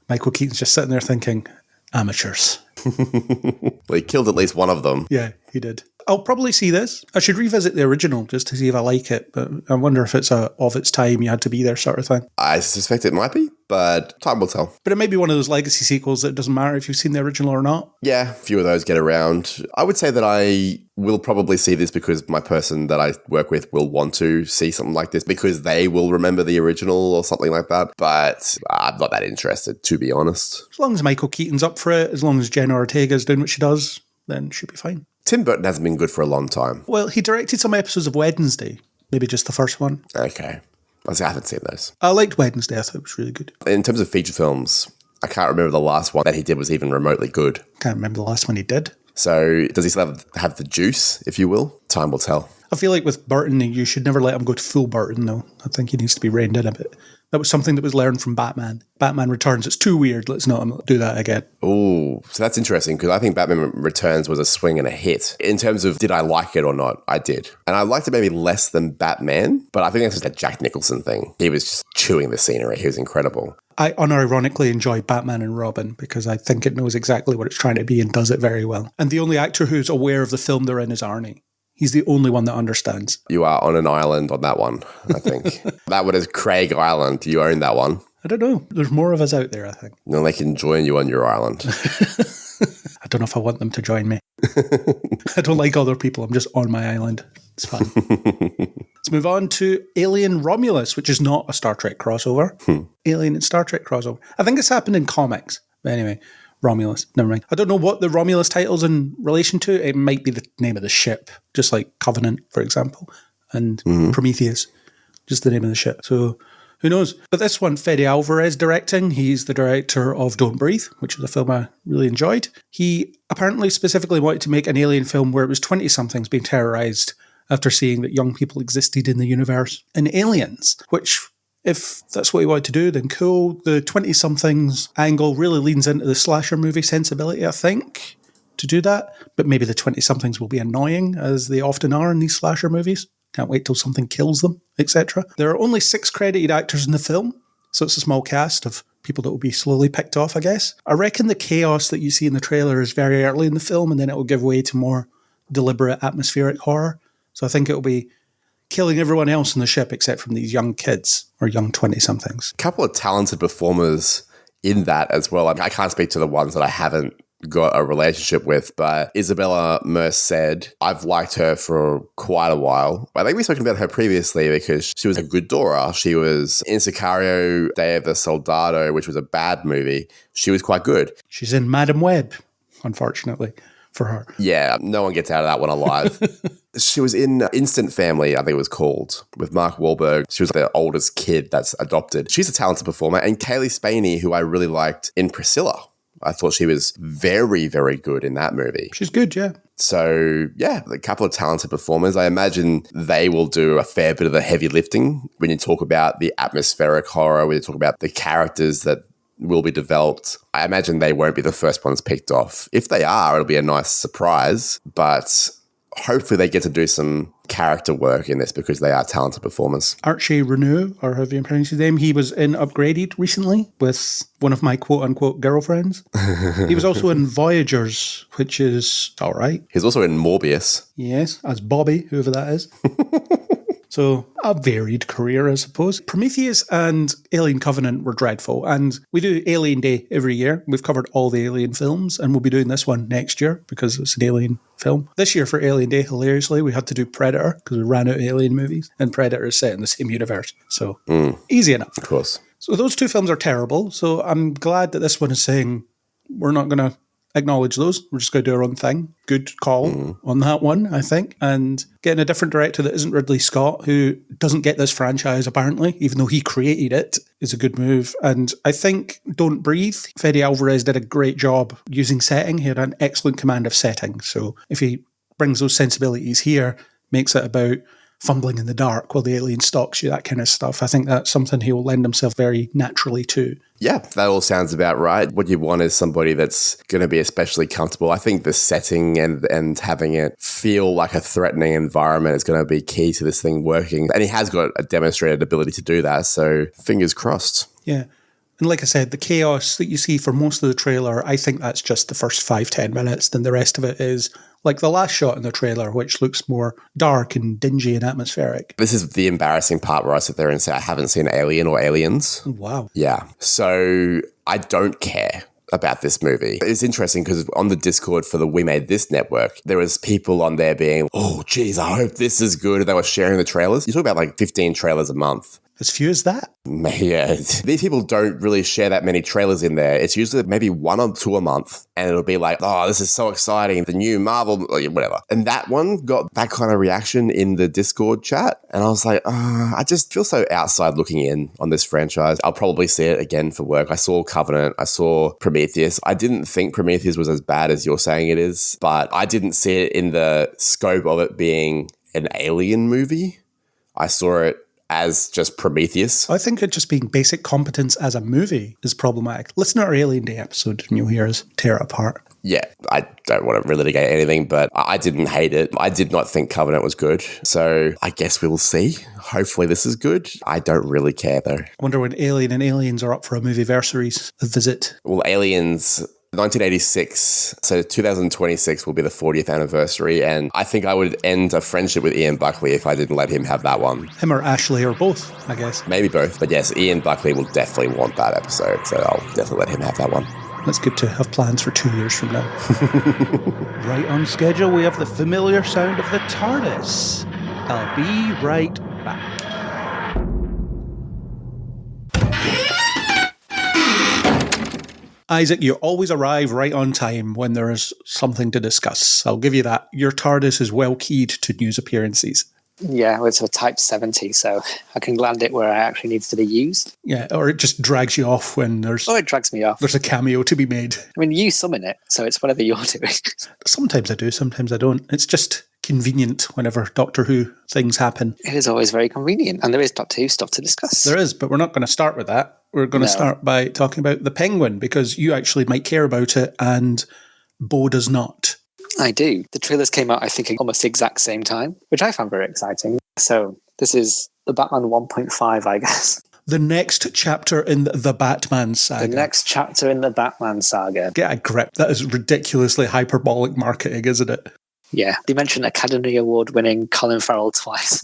Michael Keaton's just sitting there thinking, amateurs. Well, he killed at least one of them. Yeah, he did. I'll probably see this. I should revisit the original just to see if I like it, but I wonder if it's a of its time, you had to be there sort of thing. I suspect it might be, but time will tell. But it may be one of those legacy sequels that it doesn't matter if you've seen the original or not. Yeah, a few of those get around. I would say that I will probably see this because my person that I work with will want to see something like this because they will remember the original or something like that. But I'm not that interested, to be honest. As long as Michael Keaton's up for it, as long as Jenna Ortega's doing what she does, then it should be fine. Tim Burton hasn't been good for a long time. Well, he directed some episodes of Wednesday, maybe just the first one. Okay. I haven't seen those. I liked Wednesday, I thought it was really good. In terms of feature films, I can't remember the last one that he did was even remotely good. Can't remember the last one he did. So does he still have the juice, if you will? Time will tell. I feel like with Burton, you should never let him go to full Burton, though. I think he needs to be reined in a bit. That was something that was learned from Batman. Batman Returns, it's too weird. Let's not do that again. Oh, so that's interesting because I think Batman Returns was a swing and a hit. In terms of did I like it or not, I did. And I liked it maybe less than Batman, but I think that's just a Jack Nicholson thing. He was just chewing the scenery. He was incredible. I unironically enjoy Batman and Robin because I think it knows exactly what it's trying to be and does it very well. And the only actor who's aware of the film they're in is Arnie. He's the only one that understands. You are on an island on that one, I think. That one is Craig Island. You own that one. I don't know. There's more of us out there, I think. No, they can join you on your island. I don't know if I want them to join me. I don't like other people. I'm just on my island. It's fun. Let's move on to Alien Romulus, which is not a Star Trek crossover. Alien and Star Trek crossover. I think it's happened in comics. But anyway, Romulus. Never mind. I don't know what the Romulus title's in relation to. It might be the name of the ship, just like Covenant, for example, and Prometheus, just the name of the ship. So who knows? But this one, Fede Alvarez directing. He's the director of Don't Breathe, which is a film I really enjoyed. He apparently specifically wanted to make an alien film where it was 20-somethings being terrorized after seeing that young people existed in the universe and aliens, which, if that's what he wanted to do, then cool. The 20-somethings angle really leans into the slasher movie sensibility, I think, to do that. But maybe the 20-somethings will be annoying, as they often are in these slasher movies. Can't wait till something kills them, etc. There are only 6 credited actors in the film, so it's a small cast of people that will be slowly picked off, I guess. I reckon the chaos that you see in the trailer is very early in the film, and then it will give way to more deliberate atmospheric horror. So I think it will be killing everyone else in the ship except from these young kids or young 20-somethings. A couple of talented performers in that as well. I mean, I can't speak to the ones that I haven't got a relationship with, but Isabella Merced, I've liked her for quite a while. I think we've spoken about her previously because she was a good Dora. She was in Sicario, Day of the Soldado, which was a bad movie. She was quite good. She's in Madam Web, unfortunately, for her. Yeah, no one gets out of that one alive. She was in Instant Family, I think it was called, with Mark Wahlberg. She was the oldest kid that's adopted. She's a talented performer. And Kaylee Spaney, who I really liked in Priscilla. I thought she was very, very good in that movie. She's good, yeah. So, yeah, a couple of talented performers. I imagine they will do a fair bit of the heavy lifting when you talk about the atmospheric horror, when you talk about the characters that will be developed. I imagine they won't be the first ones picked off. If they are, it'll be a nice surprise, but hopefully they get to do some character work in this because they are talented performers. Archie Renew, or however you pronounce his name, he was in Upgraded recently with one of my quote-unquote girlfriends. He was also in Voyagers, which is all right. He's also in Morbius. Yes, as Bobby, whoever that is. So a varied career, I suppose. Prometheus and Alien Covenant were dreadful, and we do Alien Day every year. We've covered all the Alien films, and we'll be doing this one next year because it's an Alien film. This year for Alien Day, hilariously, we had to do Predator because we ran out of Alien movies, and Predator is set in the same universe. So easy enough. Of course. So those 2 films are terrible, so I'm glad that this one is saying we're not going to acknowledge those. We're just going to do our own thing. Good call on that one, I think. And getting a different director that isn't Ridley Scott, who doesn't get this franchise apparently, even though he created it, is a good move. And I think Don't Breathe, Fede Alvarez did a great job using setting. He had an excellent command of setting. So if he brings those sensibilities here, makes it about fumbling in the dark while the alien stalks you, that kind of stuff, I think that's something he will lend himself very naturally to. Yeah, that all sounds about right. What you want is somebody that's going to be especially comfortable. I think the setting and having it feel like a threatening environment is going to be key to this thing working. And he has got a demonstrated ability to do that, so fingers crossed. Yeah. And like I said, the chaos that you see for most of the trailer, I think that's just the first 5-10 minutes. Then the rest of it is like the last shot in the trailer, which looks more dark and dingy and atmospheric. This is the embarrassing part where I sit there and say I haven't seen Alien or Aliens. Wow. Yeah. So I don't care about this movie. It's interesting because on the Discord for the We Made This network, there was people on there being, oh, geez, I hope this is good. And they were sharing the trailers. You talk about like 15 trailers a month. As few as that? Yeah, these people don't really share that many trailers in there. It's usually maybe 1 or 2 a month. And it'll be like, oh, this is so exciting. The new Marvel, whatever. And that one got that kind of reaction in the Discord chat. And I was like, I just feel so outside looking in on this franchise. I'll probably see it again for work. I saw Covenant. I saw Prometheus. I didn't think Prometheus was as bad as you're saying it is. But I didn't see it in the scope of it being an alien movie. I saw it as just Prometheus. I think it just being basic competence as a movie is problematic. Listen to our Alien Day episode and you'll hear us tear it apart. Yeah, I don't want to relitigate anything, but I didn't hate it. I did not think Covenant was good. So I guess we'll see. Hopefully this is good. I don't really care though. I wonder when Alien and Aliens are up for a movie-versaries visit. Well, Aliens 1986, so 2026 will be the 40th anniversary, and I think I would end a friendship with Ian Buckley if I didn't let him have that one. Him or Ashley or both, I guess. Maybe both, but yes, Ian Buckley will definitely want that episode, so I'll definitely let him have that one. That's good to have plans for 2 years from now. Right on schedule, we have the familiar sound of the TARDIS. I'll be right back. Isaac, you always arrive right on time when there is something to discuss. I'll give you that. Your TARDIS is well keyed to news appearances. Yeah, well, it's a Type 70, so I can land it where I actually needs to be used. Yeah, or it just drags you off when it drags me off. There's a cameo to be made. I mean, you summon it, so it's whatever you're doing. Sometimes I do, sometimes I don't. It's just convenient whenever Doctor Who things happen. It is always very convenient, and there is Doctor Who stuff to discuss. There is, but we're not going to start with that. We're going to start by talking about the Penguin, because you actually might care about it, and Bo does not. I do. The trailers came out, I think, almost the exact same time, which I found very exciting. So this is the Batman 1.5, I guess. The next chapter in the Batman saga. The next chapter in the Batman saga. Get a grip. That is ridiculously hyperbolic marketing, isn't it? Yeah, they mentioned Academy Award winning Colin Farrell twice.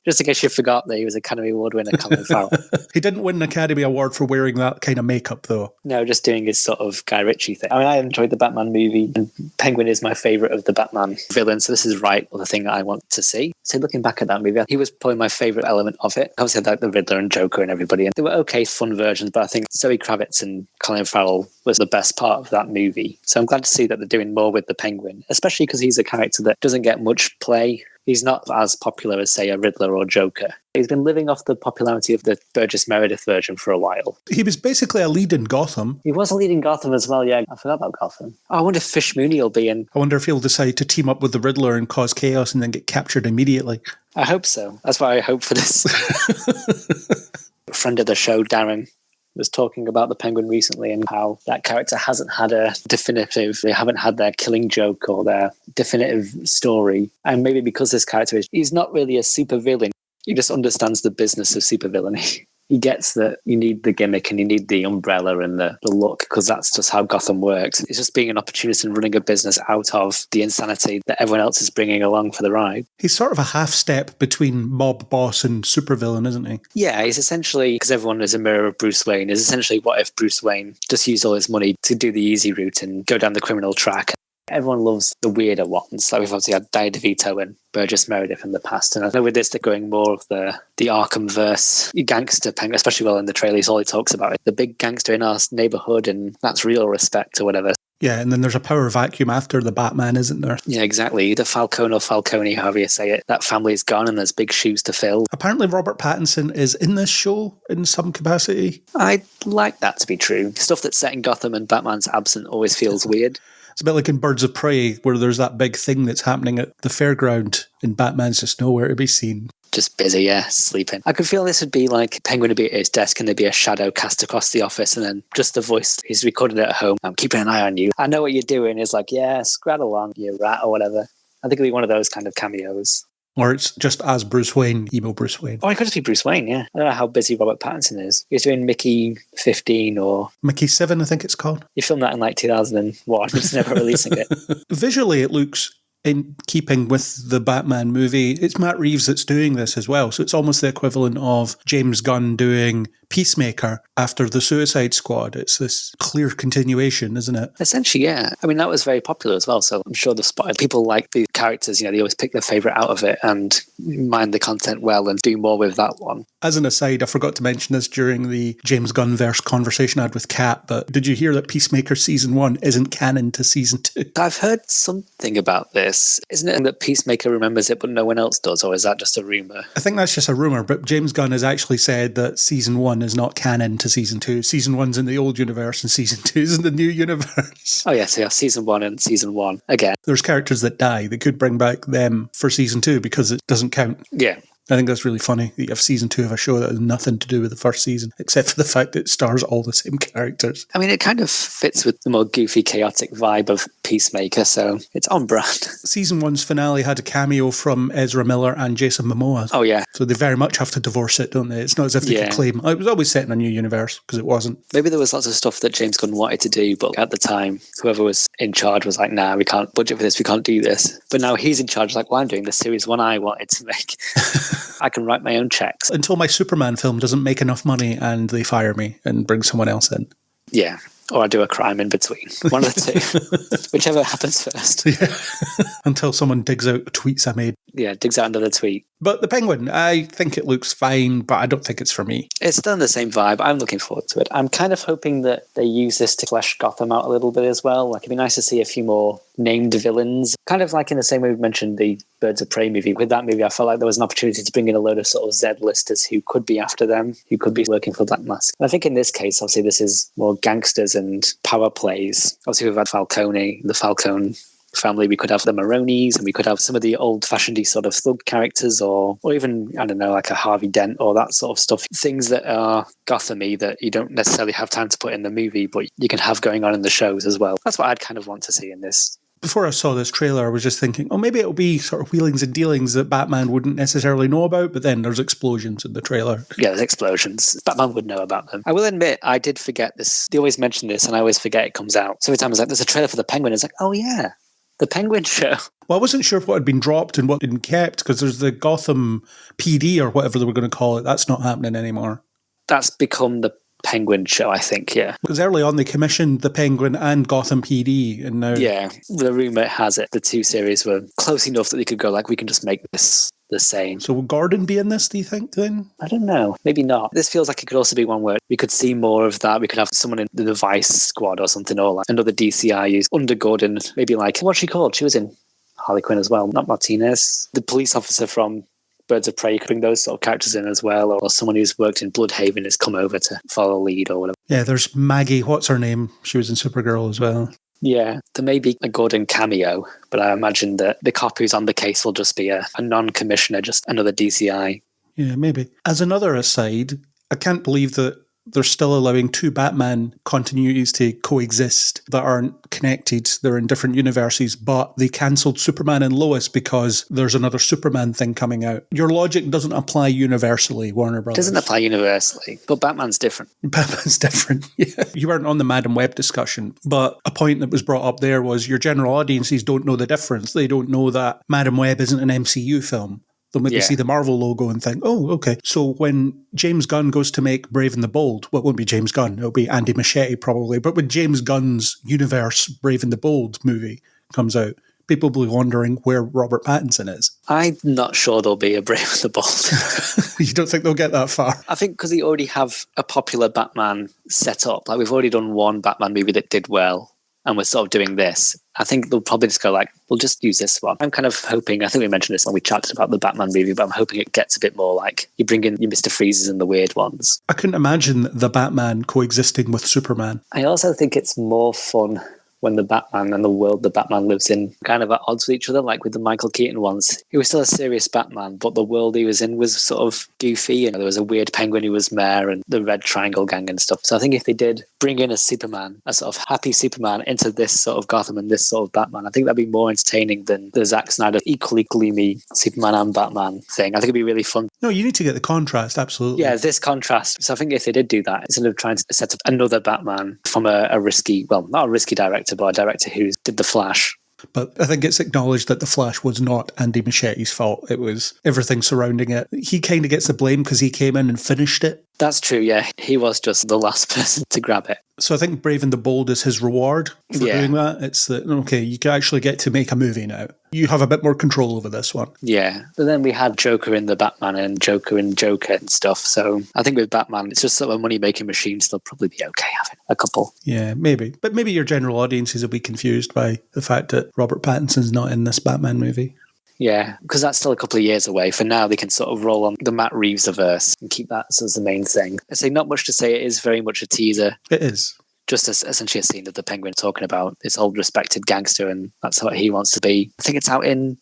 Just in case you forgot that he was Academy Award winner Colin Farrell. He didn't win an Academy Award for wearing that kind of makeup, though. No, just doing his sort of Guy Ritchie thing. I mean, I enjoyed the Batman movie, and Penguin is my favourite of the Batman villains, so this is right the thing that I want to see. So looking back at that movie, he was probably my favourite element of it. Obviously, I had like the Riddler and Joker and everybody, and they were okay, fun versions, but I think Zoe Kravitz and Colin Farrell was the best part of that movie. So I'm glad to see that they're doing more with the Penguin, especially because he's a character that doesn't get much play. He's not as popular as, say, a Riddler or Joker. He's been living off the popularity of the Burgess Meredith version for a while. He was basically a lead in Gotham. He was a lead in Gotham as well, yeah. I forgot about Gotham. Oh, I wonder if Fish Mooney will be in. I wonder if he'll decide to team up with the Riddler and cause chaos and then get captured immediately. I hope so. That's what I hope for this. A friend of the show, Darren, was talking about the Penguin recently and how that character hasn't had a definitive, they haven't had their killing joke or their definitive story. And maybe because this character he's not really a super villain. He just understands the business of super villainy. He gets that you need the gimmick and you need the umbrella and the look, because that's just how Gotham works. It's just being an opportunist and running a business out of the insanity that everyone else is bringing along for the ride. He's sort of a half step between mob boss and supervillain, isn't he? Yeah, he's essentially, because everyone is a mirror of Bruce Wayne, is essentially what if Bruce Wayne just used all his money to do the easy route and go down the criminal track. Everyone loves the weirder ones. Like we've obviously had Danny DeVito and Burgess Meredith in the past. And I know with this, they're going more of the Arkham-verse gangster Penguin, especially well in the trailers, all he talks about is the big gangster in our neighborhood, and that's real respect or whatever. Yeah, and then there's a power vacuum after the Batman, isn't there? Yeah, exactly. The Falcone or Falcone, however you say it, that family's gone and there's big shoes to fill. Apparently Robert Pattinson is in this show in some capacity. I'd like that to be true. Stuff that's set in Gotham and Batman's absent always feels weird. It's a bit like in Birds of Prey, where there's that big thing that's happening at the fairground, and Batman's just nowhere to be seen. Just busy, yeah, sleeping. I could feel this would be like Penguin would be at his desk and there'd be a shadow cast across the office, and then just the voice, he's recording it at home. I'm keeping an eye on you. I know what you're doing. It's like, yeah, scrattle on, you rat or whatever. I think it'd be one of those kind of cameos. Or it's just as Bruce Wayne, emo Bruce Wayne. Or it could just be Bruce Wayne, yeah. I don't know how busy Robert Pattinson is. He's doing Mickey 15 or... Mickey 7, I think it's called. You filmed that in like 2001, just never releasing it. Visually, it looks in keeping with the Batman movie. It's Matt Reeves that's doing this as well. So it's almost the equivalent of James Gunn doing Peacemaker after the Suicide Squad. It's this clear continuation, isn't it? Essentially, yeah. I mean, that was very popular as well. So I'm sure the spotted people like the characters, they always pick their favourite out of it and mind the content well and do more with that one. As an aside, I forgot to mention this during the James Gunn-verse conversation I had with Kat, but did you hear that Peacemaker Season 1 isn't canon to Season 2? I've heard something about this. Isn't it that Peacemaker remembers it but no one else does, or is that just a rumour? I think that's just a rumour, but James Gunn has actually said that Season 1 is not canon to Season 2. Season 1's in the old universe and Season 2's in the new universe. Oh, yeah, so yeah, Season 1 and Season 1 again. There's characters that die. They could bring back them for Season 2 because it doesn't count. Yeah. I think that's really funny that you have Season 2 of a show that has nothing to do with the first season, except for the fact that it stars all the same characters. I mean, it kind of fits with the more goofy, chaotic vibe of Peacemaker, so it's on brand. Season 1's finale had a cameo from Ezra Miller and Jason Momoa. Oh, yeah. So they very much have to divorce it, don't they? It's not as if they could claim, it was always set in a new universe, because it wasn't. Maybe there was lots of stuff that James Gunn wanted to do, but at the time, whoever was in charge was like, nah, we can't budget for this, we can't do this. But now he's in charge, like, well, I'm doing the series one I wanted to make. I can write my own checks. Until my Superman film doesn't make enough money and they fire me and bring someone else in. Yeah. Or I do a crime in between. One of the two. Whichever happens first. Yeah. Until someone digs out the tweets I made. Yeah, digs out another tweet. But the Penguin, I think it looks fine, but I don't think it's for me. It's still in the same vibe. I'm looking forward to it. I'm kind of hoping that they use this to flesh Gotham out a little bit as well. Like, it'd be nice to see a few more named villains. Kind of like in the same way we mentioned the Birds of Prey movie. With that movie, I felt like there was an opportunity to bring in a load of sort of Z-listers who could be after them, who could be working for Black Mask. And I think in this case, obviously, this is more gangsters and power plays. Obviously, we've had Falcone, the Falcone family. We could have the Maronis, and we could have some of the old-fashioned sort of thug characters, or even, I don't know, like a Harvey Dent or that sort of stuff. Things that are Gotham-y that you don't necessarily have time to put in the movie, but you can have going on in the shows as well. That's what I'd kind of want to see in this. Before I saw this trailer, I was just thinking, oh, maybe it'll be sort of wheelings and dealings that Batman wouldn't necessarily know about, but then there's explosions in the trailer. Yeah, there's explosions. Batman would know about them. I will admit, I did forget this. They always mention this, and I always forget it comes out. So every time I was like, there's a trailer for the Penguin. It's like, oh yeah, the Penguin show. Well, I wasn't sure what had been dropped and what had been kept, because there's the Gotham PD or whatever they were going to call it. That's not happening anymore. That's become the Penguin show, I think, yeah. Because early on they commissioned the Penguin and Gotham PD, and now... Yeah, the rumour has it the two series were close enough that they could go, like, we can just make this the same. So will Gordon be in this, do you think, then? I don't know. Maybe not. This feels like it could also be one where we could see more of that. We could have someone in the Vice squad or something, or like another DCI who's under Gordon. Maybe like, what's she called? She was in Harley Quinn as well, not Martinez. The police officer from Birds of Prey, you could bring those sort of characters in as well, or someone who's worked in Bloodhaven has come over to follow lead or whatever. Yeah, there's Maggie, what's her name? She was in Supergirl as well. Yeah, there may be a Gordon cameo, but I imagine that the cop who's on the case will just be a non-commissioner, just another DCI. Yeah, maybe. As another aside, I can't believe that they're still allowing two Batman continuities to coexist that aren't connected. They're in different universes, but they cancelled Superman and Lois because there's another Superman thing coming out. Your logic doesn't apply universally, Warner Brothers. Doesn't apply universally, but Batman's different. Batman's different, yeah. You weren't on the Madam Web discussion, but a point that was brought up there was your general audiences don't know the difference. They don't know that Madam Web isn't an MCU film. They'll maybe see the Marvel logo and think, oh, okay. So when James Gunn goes to make Brave and the Bold, well, it won't be James Gunn, it'll be Andy Muschietti probably, but when James Gunn's universe Brave and the Bold movie comes out, people will be wondering where Robert Pattinson is. I'm not sure there'll be a Brave and the Bold. You don't think they'll get that far? I think because they already have a popular Batman set up. Like, we've already done one Batman movie that did well, and we're sort of doing this. I think they'll probably just go like, we'll just use this one. I'm kind of hoping, I think we mentioned this when we chatted about the Batman movie, but I'm hoping it gets a bit more like, you bring in your Mr. Freezes and the weird ones. I couldn't imagine the Batman coexisting with Superman. I also think it's more fun when the Batman and the world the Batman lives in kind of at odds with each other, like with the Michael Keaton ones. He was still a serious Batman, but the world he was in was sort of goofy, and there was a weird penguin who was mayor and the Red Triangle gang and stuff. So I think if they did bring in a Superman, a sort of happy Superman into this sort of Gotham and this sort of Batman, I think that'd be more entertaining than the Zack Snyder equally gloomy Superman and Batman thing. I think it'd be really fun. No, you need to get the contrast, absolutely. Yeah, this contrast. So I think if they did do that, instead of trying to set up another Batman from a risky, well, not a risky director, but a director who did The Flash. But I think it's acknowledged that The Flash was not Andy Machetti's fault. It was everything surrounding it. He kind of gets the blame because he came in and finished it. That's true, yeah. He was just the last person to grab it. So I think Brave and the Bold is his reward for doing that. It's that, okay, you can actually get to make a movie now. You have a bit more control over this one. Yeah. But then we had Joker in the Batman and Joker and stuff. So I think with Batman, it's just sort of a money-making machine, so they'll probably be okay having a couple. Yeah, maybe. But maybe your general audiences will be confused by the fact that Robert Pattinson's not in this Batman movie. Yeah, because that's still a couple of years away. For now, they can sort of roll on the Matt Reeves-averse and keep that as the main thing. I say not much to say. It is very much a teaser. It is. Just essentially a scene of the Penguin talking about this old respected gangster, and that's what he wants to be. I think it's out in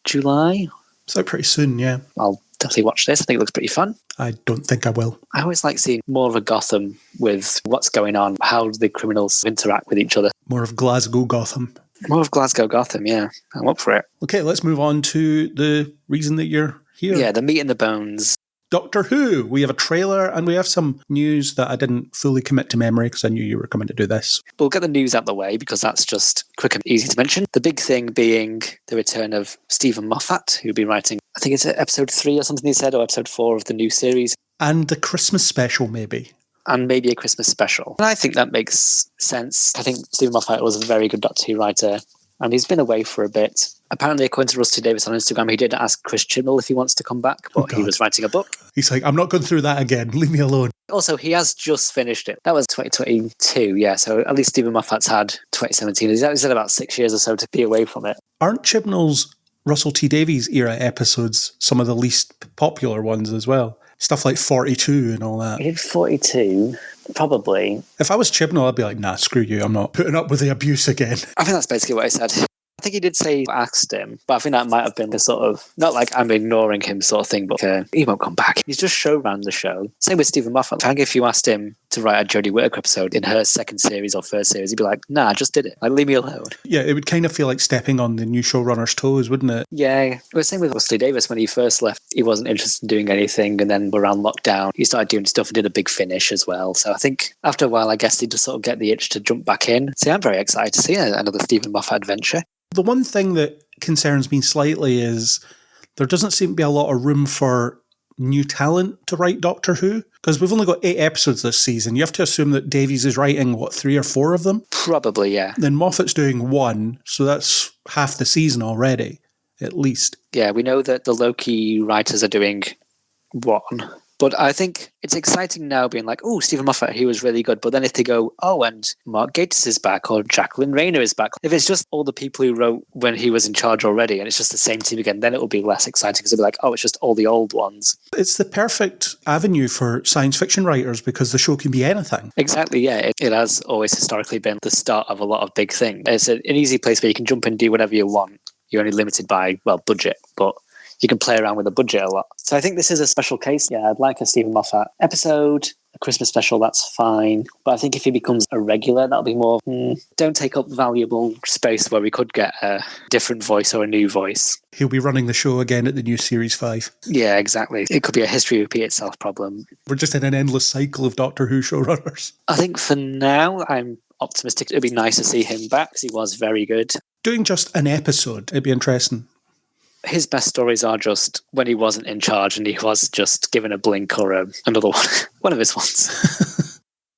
July. It's out pretty soon, yeah. I'll definitely watch this. I think it looks pretty fun. I don't think I will. I always like seeing more of a Gotham with what's going on, how the criminals interact with each other. More of Glasgow Gotham. More of Glasgow Gotham, yeah. I'm up for it. Okay, let's move on to the reason that you're here. Yeah, the meat and the bones. Doctor Who. We have a trailer and we have some news that I didn't fully commit to memory because I knew you were coming to do this. We'll get the news out of the way because that's just quick and easy to mention. The big thing being the return of Stephen Moffat, who'll be writing, I think it's episode 3 or something he said, or episode 4 of the new series. And the Christmas special, maybe. And maybe a Christmas special. And I think that makes sense. I think Stephen Moffat was a very good Doctor Who writer, and he's been away for a bit. Apparently, according to Rusty Davis on Instagram, he did ask Chris Chibnall if he wants to come back, but he was writing a book. He's like, I'm not going through that again. Leave me alone. Also, he has just finished it. That was 2022, yeah. So at least Stephen Moffat's had 2017. He's had about 6 years or so to be away from it. Aren't Chibnall's Russell T Davies era episodes some of the least popular ones as well? Stuff like 42 and all that. He did 42, probably. If I was Chibnall, I'd be like, nah, screw you. I'm not putting up with the abuse again. I think that's basically what I said. I think he did say asked him, but I think that might have been the sort of, not like I'm ignoring him sort of thing, but he won't come back. He's just show ran the show. Same with Stephen Moffat. I think if you asked him to write a Jodie Whittaker episode in her second series or first series, he'd be like, nah, I just did it. Like, leave me alone. Yeah, it would kind of feel like stepping on the new showrunner's toes, wouldn't it? Yeah. It was the same with Wesley Davis. When he first left, he wasn't interested in doing anything, and then around lockdown, he started doing stuff and did a Big Finish as well. So I think after a while, I guess they just sort of get the itch to jump back in. So I'm very excited to see another Stephen Moffat adventure. The one thing that concerns me slightly is there doesn't seem to be a lot of room for new talent to write Doctor Who, because we've only got 8 episodes this season. You have to assume that Davies is writing, 3 or 4 of them? Probably, yeah. Then Moffat's doing 1, so that's half the season already, at least. Yeah, we know that the Loki writers are doing 1. But I think it's exciting now being like, oh, Stephen Moffat, he was really good. But then if they go, oh, and Mark Gatiss is back or Jacqueline Rayner is back. If it's just all the people who wrote when he was in charge already and it's just the same team again, then it will be less exciting because it'll be like, oh, it's just all the old ones. It's the perfect avenue for science fiction writers because the show can be anything. Exactly, yeah. It has always historically been the start of a lot of big things. It's an easy place where you can jump in and do whatever you want. You're only limited by, budget, but you can play around with the budget a lot. So I think this is a special case. Yeah, I'd like a Stephen Moffat episode, a Christmas special, that's fine. But I think if he becomes a regular, that'll be more, don't take up valuable space where we could get a different voice or a new voice. He'll be running the show again at the new Series 5. Yeah, exactly. It could be a history repeat itself problem. We're just in an endless cycle of Doctor Who showrunners. I think for now, I'm optimistic. It'd be nice to see him back because he was very good. Doing just an episode, it'd be interesting. His best stories are just when he wasn't in charge and he was just given a blink or another one. One of his ones.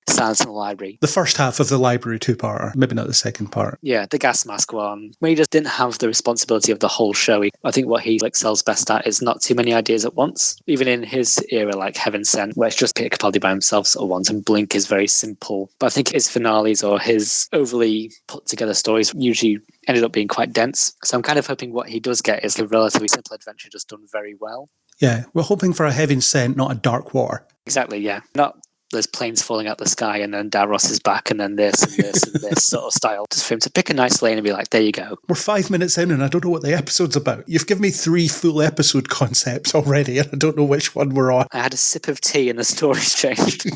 Silence in the Library. The first half of the Library 2-parter, maybe not the second part. Yeah, the gas mask one. When he just didn't have the responsibility of the whole show. I think what he excels best at is not too many ideas at once. Even in his era, like Heaven Sent, where it's just Peter Capaldi by himself sort of once, and Blink is very simple. But I think his finales or his overly put together stories usually ended up being quite dense. So I'm kind of hoping what he does get is a relatively simple adventure just done very well. Yeah, we're hoping for a Heaven Sent, not a Dark War. Exactly, yeah. Not there's planes falling out the sky and then Davros is back and then this and this and this sort of style. Just for him to pick a nice lane and be like, there you go. We're 5 minutes in and I don't know what the episode's about. You've given me 3 full episode concepts already and I don't know which one we're on. I had a sip of tea and the story's changed.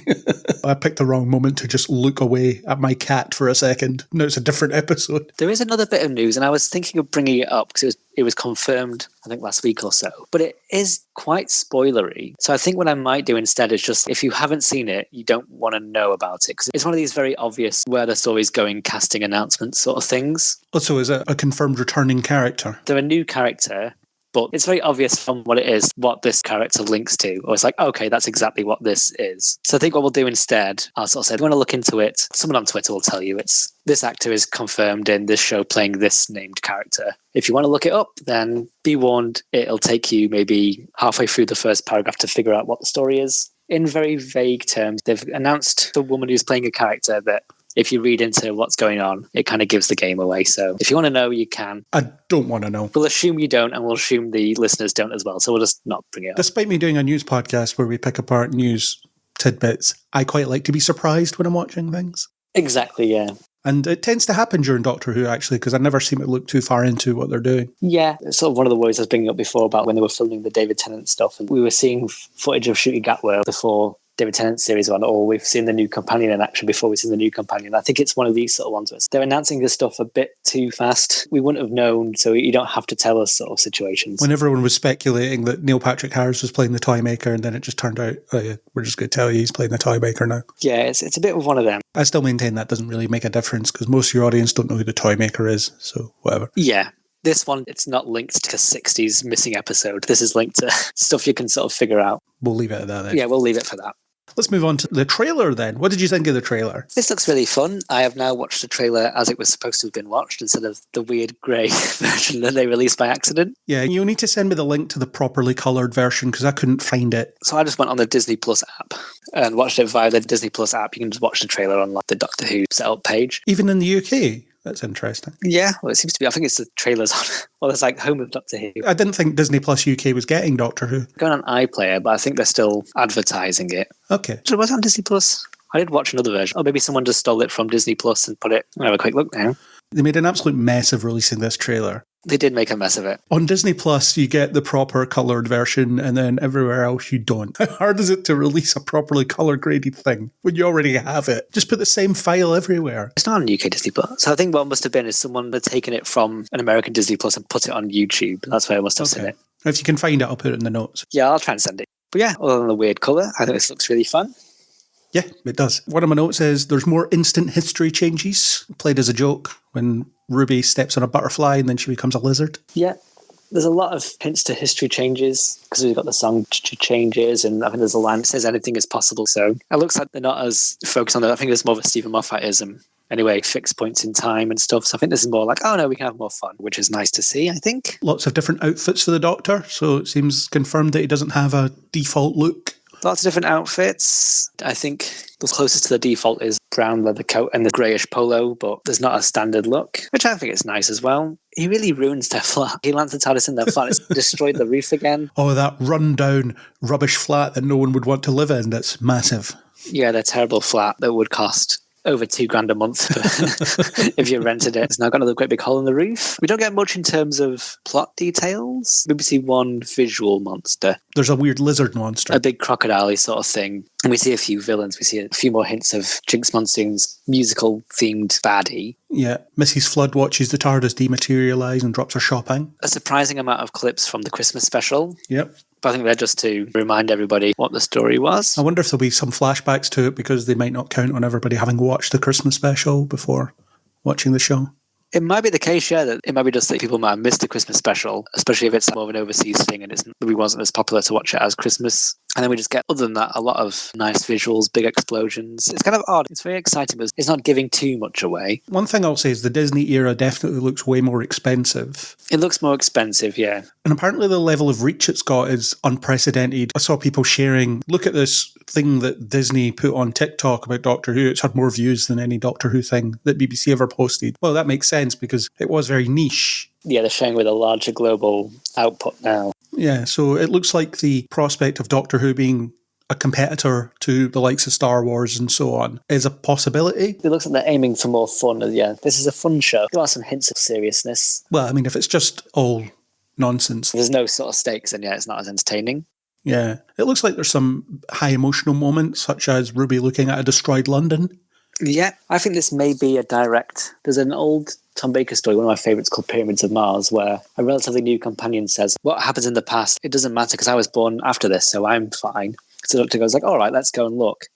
I picked the wrong moment to just look away at my cat for a second. No, it's a different episode. There is another bit of news, and I was thinking of bringing it up because it was confirmed, I think, last week or so. But it is quite spoilery. So I think what I might do instead is just, if you haven't seen it, you don't want to know about it. Because it's one of these very obvious where the story's going casting announcements sort of things. Also, is it a confirmed returning character? They're a new character, but it's very obvious from what it is, what this character links to. Or it's like, okay, that's exactly what this is. So I think what we'll do instead, I'll sort of say, if you want to look into it, someone on Twitter will tell you this actor is confirmed in this show playing this named character. If you want to look it up, then be warned, it'll take you maybe halfway through the first paragraph to figure out what the story is. In very vague terms, they've announced the woman who's playing a character that if you read into what's going on, it kind of gives the game away. So if you want to know, you can. I don't want to know. We'll assume you don't, and we'll assume the listeners don't as well. So we'll just not bring it up. Despite me doing a news podcast where we pick apart news tidbits, I quite like to be surprised when I'm watching things. Exactly, yeah. And it tends to happen during Doctor Who, actually, because I never seem to look too far into what they're doing. Yeah, it's sort of one of the worries I was bringing up before about when they were filming the David Tennant stuff. And we were seeing footage of Shooty Gatwell before David Tennant's series one, or we've seen the new companion in action before we've seen the new companion. I think it's one of these sort of ones where they're announcing this stuff a bit too fast. We wouldn't have known, so you don't have to tell us sort of situations. When everyone was speculating that Neil Patrick Harris was playing the Toymaker, and then it just turned out, oh yeah, we're just going to tell you he's playing the Toymaker now. Yeah, it's a bit of one of them. I still maintain that doesn't really make a difference, because most of your audience don't know who the Toymaker is, so whatever. Yeah. This one, it's not linked to a 60s missing episode. This is linked to stuff you can sort of figure out. We'll leave it at that then. Yeah, we'll leave it for that. Let's move on to the trailer then. What did you think of the trailer? This looks really fun. I have now watched the trailer as it was supposed to have been watched instead of the weird grey version that they released by accident. Yeah, you'll need to send me the link to the properly coloured version because I couldn't find it. So I just went on the Disney Plus app and watched it via the Disney Plus app. You can just watch the trailer on like the Doctor Who setup page. Even in the UK? That's interesting. Yeah, well, it seems to be. I think it's the trailers on. Well, it's like Home of Doctor Who. I didn't think Disney Plus UK was getting Doctor Who. Going on iPlayer, but I think they're still advertising it. Okay. So was it on Disney Plus? I did watch another version. Or maybe someone just stole it from Disney Plus and put it. I'll have a quick look now. They made an absolute mess of releasing this trailer. They did make a mess of it. On Disney Plus, you get the proper coloured version, and then everywhere else you don't. How hard is it to release a properly colour graded thing when you already have it? Just put the same file everywhere. It's not on UK Disney Plus. So I think what must have been is someone had taken it from an American Disney Plus and put it on YouTube. That's where I must have seen it. If you can find it, I'll put it in the notes. Yeah, I'll try and send it. But yeah, other than the weird colour, I think this looks really fun. Yeah, it does. One of my notes is there's more instant history changes, played as a joke when Ruby steps on a butterfly and then she becomes a lizard. Yeah, there's a lot of hints to history changes because we've got the song changes, and I think there's a line that says anything is possible. So it looks like they're not as focused on that. I think there's more of a Stephen Moffatism. Anyway, fixed points in time and stuff. So I think this is more like, oh no, we can have more fun, which is nice to see, I think. Lots of different outfits for the Doctor, so it seems confirmed that he doesn't have a default look. Lots of different outfits. I think the closest to the default is brown leather coat and the greyish polo, but there's not a standard look, which I think is nice as well. He really ruins their flat. He lands the TARDIS in their flat. It's destroyed the roof again. Oh, that run-down rubbish flat that no one would want to live in. That's massive. Yeah, their terrible flat that would cost over $2,000 a month if you rented it. It's now got another great big hole in the roof. We don't get much in terms of plot details. We see one visual monster. There's a weird lizard monster. A big crocodile sort of thing. And we see a few villains. We see a few more hints of Jinx Monsoon's musical-themed baddie. Yeah, Mrs. Flood watches the TARDIS dematerialise and drops her shopping. A surprising amount of clips from the Christmas special. Yep. But I think they're just to remind everybody what the story was. I wonder if there'll be some flashbacks to it because they might not count on everybody having watched the Christmas special before watching the show. It might be the case, yeah, that it might be just that people might have missed the Christmas special, especially if it's more of an overseas thing and it wasn't as popular to watch it as Christmas. And then we just get, other than that, a lot of nice visuals, big explosions. It's kind of odd. It's very exciting, but it's not giving too much away. One thing I'll say is the Disney era definitely looks way more expensive. It looks more expensive, yeah. And apparently the level of reach it's got is unprecedented. I saw people sharing, look at this thing that Disney put on TikTok about Doctor Who. It's had more views than any Doctor Who thing that BBC ever posted. Well, that makes sense because it was very niche. Yeah, they're showing with a larger global output now. Yeah, so it looks like the prospect of Doctor Who being a a competitor to the likes of Star Wars and so on is a possibility. It looks like they're aiming for more fun. Yeah, this is a fun show. There are some hints of seriousness. Well, I mean, if it's just all nonsense. There's no sort of stakes, and yeah, it's not as entertaining. Yeah. It looks like there's some high emotional moments, such as Ruby looking at a destroyed London. Yeah, I think this may be a direct... There's an old Tom Baker story, one of my favourites, called Pyramids of Mars, where a relatively new companion says, what happens in the past, it doesn't matter because I was born after this, so I'm fine. So the Doctor goes like, all right, let's go and look.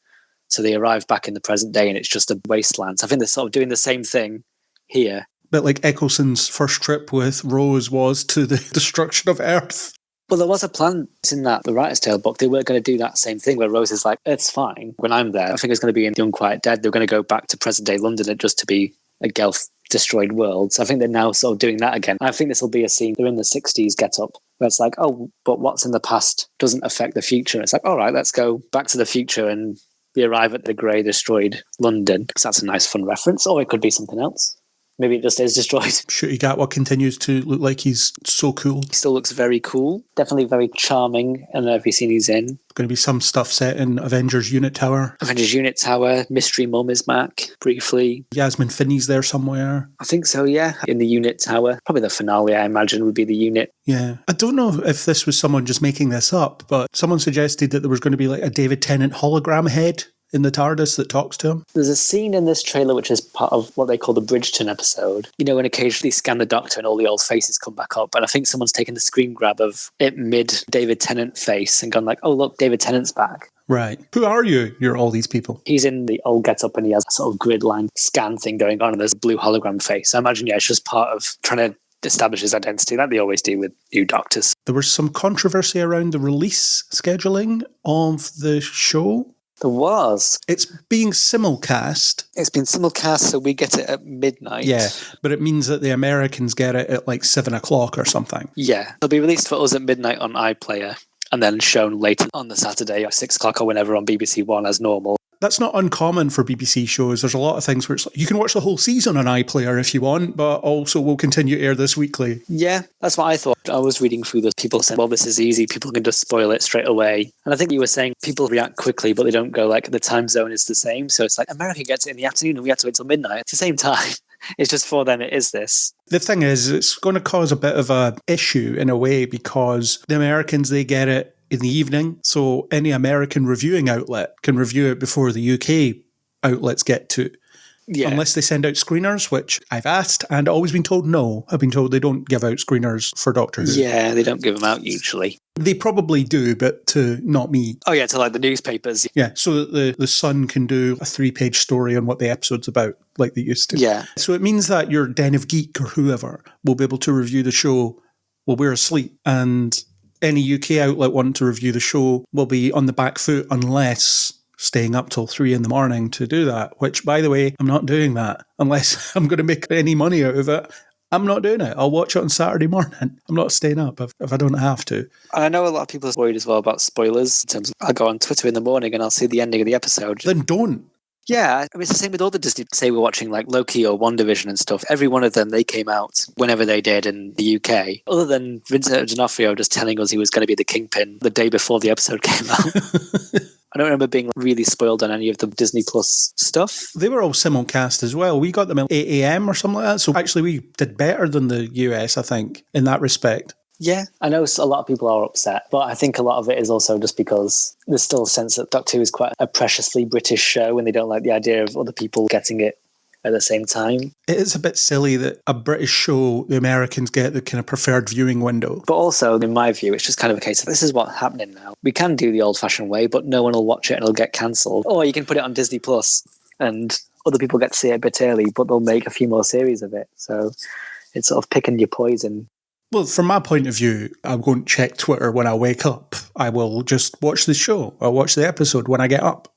So they arrive back in the present day and it's just a wasteland. So I think they're sort of doing the same thing here. Bit like Eccleston's first trip with Rose was to the destruction of Earth. Well, there was a plan in that, the Writer's Tale book. They were going to do that same thing where Rose is like, it's fine. When I'm there, I think it's going to be in The Unquiet Dead. They're going to go back to present-day London just to be a Gelf-destroyed world. So I think they're now sort of doing that again. I think this will be a scene, they're in the 60s get-up, where it's like, oh, but what's in the past doesn't affect the future. It's like, all right, let's go back to the future and we arrive at the grey, destroyed London. Because that's a nice, fun reference. Or it could be something else. Maybe it just is destroyed. Shooty Gatwa continues to look like he's so cool. He still looks very cool. Definitely very charming in every scene he's in. Going to be some stuff set in Avengers Unit Tower. Avengers Unit Tower. Mystery Mum is back, briefly. Yasmin Finney's there somewhere. I think so, yeah. In the Unit Tower. Probably the finale, I imagine, would be the Unit. Yeah. I don't know if this was someone just making this up, but someone suggested that there was going to be like a David Tennant hologram head in the TARDIS that talks to him. There's a scene in this trailer which is part of what they call the Bridgeton episode. You know, when occasionally scan the Doctor and all the old faces come back up. And I think someone's taken the screen grab of it mid David Tennant face and gone like, oh, look, David Tennant's back. Right. Who are you? You're all these people. He's in the old get-up and he has a sort of grid line scan thing going on and there's a blue hologram face. I imagine, yeah, it's just part of trying to establish his identity like they always do with new Doctors. There was some controversy around the release scheduling of the show. There was. It's being simulcast. It's been simulcast, so we get it at midnight. Yeah, but it means that the Americans get it at like 7 o'clock or something. Yeah. It'll be released for us at midnight on iPlayer and then shown later on the Saturday or 6 o'clock or whenever on BBC One as normal. That's not uncommon for BBC shows. There's a lot of things where it's like, you can watch the whole season on iPlayer if you want, but also we'll continue to air this weekly. Yeah, that's what I thought. I was reading through the people saying, well, this is easy. People can just spoil it straight away. And I think you were saying people react quickly, but they don't go like the time zone is the same. So it's like America gets it in the afternoon and we have to wait till midnight. It's the same time. It's just for them, it is this. The thing is, it's going to cause a bit of a issue in a way because the Americans, they get it in the evening. So any American reviewing outlet can review it before the UK outlets get to. Yeah. Unless they send out screeners, which I've asked and always been told no. I've been told they don't give out screeners for Doctor Who. Yeah, they don't give them out usually. They probably do, but to not me. Oh yeah, to like the newspapers. Yeah, so that the Sun can do a 3-page story on what the episode's about, like they used to. Yeah. So it means that your Den of Geek or whoever will be able to review the show while we're asleep, and any UK outlet wanting to review the show will be on the back foot unless staying up till 3 a.m. to do that, which, by the way, I'm not doing that unless I'm going to make any money out of it. I'm not doing it. I'll watch it on Saturday morning. I'm not staying up if I don't have to. And I know a lot of people are worried as well about spoilers. In terms of, I'll go on Twitter in the morning and I'll see the ending of the episode. Then don't. Yeah, I mean, it's the same with all the Disney. Say we're watching like Loki or WandaVision and stuff. Every one of them, they came out whenever they did in the UK. Other than Vincent D'Onofrio just telling us he was going to be the Kingpin the day before the episode came out. I don't remember being really spoiled on any of the Disney Plus stuff. They were all simulcast as well. We got them at 8 a.m. or something like that. So actually we did better than the US, I think, in that respect. Yeah, I know a lot of people are upset, but I think a lot of it is also just because there's still a sense that Doctor Who is quite a preciously British show and they don't like the idea of other people getting it at the same time. It is a bit silly that a British show, the Americans get the kind of preferred viewing window. But also, in my view, it's just kind of a case of this is what's happening now. We can do the old-fashioned way, but no one will watch it and it'll get cancelled. Or you can put it on Disney Plus and other people get to see it a bit early, but they'll make a few more series of it. So it's sort of picking your poison. Well, from my point of view, I won't check Twitter when I wake up. I will just watch the show. I'll watch the episode when I get up.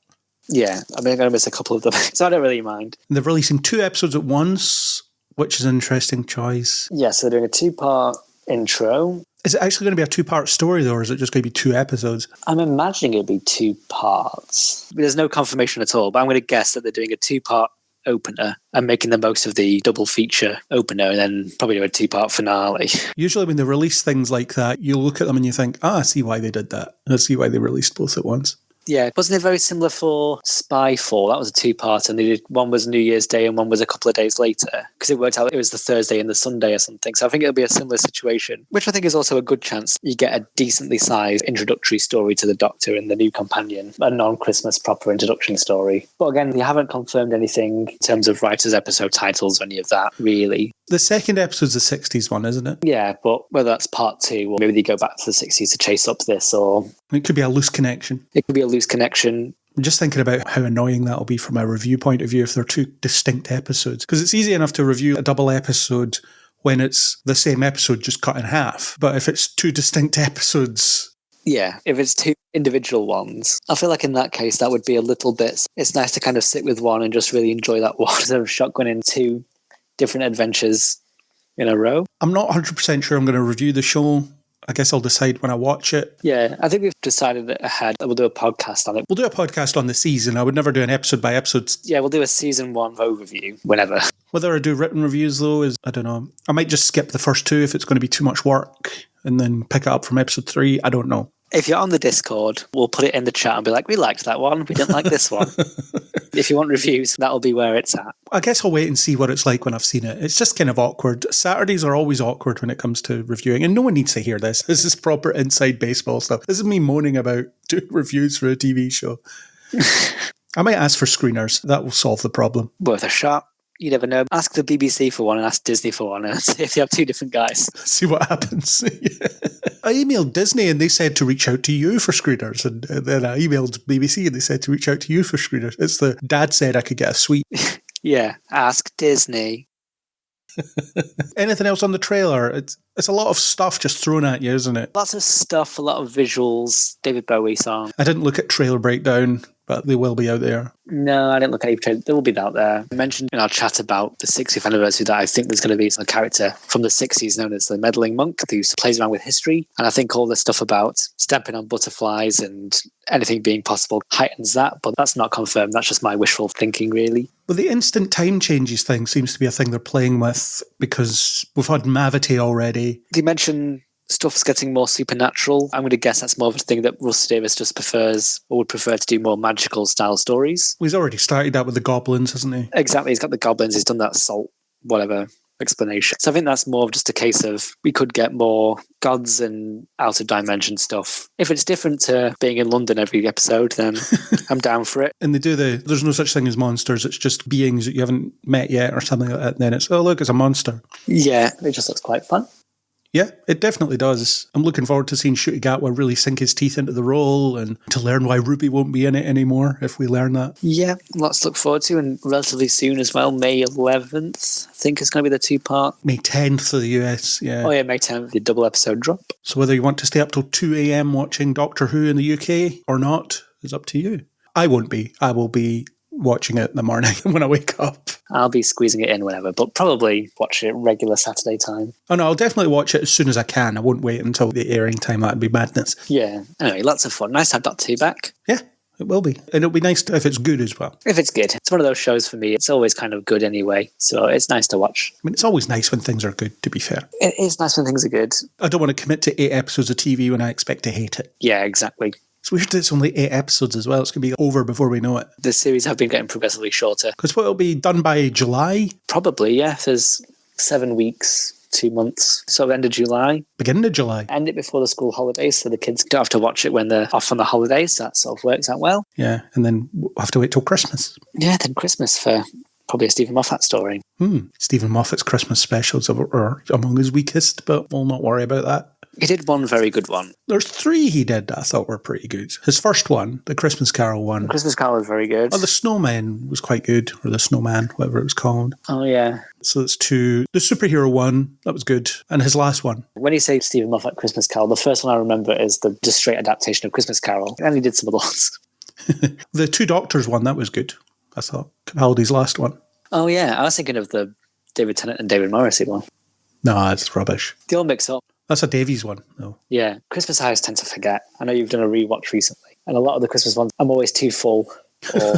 Yeah, I mean, I'm going to miss a couple of them, so I don't really mind. They're releasing 2 episodes at once, which is an interesting choice. Yeah, so they're doing a 2-part intro. Is it actually going to be a 2-part story, though, or is it just going to be 2 episodes? I'm imagining it'll be 2 parts. There's no confirmation at all, but I'm going to guess that they're doing a 2-part opener and making the most of the double feature opener and then probably do a 2-part finale. Usually when they release things like that, you look at them and you think, I see why they did that. I see why they released both at once. Yeah, wasn't it very similar for Spyfall? That was a two-part, and they did one was New Year's Day and one was a couple of days later because it worked out it was the Thursday and the Sunday or something. So I think it'll be a similar situation, which I think is also a good chance you get a decently sized introductory story to the Doctor and the new companion, a non-Christmas proper introduction story. But again, they haven't confirmed anything in terms of writers' episode titles or any of that, really. The second episode's the 60s one, isn't it? Yeah, but whether that's part 2 or maybe they go back to the 60s to chase up this, or It could be a loose connection. it could be a loose connection. I'm just thinking about how annoying that'll be from a review point of view if they're two distinct episodes. Because it's easy enough to review a double episode when it's the same episode just cut in half. But if it's two distinct episodes... Yeah, if it's two individual ones, I feel like in that case that would be a little bit... It's nice to kind of sit with one and just really enjoy that one instead of shotgunning two different adventures in a row. I'm not 100% sure I'm going to review the show. I guess I'll decide when I watch it. Yeah, I think we've decided it ahead that we'll do a podcast on it. We'll do a podcast on the season. I would never do an episode by episode. Yeah, we'll do a season 1 overview whenever. Whether I do written reviews, though, is, I don't know. I might just skip the first 2 if it's going to be too much work and then pick it up from episode 3. I don't know. If you're on the Discord, we'll put it in the chat and be like, we liked that one, we didn't like this one. If you want reviews, that'll be where it's at. I guess I'll wait and see what it's like when I've seen it. It's just kind of awkward. Saturdays are always awkward when it comes to reviewing, and no one needs to hear this. This is proper inside baseball stuff. This is me moaning about doing reviews for a TV show. I might ask for screeners. That will solve the problem. Worth a shot. You never know. Ask the BBC for one and ask Disney for one and see if you have two different guys. See what happens. I emailed Disney and they said to reach out to you for screeners. And then I emailed BBC and they said to reach out to you for screeners. It's the dad said I could get a suite. Yeah, ask Disney. Anything else on the trailer? It's a lot of stuff just thrown at you, isn't it? Lots of stuff, a lot of visuals, David Bowie song. I didn't look at trailer breakdown, but they will be out there. No, I didn't look at any trailer. They will be out there. I mentioned in our chat about the 60th anniversary that I think there's going to be a character from the 60s known as the meddling monk who plays around with history. And I think all the stuff about stamping on butterflies and anything being possible heightens that, but that's not confirmed. That's just my wishful thinking, really. Well, the instant time changes thing seems to be a thing they're playing with because we've had Mavity already. They mention stuff's getting more supernatural. I'm going to guess that's more of a thing that Russ Davis just prefers or would prefer to do more magical style stories. He's already started that with the goblins, hasn't he? Exactly. He's got the goblins. He's done that salt, whatever explanation. So I think that's more of just a case of we could get more gods and out of dimension stuff. If it's different to being in London every episode, then I'm down for it. And they do there's no such thing as monsters. It's just beings that you haven't met yet or something like that. And then it's, oh, look, it's a monster. Yeah, it just looks quite fun. Yeah, it definitely does. I'm looking forward to seeing Ncuti Gatwa really sink his teeth into the role and to learn why Ruby won't be in it anymore if we learn that. Yeah, lots to look forward to, and relatively soon as well, May 11th, I think is going to be the 2-part. May 10th for the US, yeah. Oh yeah, May 10th, the double episode drop. So whether you want to stay up till 2 a.m. watching Doctor Who in the UK or not is up to you. I won't be. I will be watching it in the morning when I wake up. I'll be squeezing it in whenever, but probably watch it regular Saturday time. Oh no, I'll definitely watch it as soon as I can. I won't wait until the airing time. That'd be madness. Yeah. Anyway, lots of fun. Nice to have Doctor Who back. Yeah, it will be. And it'll be nice if it's good as well. If it's good. It's one of those shows for me. It's always kind of good anyway, so it's nice to watch. I mean, it's always nice when things are good, to be fair. It is nice when things are good. I don't want to commit to 8 episodes of TV when I expect to hate it. Yeah, exactly. It's weird that it's only 8 episodes as well. It's going to be over before we know it. The series have been getting progressively shorter. Because what, it'll be done by July? Probably, yeah. There's 7 weeks, 2 months. So end of July. Beginning of July. End it before the school holidays, so the kids don't have to watch it when they're off on the holidays. That sort of works out well. Yeah, and then we'll have to wait till Christmas. Yeah, then Christmas for probably a Stephen Moffat story. Stephen Moffat's Christmas specials are among his weakest, but we'll not worry about that. He did one very good one. There's 3 he did that I thought were pretty good. His first one, the Christmas Carol one. Christmas Carol was very good. Oh, the Snowman was quite good, or the Snowman, whatever it was called. Oh, yeah. So that's 2. The superhero one, that was good. And his last one. When you say Stephen Moffat Christmas Carol, the first one I remember is the just straight adaptation of Christmas Carol. And he did some of those. The 2 Doctors one, that was good, I thought. Capaldi's last one. Oh, yeah. I was thinking of the David Tennant and David Morrissey one. No, that's rubbish. They all mix up. That's a Davies one, though. Yeah. Christmas I always tend to forget. I know you've done a rewatch recently. And a lot of the Christmas ones, I'm always too full or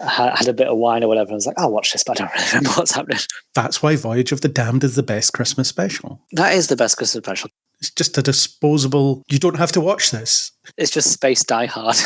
had a bit of wine or whatever. I was like, I'll watch this, but I don't really remember what's happening. That's why Voyage of the Damned is the best Christmas special. That is the best Christmas special. It's just a disposable, you don't have to watch this. It's just Space Die Hard.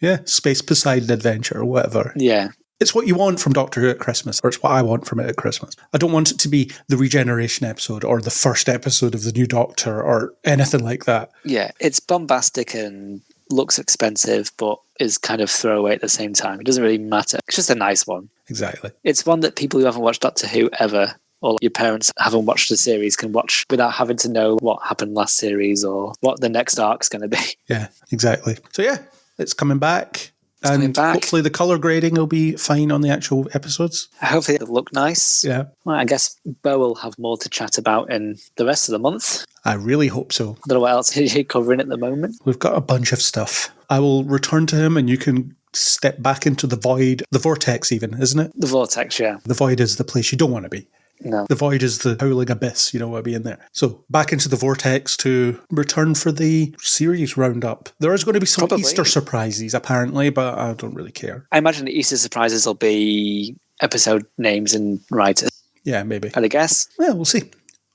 Yeah, Space Poseidon Adventure or whatever. Yeah. It's what you want from Doctor Who at Christmas, or it's what I want from it at Christmas. I don't want it to be the regeneration episode or the first episode of the new Doctor or anything like that. Yeah, it's bombastic and looks expensive, but is kind of throwaway at the same time. It doesn't really matter. It's just a nice one. Exactly. It's one that people who haven't watched Doctor Who ever, or your parents haven't watched the series, can watch without having to know what happened last series or what the next arc's going to be. Yeah, exactly. So yeah, it's coming back. Coming back. Hopefully the colour grading will be fine on the actual episodes. Hopefully it'll look nice. Yeah. Well, I guess Bo will have more to chat about in the rest of the month. I really hope so. I don't know what else you're covering at the moment. We've got a bunch of stuff. I will return to him and you can step back into the void, the vortex even, isn't it? The Vortex, yeah. The void is the place you don't want to be. No. The void is the howling abyss, you don't want to be in there. So back into the vortex to return for the series roundup. There is going to be some Probably. Easter surprises apparently, but I don't really care. I imagine the Easter surprises will be episode names and writers, Yeah, maybe. I'd guess. Yeah, we'll see.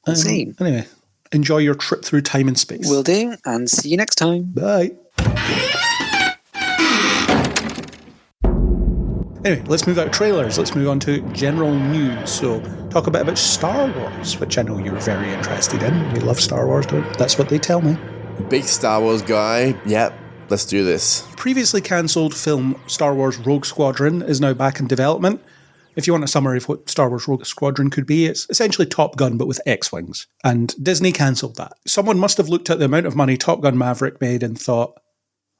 We'll see. Anyway, enjoy your trip through time and space. Will do, and see you next time. Bye. Anyway, let's move out of trailers. Let's move on to general news. So, talk a bit about Star Wars, which I know you're very interested in. You love Star Wars, don't you? That's what they tell me. Big Star Wars guy. Yep, let's do this. Previously cancelled film Star Wars Rogue Squadron is now back in development. If you want a summary of what Star Wars Rogue Squadron could be, it's essentially Top Gun, but with X-Wings. And Disney cancelled that. Someone must have looked at the amount of money Top Gun Maverick made and thought,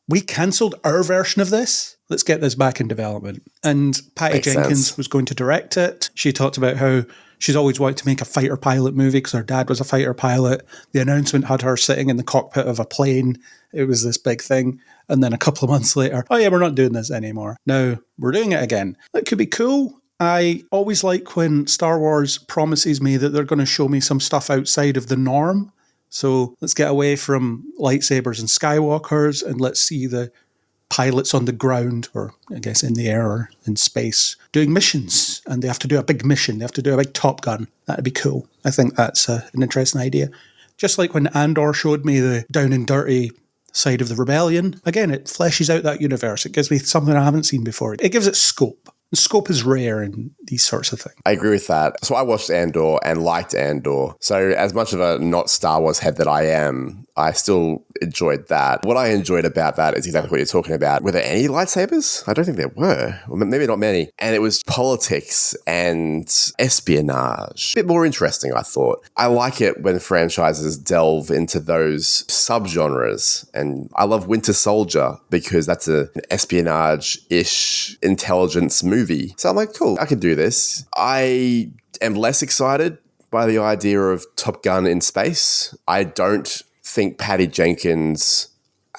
we cancelled our version of this? Let's get this back in development. And Patty Makes Jenkins sense. was going to direct it. She talked about how she's always wanted to make a fighter pilot movie because her dad was a fighter pilot. The announcement had her sitting in the cockpit of a plane. It was this big thing. And then a couple of months later, oh yeah, we're not doing this anymore. Now we're doing it again. That could be cool. I always like when Star Wars promises me that they're going to show me some stuff outside of the norm. So let's get away from lightsabers and Skywalkers and let's see the pilots on the ground, or I guess in the air or in space, doing missions. And they have to do a big mission. They have to do a big Top Gun. That'd be cool. I think that's an interesting idea. Just like when Andor showed me the down and dirty side of the rebellion. Again, it fleshes out that universe. It gives me something I haven't seen before. It gives it scope. And scope is rare in these sorts of things. I agree with that. So I watched Andor and liked Andor. So as much of a not Star Wars head that I am, I still enjoyed that. What I enjoyed about that is exactly what you're talking about. Were there any lightsabers? I don't think there were. Well, maybe not many. And it was politics and espionage. A bit more interesting, I thought. I like it when franchises delve into those subgenres. And I love Winter Soldier because that's an espionage-ish intelligence movie. So I'm like, cool, I can do this. I am less excited by the idea of Top Gun in space. I don't think Patty Jenkins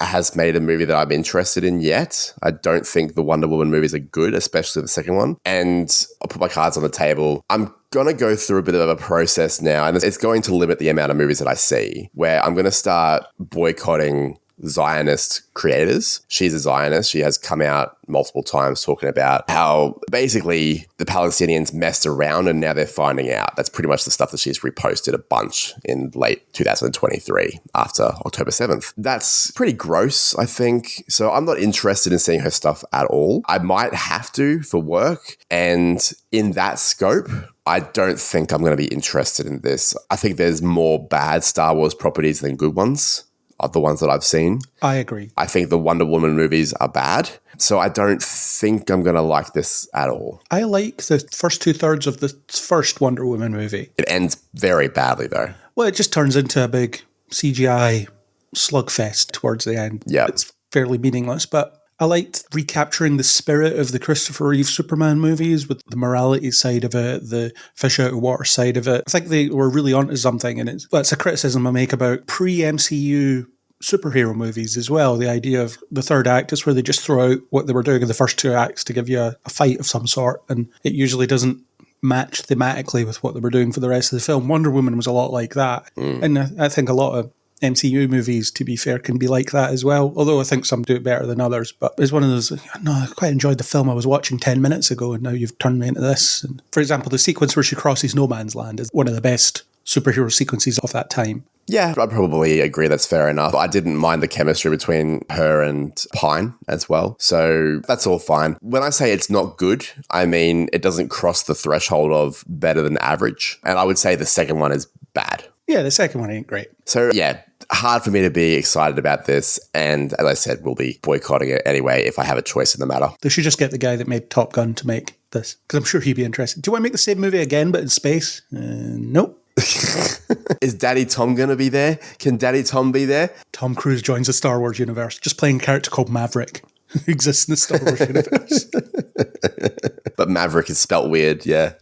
has made a movie that I'm interested in yet. I don't think the Wonder Woman movies are good, especially the second one. And I'll put my cards on the table. I'm going to go through a bit of a process now, and it's going to limit the amount of movies that I see, where I'm going to start boycotting Zionist creators. She's a Zionist. She has come out multiple times talking about how basically the Palestinians messed around and now they're finding out. That's pretty much the stuff that she's reposted a bunch in late 2023 after October 7th. That's pretty gross, I think. So I'm not interested in seeing her stuff at all. I might have to for work. And in that scope, I don't think I'm going to be interested in this. I think there's more bad Star Wars properties than good ones. Are the ones that I've seen. I agree. I think the Wonder Woman movies are bad. So I don't think I'm going to like this at all. I like the first 2/3 of the first Wonder Woman movie. It ends very badly though. Well, it just turns into a big CGI slugfest towards the end. Yeah. It's fairly meaningless, but I liked recapturing the spirit of the Christopher Reeve Superman movies with the morality side of it, the fish out of water side of it. I think they were really onto something, and it's a criticism I make about pre-MCU superhero movies as well. The idea of the third act is where they just throw out what they were doing in the first two acts to give you a fight of some sort, and it usually doesn't match thematically with what they were doing for the rest of the film. Wonder Woman was a lot like that, and I think a lot of MCU movies, to be fair, can be like that as well, although I think some do it better than others. But it's one of those, no, I quite enjoyed the film I was watching 10 minutes ago and now you've turned me into this. And for example, the sequence where she crosses no man's land is one of the best superhero sequences of that time. Yeah, I'd probably agree that's fair enough. I didn't mind the chemistry between her and Pine as well. So that's all fine. When I say it's not good, I mean it doesn't cross the threshold of better than average. And I would say the second one is bad. Yeah, the second one ain't great. So yeah, hard for me to be excited about this. And as I said, we'll be boycotting it anyway if I have a choice in the matter. They should just get the guy that made Top Gun to make this, because I'm sure he'd be interested. Do you want to make the same movie again, but in space? Nope. Is Daddy Tom going to be there? Can Daddy Tom be there? Tom Cruise joins the Star Wars universe, just playing a character called Maverick, who exists in the Star Wars universe. But Maverick is spelt weird, yeah.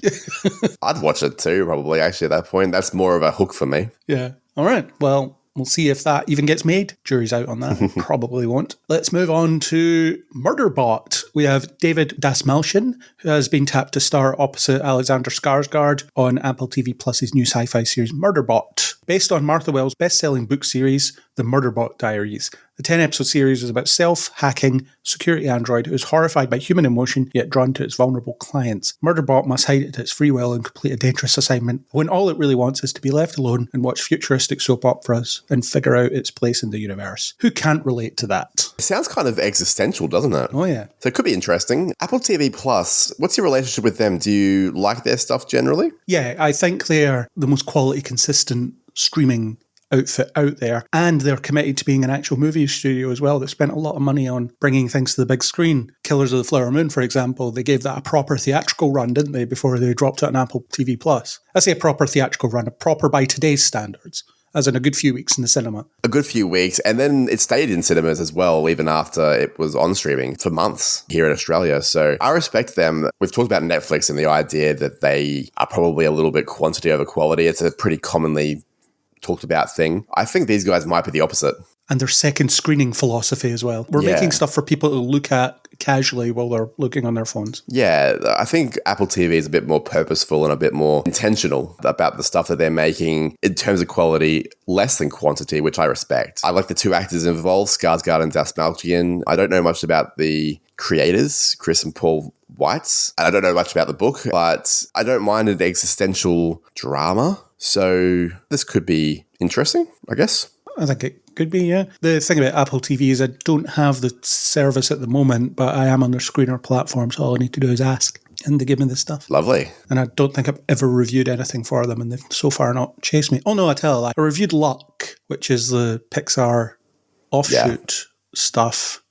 I'd watch it too, probably, actually, at that point. That's more of a hook for me. Yeah. All right. Well, we'll see if that even gets made. Jury's out on that. Probably won't. Let's move on to Murderbot. We have David Dasmalchian, who has been tapped to star opposite Alexander Skarsgård on Apple TV Plus's new sci-fi series Murderbot. Based on Martha Wells' best-selling book series, The Murderbot Diaries. The 10-episode series is about self-hacking security android who is horrified by human emotion yet drawn to its vulnerable clients. Murderbot must hide it to its free will and complete a dangerous assignment when all it really wants is to be left alone and watch futuristic soap operas and figure out its place in the universe. Who can't relate to that? It sounds kind of existential, doesn't it? Oh, yeah. So it could be interesting. Apple TV Plus, what's your relationship with them? Do you like their stuff generally? Yeah, I think they're the most quality consistent streaming outfit out there, and they're committed to being an actual movie studio as well. They've spent a lot of money on bringing things to the big screen. Killers of the Flower Moon, for example, they gave that a proper theatrical run, didn't they, before they dropped it on Apple TV Plus. I say a proper theatrical run, a proper by today's standards, as in a good few weeks in the cinema. A good few weeks, and then it stayed in cinemas as well, even after it was on streaming for months here in Australia. So I respect them. We've talked about Netflix and the idea that they are probably a little bit quantity over quality. It's a pretty commonly talked about thing. I think these guys might be the opposite. And their second screening philosophy as well. We're making stuff for people to look at casually while they're looking on their phones. Yeah, I think Apple TV is a bit more purposeful and a bit more intentional about the stuff that they're making in terms of quality, less than quantity, which I respect. I like the two actors involved, Skarsgård and Dasmalchian. I don't know much about the creators, Chris and Paul Weitz, and I don't know much about the book, but I don't mind an existential drama. So this could be interesting, I guess. I think it could be, yeah. The thing about Apple TV is I don't have the service at the moment, but I am on their screener platform, so all I need to do is ask, and they give me this stuff. Lovely. And I don't think I've ever reviewed anything for them, and they've so far not chased me. Oh no, I tell a lie. I reviewed Luck, which is the Pixar offshoot stuff,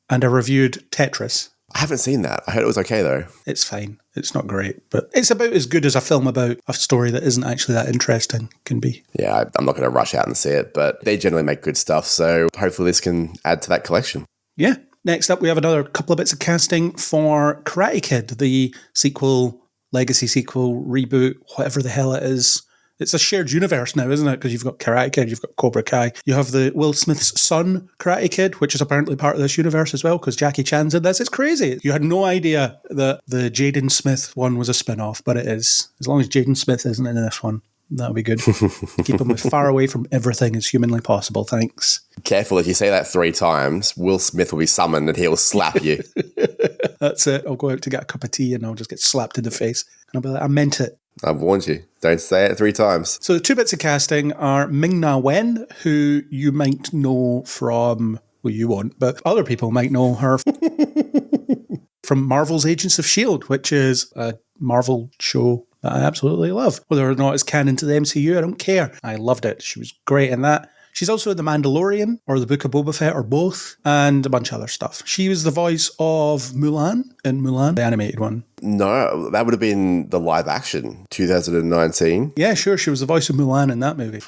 and I reviewed Tetris. I haven't seen that. I heard it was okay, though. It's fine. It's not great, but it's about as good as a film about a story that isn't actually that interesting can be. Yeah, I'm not going to rush out and see it, but they generally make good stuff, so hopefully this can add to that collection. Yeah. Next up, we have another couple of bits of casting for Karate Kid, the sequel, legacy sequel, reboot, whatever the hell it is. It's a shared universe now, isn't it? Because you've got Karate Kid, you've got Cobra Kai. You have the Will Smith's son, Karate Kid, which is apparently part of this universe as well, because Jackie Chan's in this. It's crazy. You had no idea that the Jaden Smith one was a spin-off, but it is. As long as Jaden Smith isn't in this one, that'll be good. Keep him as far away from everything as humanly possible, thanks. Careful, if you say that 3 times, Will Smith will be summoned and he'll slap you. That's it. I'll go out to get a cup of tea and I'll just get slapped in the face. And I'll be like, I meant it. I've warned you. Don't say it 3 times. So the 2 bits of casting are Ming-Na Wen, who you might know from, well, you won't, but other people might know her from Marvel's Agents of S.H.I.E.L.D., which is a Marvel show that I absolutely love. Whether or not it's canon to the MCU, I don't care. I loved it. She was great in that. She's also in The Mandalorian, or The Book of Boba Fett, or both, and a bunch of other stuff. She was the voice of Mulan in Mulan, the animated one. No, that would have been the live action, 2019. Yeah, sure, she was the voice of Mulan in that movie.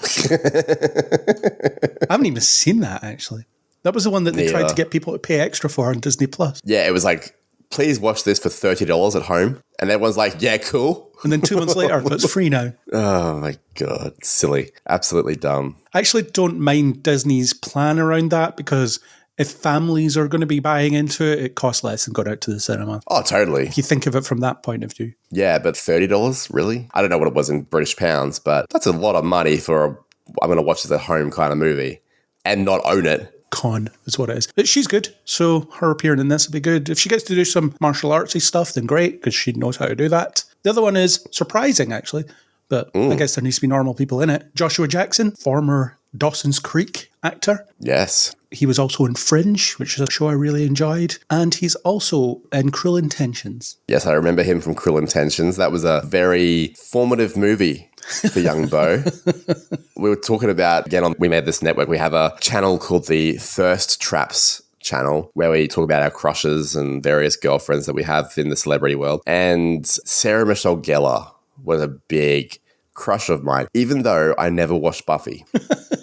I haven't even seen that, actually. That was the one that they tried to get people to pay extra for on Disney+. Yeah, it was like, please watch this for $30 at home. And everyone's like, yeah, cool. And then 2 months later, it's free now. Oh my God. Silly. Absolutely dumb. I actually don't mind Disney's plan around that, because if families are going to be buying into it, it costs less than going out to the cinema. Oh, totally. If you think of it from that point of view. Yeah, but $30, really? I don't know what it was in British pounds, but that's a lot of money for a I'm going to watch this at home kind of movie and not own it. Con is what it is. But she's good, so her appearing in this will be good. If she gets to do some martial artsy stuff, then great, because she knows how to do that. The other one is surprising, actually. but I guess there needs to be normal people in it. Joshua Jackson, former Dawson's Creek actor. Yes. He was also in Fringe, which is a show I really enjoyed. And he's also in Cruel Intentions. Yes, I remember him from Cruel Intentions. That was a very formative movie for young Bo. We were talking about, again, on We Made This Network, we have a channel called the Thirst Traps channel where we talk about our crushes and various girlfriends that we have in the celebrity world. And Sarah Michelle Gellar was a big crush of mine, even though I never watched Buffy.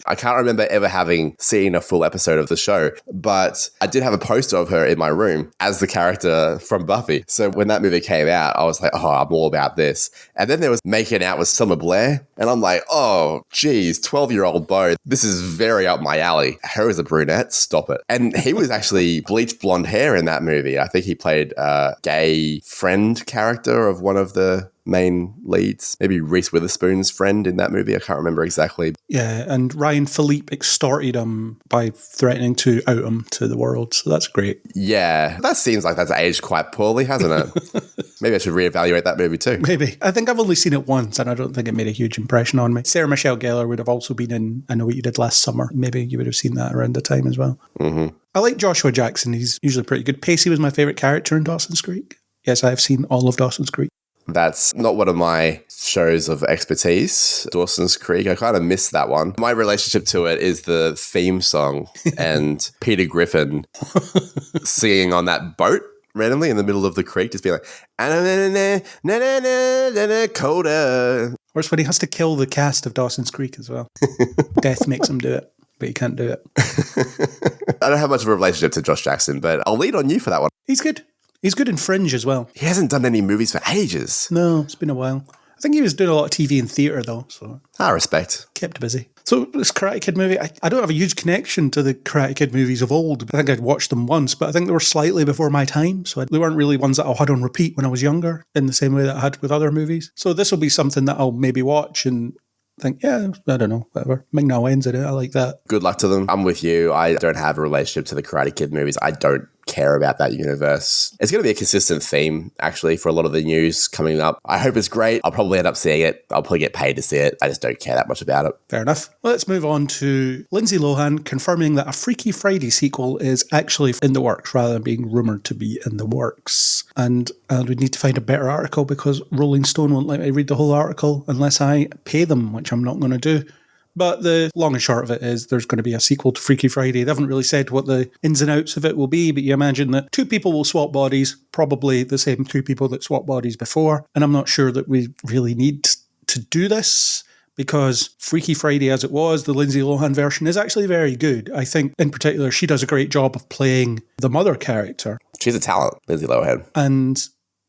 I can't remember ever having seen a full episode of the show, but I did have a poster of her in my room as the character from Buffy. So when that movie came out, I was like, oh, I'm all about this. And then there was Making Out with Selma Blair. And I'm like, oh, geez, 12-year-old Bo, this is very up my alley. Her as a brunette, stop it. And he was actually bleached blonde hair in that movie. I think he played a gay friend character of one of the main leads, maybe Reese Witherspoon's friend in that movie. I can't remember exactly. Yeah, and Ryan Philippe extorted him by threatening to out him to the world, so that's great. Yeah, that seems like that's aged quite poorly, hasn't it? Maybe I should reevaluate that movie too. Maybe. I think I've only seen it once, and I don't think it made a huge impression on me. Sarah Michelle Gellar would have also been in I Know What You Did Last Summer. Maybe you would have seen that around the time as well. Mm-hmm. I like Joshua Jackson. He's usually pretty good. Pacey was my favourite character in Dawson's Creek. Yes, I have seen all of Dawson's Creek. That's not one of my shows of expertise, Dawson's Creek. I kind of missed that one. My relationship to it is the theme song and Peter Griffin singing on that boat randomly in the middle of the creek, just being like, Coda. Or it's when he has to kill the cast of Dawson's Creek as well. Death makes him do it, but he can't do it. I don't have much of a relationship to Josh Jackson, but I'll lead on you for that one. He's good. He's good in Fringe as well. He hasn't done any movies for ages. No, it's been a while. I think he was doing a lot of TV and theatre though, so I respect. kept busy. So this Karate Kid movie, I don't have a huge connection to the Karate Kid movies of old. I think I'd watched them once, but I think they were slightly before my time, so they weren't really ones that I had on repeat when I was younger in the same way that I had with other movies. So this will be something that I'll maybe watch and think, yeah, I don't know, whatever. Ming-Na Wen's in it, I like that. Good luck to them. I'm with you. I don't have a relationship to the Karate Kid movies. I don't care about that universe. It's going to be a consistent theme, actually, for a lot of the news coming up. I hope it's great. I'll probably end up seeing it. I'll probably get paid to see it. I just don't care that much about it. Fair enough. Well, let's move on to Lindsay Lohan confirming that a Freaky Friday sequel is actually in the works rather than being rumoured to be in the works. And we need to find a better article because Rolling Stone won't let me read the whole article unless I pay them, which I'm not going to do. But the long and short of it is there's going to be a sequel to Freaky Friday. They haven't really said what the ins and outs of it will be, but you imagine that two people will swap bodies, probably the same two people that swapped bodies before. And I'm not sure that we really need to do this because Freaky Friday as it was, the Lindsay Lohan version, is actually very good. I think in particular, she does a great job of playing the mother character. She's a talent, Lindsay Lohan. And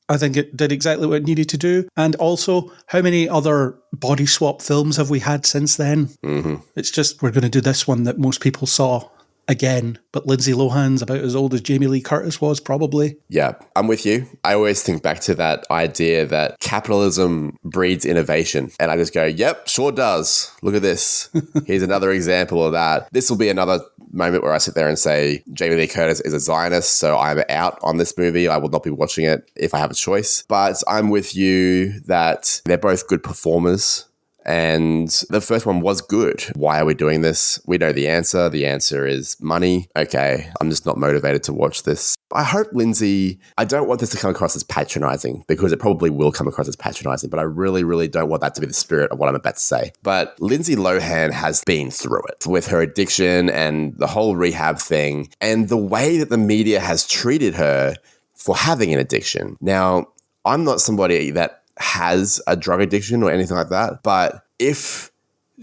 I think it did exactly what it needed to do. And also, how many other body swap films have we had since then? Mm-hmm. It's just, we're going to do this one that most people saw again. But Lindsay Lohan's about as old as Jamie Lee Curtis was, probably. Yeah, I'm with you. I always think back to that idea that capitalism breeds innovation. And I just go, yep, sure does. Look at this. Here's another example of that. This will be another moment where I sit there and say, Jamie Lee Curtis is a Zionist, so I'm out on this movie. I will not be watching it if I have a choice. But I'm with you that they're both good performers. And the first one was good. Why are we doing this? We know the answer. The answer is money. Okay, I'm just not motivated to watch this. I hope Lindsay, I don't want this to come across as patronizing because it probably will come across as patronizing, but I really, really don't want that to be the spirit of what I'm about to say. But Lindsay Lohan has been through it with her addiction and the whole rehab thing and the way that the media has treated her for having an addiction. Now, I'm not somebody that has a drug addiction or anything like that. But if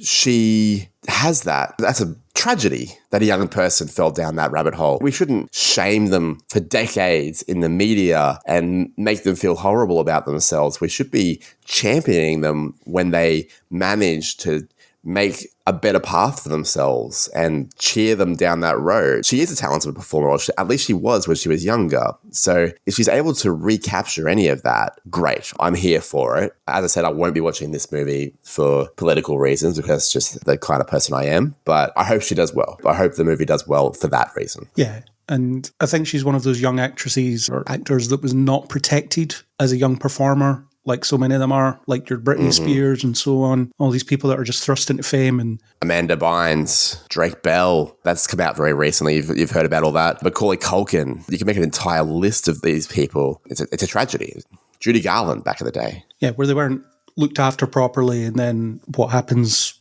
she has that, that's a tragedy that a young person fell down that rabbit hole. We shouldn't shame them for decades in the media and make them feel horrible about themselves. We should be championing them when they manage to make a better path for themselves and cheer them down that road. She is a talented performer, or at least she was when she was younger. So if she's able to recapture any of that, great. I'm here for it. As I said, I won't be watching this movie for political reasons because that's just the kind of person I am. But I hope she does well. I hope the movie does well for that reason. Yeah. And I think she's one of those young actresses or actors that was not protected as a young performer like so many of them are, like your Britney Spears and so on. All these people that are just thrust into fame. And Amanda Bynes, Drake Bell, that's come out very recently. You've heard about all that. Macaulay Culkin, you can make an entire list of these people. It's a tragedy. Judy Garland back in the day. yeah, where they weren't looked after properly, and then what happens,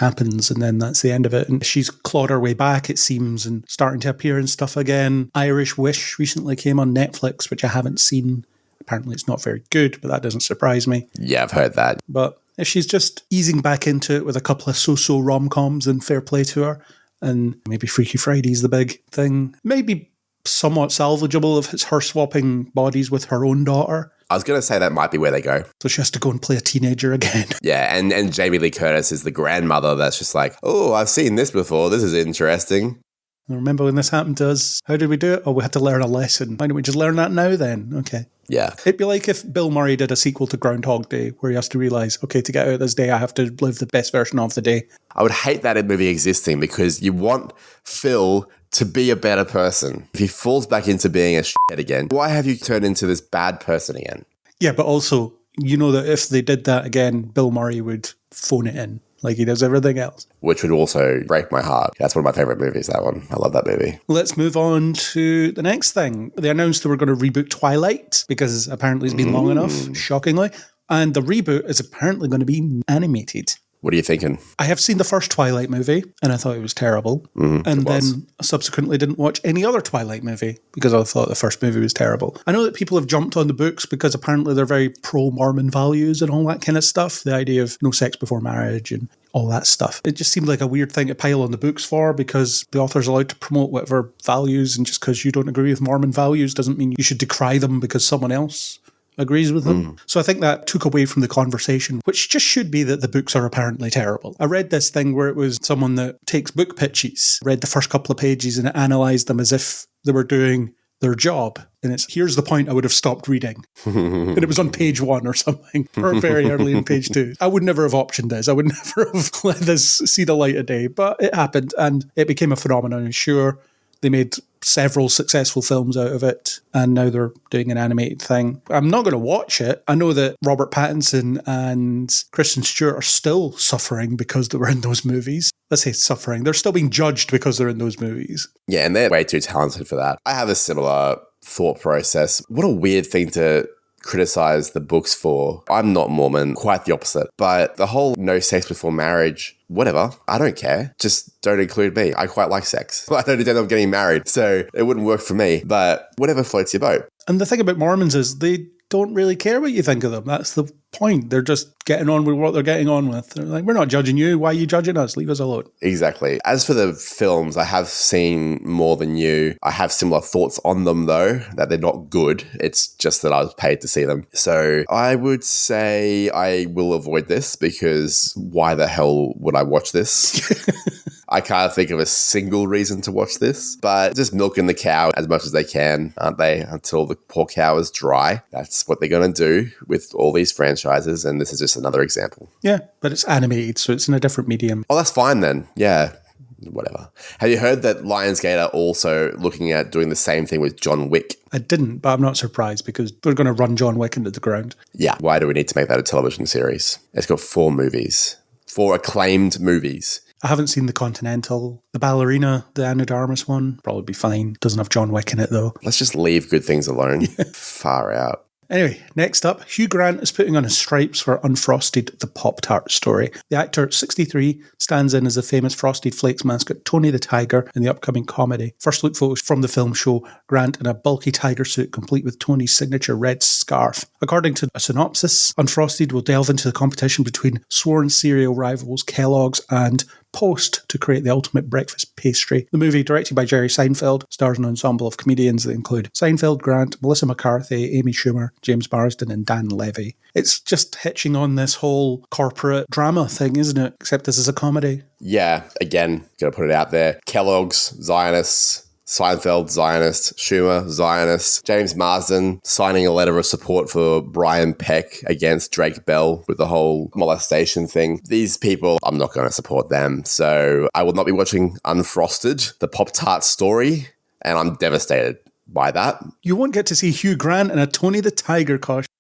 and then that's the end of it. And she's clawed her way back, it seems, and starting to appear in stuff again. Irish Wish recently came on Netflix, which I haven't seen. Apparently it's not very good, but that doesn't surprise me. Yeah, I've heard that. But if she's just easing back into it with a couple of so-so rom-coms, then fair play to her. And maybe Freaky Friday's the big thing. Maybe somewhat salvageable if it's her swapping bodies with her own daughter. I was going to say that might be where they go. So she has to go and play a teenager again. Yeah, and Jamie Lee Curtis is the grandmother that's just like, oh, I've seen this before. This is interesting. Remember when this happened to us? How did we do it? Oh, we had to learn a lesson. Why don't we just learn that now then? Okay. Yeah. It'd be like if Bill Murray did a sequel to Groundhog Day where he has to realise, okay, to get out of this day, I have to live the best version of the day. I would hate that in movie existing because you want Phil to be a better person. If he falls back into being a shithead again, why have you turned into this bad person again? Yeah, but also, you know that if they did that again, Bill Murray would phone it in like he does everything else. Which would also break my heart. That's one of my favourite movies, that one. I love that movie. Let's move on to the next thing. They announced they were going to reboot Twilight because apparently it's been long enough, shockingly. And the reboot is apparently going to be animated. What are you thinking? I have seen the first Twilight movie and I thought it was terrible. And then subsequently didn't watch any other Twilight movie because I thought the first movie was terrible. I know that people have jumped on the books because apparently they're very pro-Mormon values and all that kind of stuff. The idea of no sex before marriage and all that stuff. It just seemed like a weird thing to pile on the books for because the author's allowed to promote whatever values, and just because you don't agree with Mormon values doesn't mean you should decry them because someone else agrees with them. So I think that took away from the conversation, which just should be that the books are apparently terrible. I read this thing where it was someone that takes book pitches, read the first couple of pages and analysed them as if they were doing their job. And it's, here's the point I would have stopped reading. And it was on page 1 or something, or very early in page 2. I would never have optioned this. I would never have let this see the light of day. But it happened and it became a phenomenon. And sure, they made several successful films out of it, and now they're doing an animated thing. I'm not going to watch it. I know that Robert Pattinson and Kristen Stewart are still suffering because they were in those movies. Let's say suffering. They're still being judged because they're in those movies. Yeah, and they're way too talented for that. I have a similar thought process. What a weird thing to criticize the books for. I'm not Mormon, quite the opposite. But the whole no sex before marriage, whatever, I don't care. Just don't include me. I quite like sex. I don't end up getting married, so it wouldn't work for me. But whatever floats your boat. And the thing about Mormons is they don't really care what you think of them. That's the point. They're just getting on with what they're getting on with. They're like, we're not judging you. Why are you judging us? Leave us alone. Exactly. As for the films, I have seen more than you. I have similar thoughts on them, though, that they're not good. It's just that I was paid to see them. So I would say I will avoid this because why the hell would I watch this? I can't think of a single reason to watch this, but just milking the cow as much as they can, aren't they? Until the poor cow is dry. That's what they're going to do with all these franchises, and this is just another example. Yeah, but it's animated, so it's in a different medium. Oh, that's fine then. Yeah, whatever. Have you heard that Lionsgate are also looking at doing the same thing with John Wick? I didn't, but I'm not surprised because they're going to run John Wick into the ground. Yeah, why do we need to make that a television series? It's got 4 movies. 4 acclaimed movies. I haven't seen The Continental. The Ballerina, the Anna de Armas one, probably be fine. Doesn't have John Wick in it, though. Let's just leave good things alone. Far out. Anyway, next up, Hugh Grant is putting on his stripes for Unfrosted, the Pop-Tart story. The actor, 63, stands in as the famous Frosted Flakes mascot Tony the Tiger in the upcoming comedy. First look photos from the film show Grant in a bulky tiger suit complete with Tony's signature red scarf. According to a synopsis, Unfrosted will delve into the competition between sworn cereal rivals Kellogg's and Post to create the ultimate breakfast pastry. The movie, directed by Jerry Seinfeld, stars an ensemble of comedians that include Seinfeld, Grant, Melissa McCarthy, Amy Schumer, James Marsden, and Dan Levy. It's just hitching on this whole corporate drama thing, isn't it? Except this is a comedy. Yeah, again, gotta put it out there. Kellogg's, Zionists, Seinfeld, Zionist, Schumer, Zionist, James Marsden signing a letter of support for Brian Peck against Drake Bell with the whole molestation thing. These people, I'm not going to support them. So I will not be watching Unfrosted, the Pop-Tart story, and I'm devastated by that. You won't get to see Hugh Grant in a Tony the Tiger costume.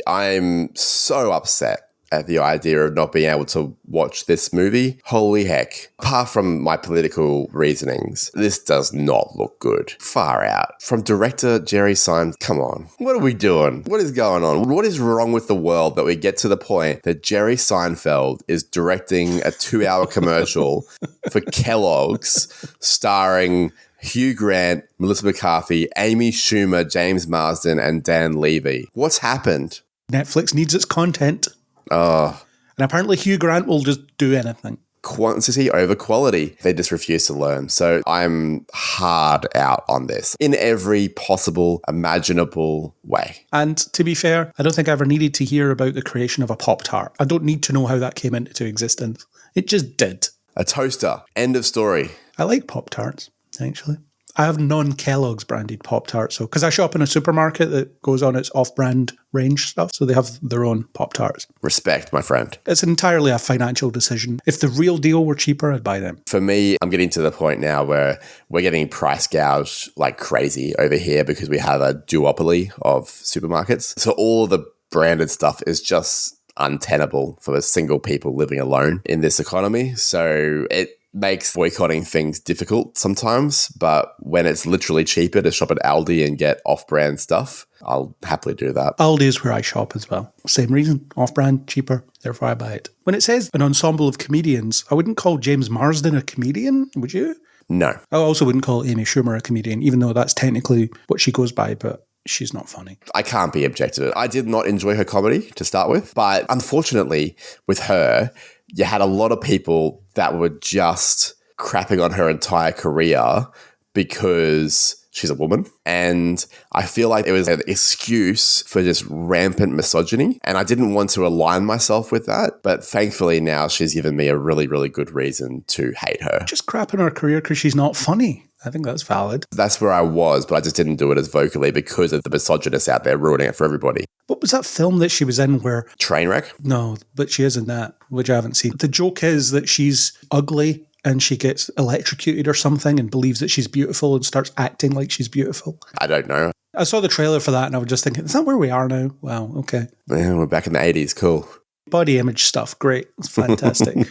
I'm so upset at the idea of not being able to watch this movie. Holy heck. Apart from my political reasonings, this does not look good. Far out. From director Jerry Seinfeld, come on. What are we doing? What is going on? What is wrong with the world that we get to the point that Jerry Seinfeld is directing a 2-hour commercial for Kellogg's starring Hugh Grant, Melissa McCarthy, Amy Schumer, James Marsden, and Dan Levy? What's happened? Netflix needs its content. Oh, And apparently Hugh Grant will just do anything. quantity over quality. They just refuse to learn. So I'm hard out on this in every possible, imaginable way. And to be fair, I don't think I ever needed to hear about the creation of a Pop-Tart. I don't need to know how that came into existence. It just did. A toaster. End of story. I like Pop-Tarts, actually. I have non-Kellogg's branded Pop-Tarts, because I shop in a supermarket that goes on its off-brand range stuff, so they have their own Pop-Tarts. Respect, my friend. It's entirely a financial decision. If the real deal were cheaper, I'd buy them. For me, I'm getting to the point now where we're getting price gouged like crazy over here because we have a duopoly of supermarkets. So all of the branded stuff is just untenable for the single people living alone in this economy. So it makes boycotting things difficult sometimes, but when it's literally cheaper to shop at Aldi and get off-brand stuff, I'll happily do that. Aldi is where I shop as well. Same reason. Off-brand, cheaper, therefore I buy it. When it says an ensemble of comedians, I wouldn't call James Marsden a comedian, would you? No. I also wouldn't call Amy Schumer a comedian, even though that's technically what she goes by, but she's not funny. I can't be objective. I did not enjoy her comedy to start with, but unfortunately with her, you had a lot of people that were just crapping on her entire career because she's a woman. And I feel like it was an excuse for just rampant misogyny. And I didn't want to align myself with that. But thankfully now she's given me a really, really good reason to hate her. Just crap in her career because she's not funny. I think that's valid. That's where I was, but I just didn't do it as vocally because of the misogynists out there ruining it for everybody. What was that film that she was in where... Trainwreck? No, but she is in that, which I haven't seen. The joke is that she's ugly and she gets electrocuted or something and believes that she's beautiful and starts acting like she's beautiful. I don't know. I saw the trailer for that and I was just thinking, is that where we are now? Wow, okay. Yeah, we're back in the 80s. Cool. Body image stuff, great. It's fantastic.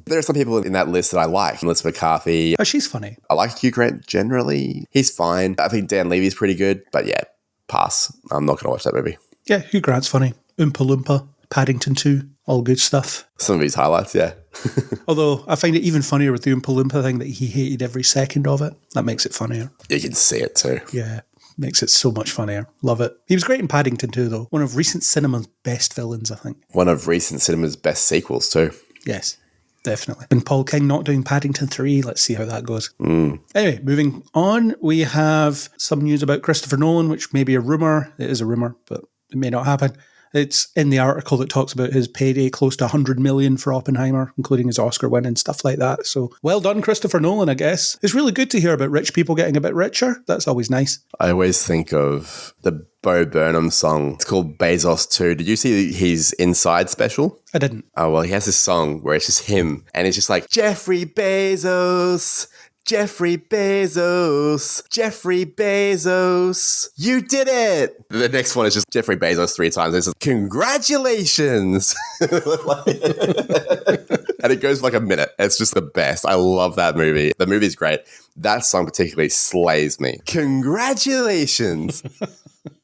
There are some people in that list that I like. Melissa McCarthy. Oh, she's funny. I like Hugh Grant generally. He's fine. I think Dan Levy's pretty good. But yeah, pass. I'm not going to watch that movie. Yeah, Hugh Grant's funny. Oompa Loompa, Paddington 2, all good stuff. Some of his highlights, yeah. Although I find it even funnier with the Oompa Loompa thing that he hated every second of it. That makes it funnier. You can see it too. Yeah, makes it so much funnier. Love it. He was great in Paddington 2, though. One of recent cinema's best villains, I think. One of recent cinema's best sequels too. Yes, definitely. And Paul King not doing Paddington 3. Let's see how that goes. Anyway, moving on, we have some news about Christopher Nolan, which may be a rumour. It is a rumour, but it may not happen. It's in the article that talks about his payday close to 100 million for Oppenheimer, including his Oscar win and stuff like that. So well done, Christopher Nolan, I guess. It's really good to hear about rich people getting a bit richer. That's always nice. I always think of the Bo Burnham song. It's called Bezos 2. Did you see his Inside special? I didn't. Oh, well, he has this song where it's just him. And it's just like, Jeffrey Bezos, Jeffrey Bezos, Jeffrey Bezos, you did it. The next one is just Jeffrey Bezos 3 times. It's just, congratulations. And it goes for like a minute. It's just the best. I love that movie. The movie's great. That song particularly slays me. Congratulations.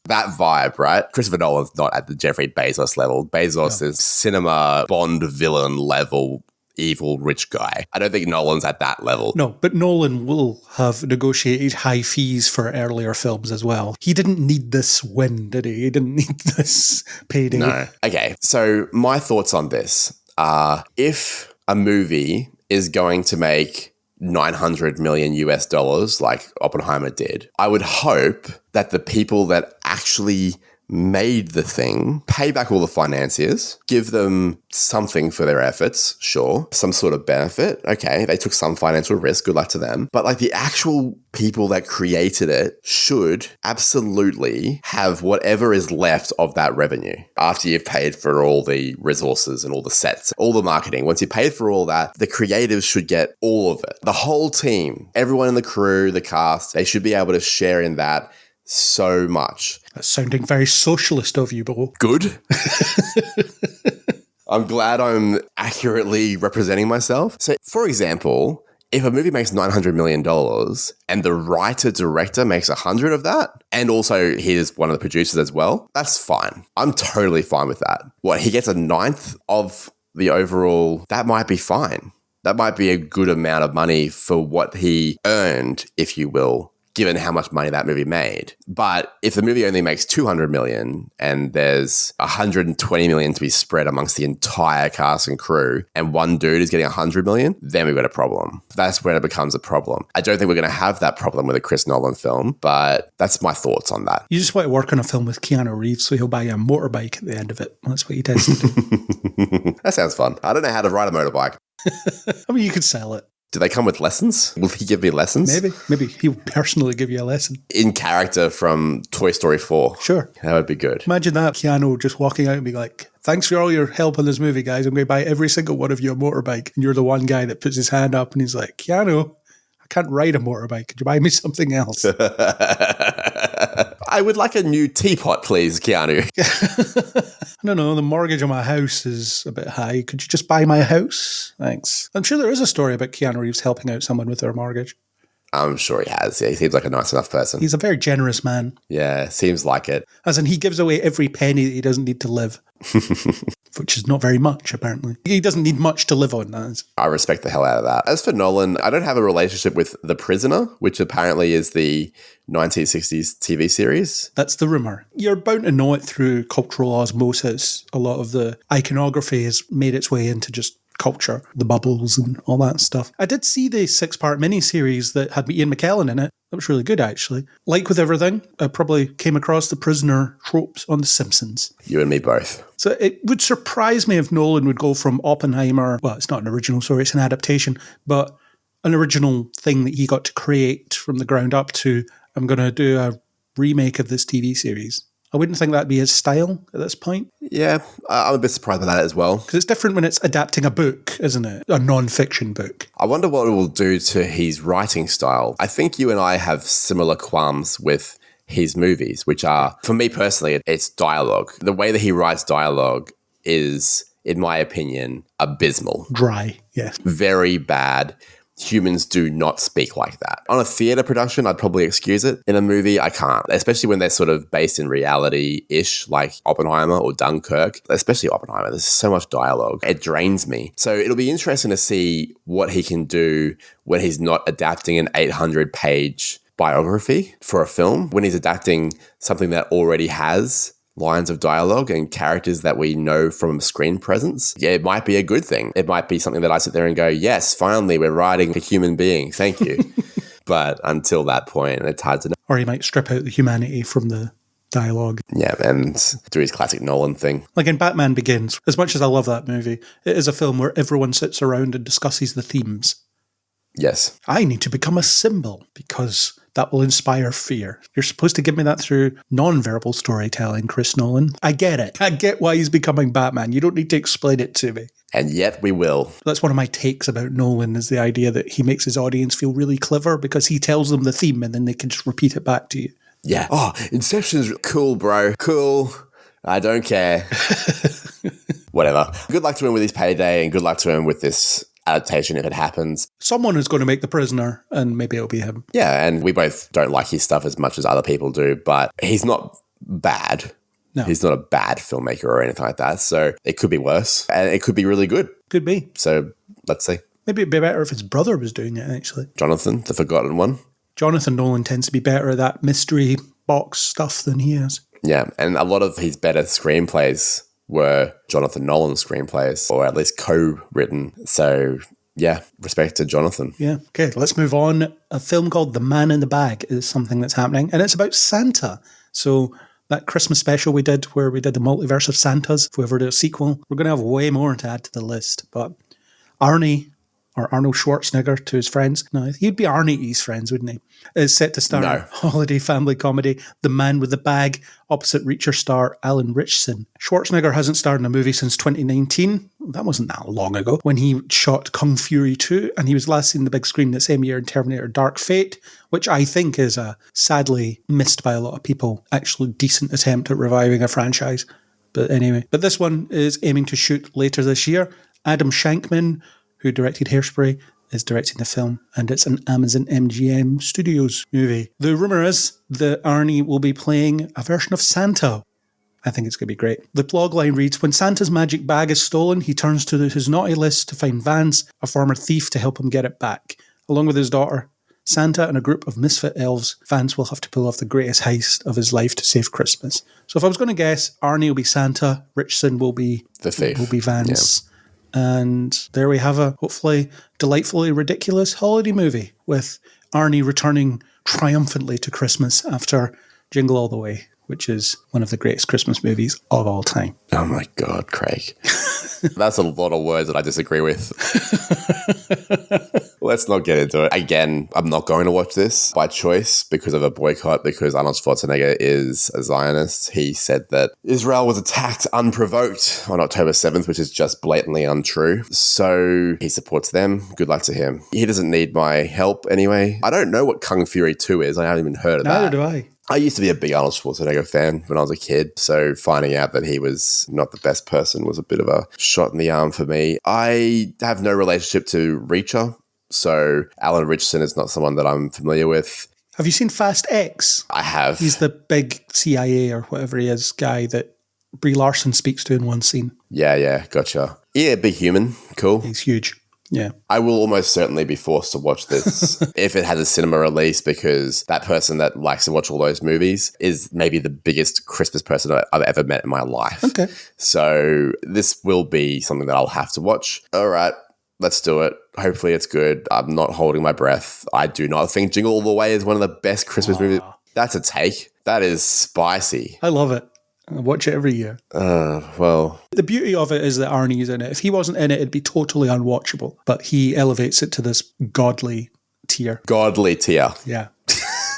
That vibe, right? Christopher Nolan's not at the Jeffrey Bezos level. Bezos is cinema Bond villain level evil rich guy. I don't think Nolan's at that level. No, but Nolan will have negotiated high fees for earlier films as well. He didn't need this win, did he? He didn't need this payday. No. Okay, so my thoughts on this are if a movie is going to make 900 million US dollars like Oppenheimer did, I would hope that the people that actually made the thing pay back all the financiers, give them something for their efforts, sure, some sort of benefit. Okay, they took some financial risk, good luck to them. But like the actual people that created it should absolutely have whatever is left of that revenue after you've paid for all the resources and all the sets, all the marketing. Once you paid for all that, the creatives should get all of it. The whole team, everyone in the crew, the cast, they should be able to share in that so much. That's sounding very socialist of you, Bo. Good. I'm glad I'm accurately representing myself. So, for example, if a movie makes $900 million and the writer-director makes 100 of that, and also he's one of the producers as well, that's fine. I'm totally fine with that. What, he gets a ninth of the overall, that might be fine. That might be a good amount of money for what he earned, if you will, given how much money that movie made. But if the movie only makes 200 million and there's 120 million to be spread amongst the entire cast and crew, and one dude is getting 100 million, then we've got a problem. That's when it becomes a problem. I don't think we're going to have that problem with a Chris Nolan film, but that's my thoughts on that. You just want to work on a film with Keanu Reeves so he'll buy you a motorbike at the end of it. That's what he tends to do. That sounds fun. I don't know how to ride a motorbike. I mean, you could sell it. Do they come with lessons? Will he give me lessons? Maybe he'll personally give you a lesson. In character from Toy Story 4. Sure. That would be good. Imagine that, Keanu just walking out and being like, thanks for all your help on this movie, guys. I'm going to buy every single one of you a motorbike. And you're the one guy that puts his hand up and he's like, Keanu, I can't ride a motorbike. Could you buy me something else? I would like a new teapot, please, Keanu. I don't know, the mortgage on my house is a bit high. Could you just buy my house? Thanks. I'm sure there is a story about Keanu Reeves helping out someone with their mortgage. I'm sure he has. Yeah, he seems like a nice enough person. He's a very generous man. Yeah, seems like it. As in, he gives away every penny that he doesn't need to live. Which is not very much, apparently. He doesn't need much to live on, that is. I respect the hell out of that. As for Nolan, I don't have a relationship with The Prisoner, which apparently is the 1960s TV series. That's the rumour. You're bound to know it through cultural osmosis. A lot of the iconography has made its way into just culture, the bubbles and all that stuff. I did see the 6-part miniseries that had Ian McKellen in it. That was really good, actually. Like with everything, I probably came across the prisoner tropes on The Simpsons. You and me both. So it would surprise me if Nolan would go from Oppenheimer, well, it's not an original story, it's an adaptation, but an original thing that he got to create from the ground up to, I'm going to do a remake of this TV series. I wouldn't think that'd be his style at this point. Yeah, I'm a bit surprised by that as well. Because it's different when it's adapting a book, isn't it? A non-fiction book. I wonder what it will do to his writing style. I think you and I have similar qualms with his movies, which are, for me personally, it's dialogue. The way that he writes dialogue is, in my opinion, abysmal. Dry, yes. Very bad. Humans do not speak like that. On a theatre production, I'd probably excuse it. In a movie, I can't, especially when they're sort of based in reality-ish, like Oppenheimer or Dunkirk, especially Oppenheimer. There's so much dialogue. It drains me. So it'll be interesting to see what he can do when he's not adapting an 800-page biography for a film, when he's adapting something that already has lines of dialogue and characters that we know from screen presence. Yeah, it might be a good thing. It might be something that I sit there and go, yes, finally, we're writing a human being. Thank you. But until that point, it's hard to know. Or he might strip out the humanity from the dialogue. Yeah, and do his classic Nolan thing. Like in Batman Begins, as much as I love that movie, it is a film where everyone sits around and discusses the themes. Yes. I need to become a symbol because that will inspire fear. You're supposed to give me that through non-verbal storytelling, Chris Nolan. I get it. I get why he's becoming Batman. You don't need to explain it to me. And yet we will. That's one of my takes about Nolan, is the idea that he makes his audience feel really clever because he tells them the theme and then they can just repeat it back to you. Yeah. Oh, Inception's cool, bro. Cool. I don't care. Whatever. Good luck to him with his payday and good luck to him with this adaptation if it happens. Someone is going to make The Prisoner and maybe it'll be him. Yeah, and we both don't like his stuff as much as other people do, but he's not bad. No. He's not a bad filmmaker or anything like that, so it could be worse and it could be really good. Could be. So let's see. Maybe it'd be better if his brother was doing it, actually. Jonathan, the forgotten one. Jonathan Nolan tends to be better at that mystery box stuff than he is. Yeah, and a lot of his better screenplays were Jonathan Nolan screenplays, or at least co-written. So, yeah, respect to Jonathan. Yeah. Okay, let's move on. A film called The Man in the Bag is something that's happening, and it's about Santa. So that Christmas special we did, where we did the multiverse of Santas, if we ever do a sequel, we're going to have way more to add to the list. But Arnie or Arnold Schwarzenegger to his friends. No, he'd be Arnie to his friends, wouldn't he? Is set to star in holiday family comedy The Man with the Bag, opposite Reacher star Alan Ritchson. Schwarzenegger hasn't starred in a movie since 2019. That wasn't that long ago, when he shot Kung Fury 2, and he was last seen on the big screen the same year in Terminator Dark Fate, which I think is a sadly missed by a lot of people, actually decent attempt at reviving a franchise. But anyway, this one is aiming to shoot later this year. Adam Shankman, who directed Hairspray, is directing the film, and it's an Amazon MGM Studios movie. The rumour is that Arnie will be playing a version of Santa. I think it's going to be great. The blog line reads, when Santa's magic bag is stolen, he turns to his naughty list to find Vance, a former thief, to help him get it back. Along with his daughter, Santa and a group of misfit elves, Vance will have to pull off the greatest heist of his life to save Christmas. So if I was going to guess, Arnie will be Santa, Richardson will be the thief. Will be Vance. Yeah. And there we have a hopefully delightfully ridiculous holiday movie with Arnie returning triumphantly to Christmas after Jingle All the Way, which is one of the greatest Christmas movies of all time. Oh my God, Craig. That's a lot of words that I disagree with. Let's not get into it. Again, I'm not going to watch this by choice because of a boycott, because Arnold Schwarzenegger is a Zionist. He said that Israel was attacked unprovoked on October 7th, which is just blatantly untrue. So he supports them. Good luck to him. He doesn't need my help anyway. I don't know what Kung Fury 2 is. I haven't even heard of that. Neither do I. I used to be a big Arnold Schwarzenegger fan when I was a kid, so finding out that he was not the best person was a bit of a shot in the arm for me. I have no relationship to Reacher, so Alan Ritchson is not someone that I'm familiar with. Have you seen Fast X? I have. He's the big CIA or whatever he is guy that Brie Larson speaks to in one scene. Yeah, gotcha. Yeah, big human. Cool. He's huge. Yeah. I will almost certainly be forced to watch this if it has a cinema release, because that person that likes to watch all those movies is maybe the biggest Christmas person I've ever met in my life. Okay. So this will be something that I'll have to watch. All right, let's do it. Hopefully it's good. I'm not holding my breath. I do not think Jingle All the Way is one of the best Christmas movies. That's a take. That is spicy. I love it. I watch it every year. Well. The beauty of it is that Arnie's in it. If he wasn't in it, it'd be totally unwatchable. But he elevates it to this godly tier. Godly tier. Yeah. This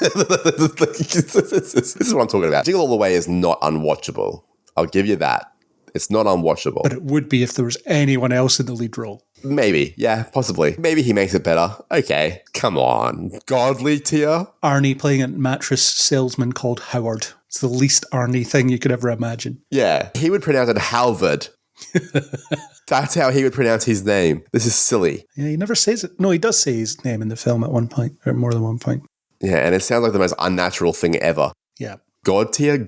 is what I'm talking about. Jingle All the Way is not unwatchable. I'll give you that. It's not unwatchable. But it would be if there was anyone else in the lead role. Maybe. Yeah, possibly. Maybe he makes it better. Okay. Come on. Godly tier? Arnie playing a mattress salesman called Howard. It's the least Arnie thing you could ever imagine. Yeah. He would pronounce it Halvard. That's how he would pronounce his name. This is silly. Yeah, he never says it. No, he does say his name in the film at one point, or more than one point. Yeah, and it sounds like the most unnatural thing ever. Yeah. God tier,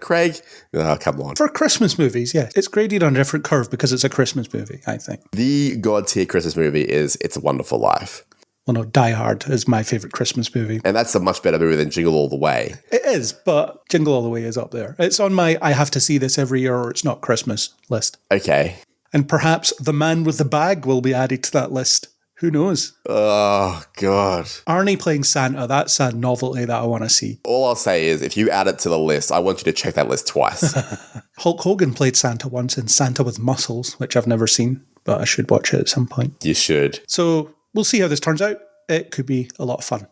Craig? Oh, come on. For Christmas movies, yeah. It's graded on a different curve because it's a Christmas movie, I think. The God tier Christmas movie is It's a Wonderful Life. Well, no, Die Hard is my favourite Christmas movie. And that's a much better movie than Jingle All the Way. It is, but Jingle All the Way is up there. It's on my I have to see this every year or it's not Christmas list. Okay. And perhaps The Man with the Bag will be added to that list. Who knows? Oh, God. Arnie playing Santa, that's a novelty that I want to see. All I'll say is, if you add it to the list, I want you to check that list twice. Hulk Hogan played Santa once in Santa with Muscles, which I've never seen, but I should watch it at some point. You should. So we'll see how this turns out. It could be a lot of fun.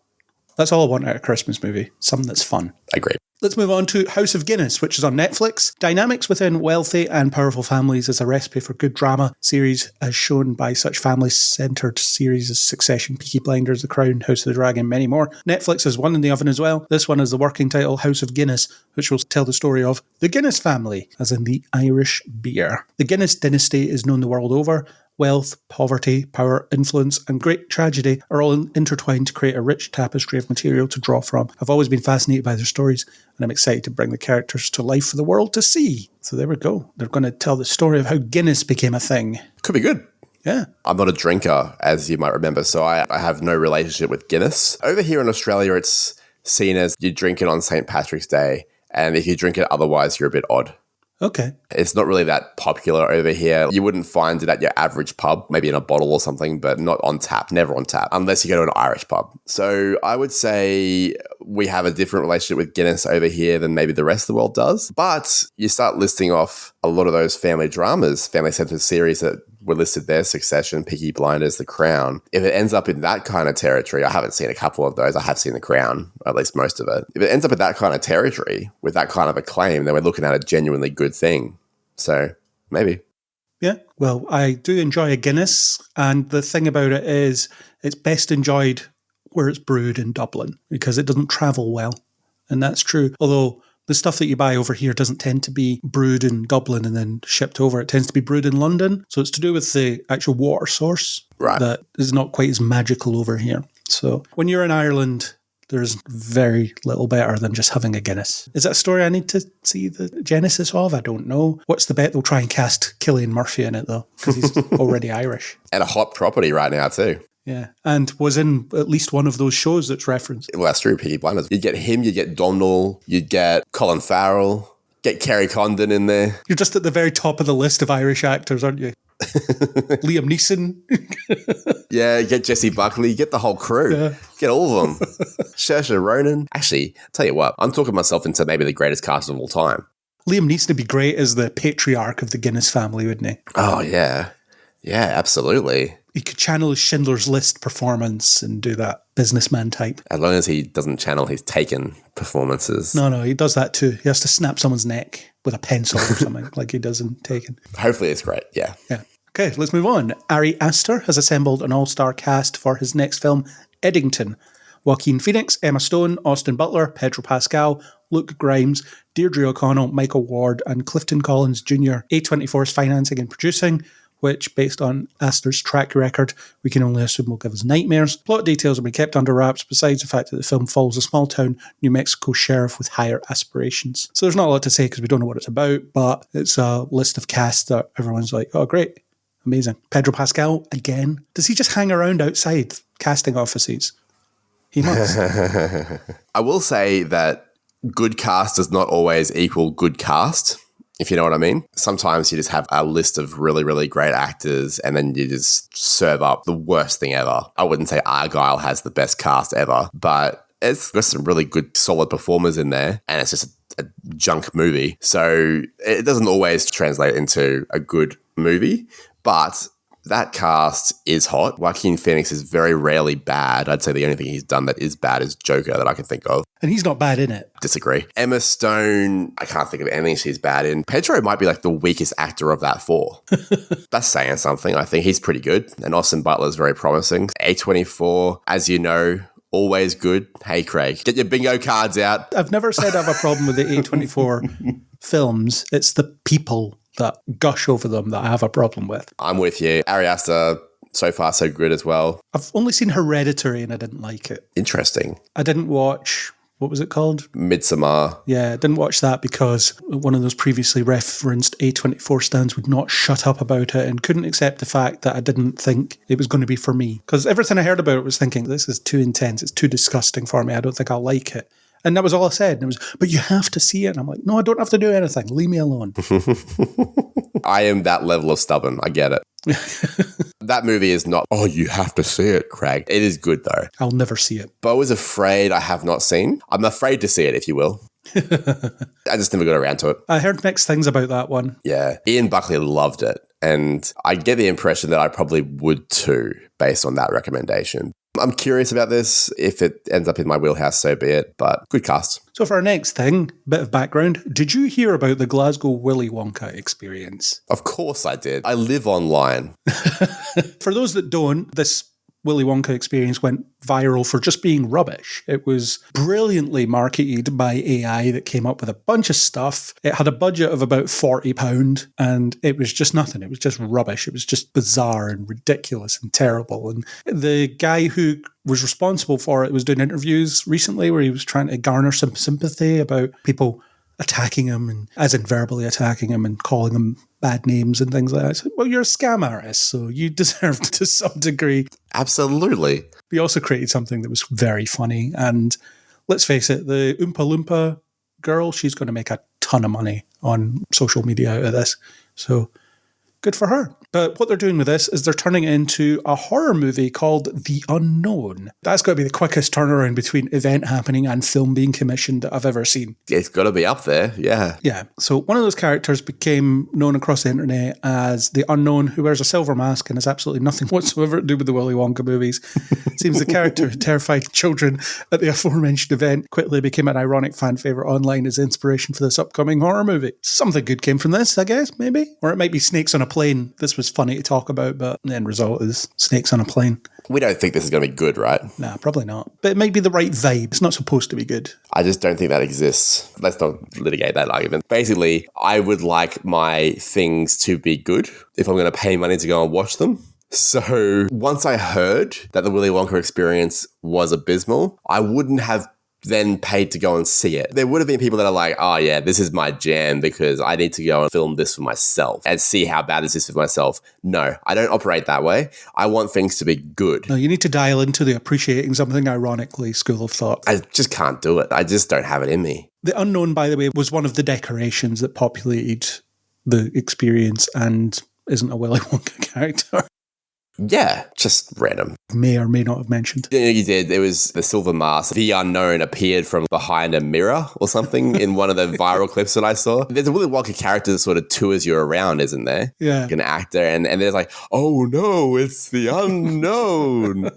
That's all I want out of a Christmas movie. Something that's fun. Agreed. Let's move on to House of Guinness, which is on Netflix. Dynamics within wealthy and powerful families is a recipe for good drama series, as shown by such family-centred series as Succession, Peaky Blinders, The Crown, House of the Dragon, many more. Netflix has one in the oven as well. This one is the working title, House of Guinness, which will tell the story of the Guinness family, as in the Irish beer. The Guinness dynasty is known the world over. Wealth, poverty, power, influence, and great tragedy are all intertwined to create a rich tapestry of material to draw from. I've always been fascinated by their stories, and I'm excited to bring the characters to life for the world to see. So there we go. They're going to tell the story of how Guinness became a thing. Could be good. Yeah. I'm not a drinker, as you might remember, so I have no relationship with Guinness. Over here in Australia, it's seen as you drink it on St. Patrick's Day, and if you drink it otherwise, you're a bit odd. Okay. It's not really that popular over here. You wouldn't find it at your average pub, maybe in a bottle or something, but not on tap, never on tap, unless you go to an Irish pub. So I would say we have a different relationship with Guinness over here than maybe the rest of the world does. But you start listing off a lot of those family dramas, family-centered series that were listed there, Succession, Peaky Blinders, The Crown. If it ends up in that kind of territory, I haven't seen a couple of those. I have seen The Crown, at least most of it. If it ends up in that kind of territory with that kind of acclaim, then we're looking at a genuinely good thing. So maybe. Yeah, well, I do enjoy a Guinness, and the thing about it is it's best enjoyed where it's brewed in Dublin because it doesn't travel well, and that's true. Although the stuff that you buy over here doesn't tend to be brewed in Dublin and then shipped over. It tends to be brewed in London, so it's to do with the actual water source that is not quite as magical over here. So when you're in Ireland, there's very little better than just having a Guinness. Is that a story I need to see the genesis of? I don't know. What's the bet they'll try and cast Cillian Murphy in it, though? Because he's already Irish. And a hot property right now, too. Yeah, and was in at least one of those shows that's referenced. Well, that's true, Peaky Blinders. You'd get him, you'd get Domhnall, you'd get Colin Farrell, get Kerry Condon in there. You're just at the very top of the list of Irish actors, aren't you? Liam Neeson. Yeah, get Jesse Buckley, get the whole crew. Yeah. Get all of them. Saoirse Ronan. Actually, I'll tell you what, I'm talking myself into maybe the greatest cast of all time. Liam Neeson would be great as the patriarch of the Guinness family, wouldn't he? Oh, yeah. Yeah, absolutely. He could channel his Schindler's List performance and do that businessman type. As long as he doesn't channel his Taken performances. No, he does that too. He has to snap someone's neck with a pencil or something like he does in Taken. Hopefully it's great, yeah. Yeah. Okay, let's move on. Ari Aster has assembled an all-star cast for his next film, Eddington. Joaquin Phoenix, Emma Stone, Austin Butler, Pedro Pascal, Luke Grimes, Deirdre O'Connell, Michael Ward, and Clifton Collins Jr. A24's financing and producing, which, based on Astor's track record, we can only assume will give us nightmares. Plot details will be kept under wraps, besides the fact that the film follows a small-town New Mexico sheriff with higher aspirations. So there's not a lot to say because we don't know what it's about, but it's a list of cast that everyone's like, oh, great, amazing. Pedro Pascal, again. Does he just hang around outside casting offices? He must. I will say that good cast does not always equal good cast, if you know what I mean. Sometimes you just have a list of really, really great actors and then you just serve up the worst thing ever. I wouldn't say Argyle has the best cast ever, but it's got some really good, solid performers in there, and it's just a junk movie. So it doesn't always translate into a good movie, but that cast is hot. Joaquin Phoenix is very rarely bad. I'd say the only thing he's done that is bad is Joker that I can think of. And he's not bad in it. Disagree. Emma Stone, I can't think of anything she's bad in. Pedro might be like the weakest actor of that four. That's saying something. I think he's pretty good. And Austin Butler is very promising. A24, as you know, always good. Hey, Craig, get your bingo cards out. I've never said I have a problem with the A24 films. It's the people that gush over them that I have a problem with. I'm with you. Ari Aster, so far so good as well. I've only seen Hereditary and I didn't like it. Interesting. I didn't watch, what was it called? Midsommar. Yeah, I didn't watch that because one of those previously referenced A24 stands would not shut up about it and couldn't accept the fact that I didn't think it was going to be for me. Because everything I heard about it was thinking, this is too intense, it's too disgusting for me, I don't think I'll like it. And that was all I said. And it was, but you have to see it. And I'm like, no, I don't have to do anything. Leave me alone. I am that level of stubborn. I get it. That movie is not, oh, you have to see it, Craig. It is good, though. I'll never see it. Beau is afraid I have not seen. I'm afraid to see it, if you will. I just never got around to it. I heard mixed things about that one. Yeah. Ian Buckley loved it. And I get the impression that I probably would too, based on that recommendation. I'm curious about this. If it ends up in my wheelhouse, so be it. But good cast. So for our next thing, bit of background. Did you hear about the Glasgow Willy Wonka experience? Of course I did. I live online. For those that don't, this Willy Wonka experience went viral for just being rubbish. It was brilliantly marketed by AI that came up with a bunch of stuff. It had a budget of about £40 and it was just nothing. It was just rubbish. It was just bizarre and ridiculous and terrible. And the guy who was responsible for it was doing interviews recently where he was trying to garner some sympathy about people attacking him, and as in verbally attacking him and calling him bad names and things like that. So, well, you're a scam artist, so you deserve to some degree. Absolutely. He also created something that was very funny. And let's face it, the Oompa Loompa girl, she's going to make a ton of money on social media out of this. So Good for her. But what they're doing with this is they're turning it into a horror movie called The Unknown. That's got to be the quickest turnaround between event happening and film being commissioned that I've ever seen. It's got to be up there, yeah. Yeah. So one of those characters became known across the internet as The Unknown, who wears a silver mask and has absolutely nothing whatsoever to do with the Willy Wonka movies. Seems the character who terrified children at the aforementioned event quickly became an ironic fan favourite online as inspiration for this upcoming horror movie. Something good came from this, I guess, maybe? Or it might be snakes on a plane. This was funny to talk about, but the end result is snakes on a plane. We don't think this is going to be good, right? Nah, probably not. But it might be the right vibe. It's not supposed to be good. I just don't think that exists. Let's not litigate that argument. Basically, I would like my things to be good if I'm going to pay money to go and watch them. So once I heard that the Willy Wonka experience was abysmal, I wouldn't have then paid to go and see it. There would have been people that are like, oh yeah, this is my jam because I need to go and film this for myself and see how bad this is for myself. No, I don't operate that way. I want things to be good. No, you need to dial into the appreciating something ironically school of thought. I just can't do it. I just don't have it in me. The Unknown, by the way, was one of the decorations that populated the experience and isn't a Willy Wonka character. Yeah, just random. May or may not have mentioned. Yeah, you did. It was the silver mask. The Unknown appeared from behind a mirror or something in one of the viral clips that I saw. There's a Willy Wonka character that sort of tours you around, isn't there? Yeah. Like an actor. And there's like, oh no, it's the Unknown.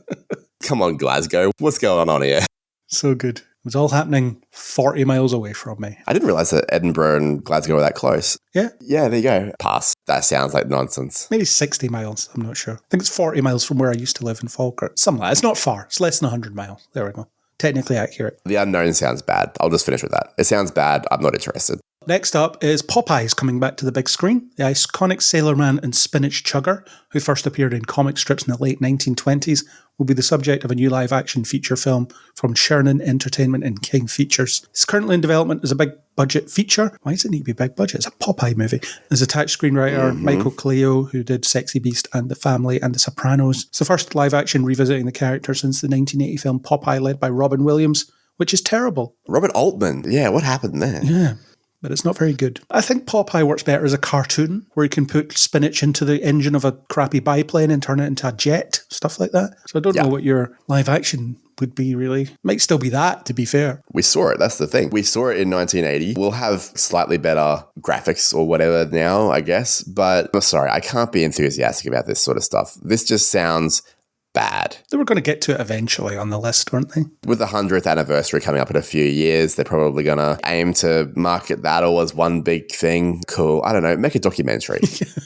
Come on, Glasgow. What's going on here? So good. It was all happening 40 miles away from me. I didn't realize that Edinburgh and Glasgow were that close. Yeah. Yeah, there you go. Pass. That sounds like nonsense. Maybe 60 miles. I'm not sure. I think it's 40 miles from where I used to live in Falkirk. Something like that. It's not far. It's less than 100 miles. There we go. Technically accurate. The Unknown sounds bad. I'll just finish with that. It sounds bad. I'm not interested. Next up is Popeyes coming back to the big screen. The iconic Sailor Man and Spinach Chugger, who first appeared in comic strips in the late 1920s, will be the subject of a new live-action feature film from Sherman Entertainment and King Features. It's currently in development as a big-budget feature. Why does it need to be big budget? It's a Popeye movie. There's attached screenwriter Michael Cleo, who did Sexy Beast and The Family and The Sopranos. It's the first live-action revisiting the character since the 1980 film Popeye, led by Robin Williams, which is terrible. Robert Altman. Yeah, what happened there? Yeah. But it's not very good. I think Popeye works better as a cartoon, where you can put spinach into the engine of a crappy biplane and turn it into a jet, stuff like that. So I don't know what your live action would be, really. Might still be that, to be fair. We saw it. That's the thing. We saw it in 1980. We'll have slightly better graphics or whatever now, I guess. But I'm sorry, I can't be enthusiastic about this sort of stuff. This just sounds bad. They were going to get to it eventually on the list, weren't they? With the 100th anniversary coming up in a few years, they're probably going to aim to market that all as one big thing. Cool. I don't know. Make a documentary.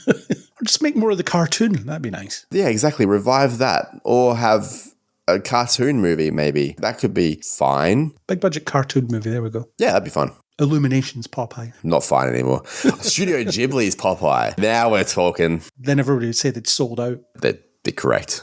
Or just make more of the cartoon. That'd be nice. Yeah, exactly. Revive that. Or have a cartoon movie, maybe. That could be fine. Big budget cartoon movie. There we go. Yeah, that'd be fun. Illumination's Popeye. Not fine anymore. Studio Ghibli's Popeye. Now we're talking. Then everybody would say they'd sold out. That'd be correct.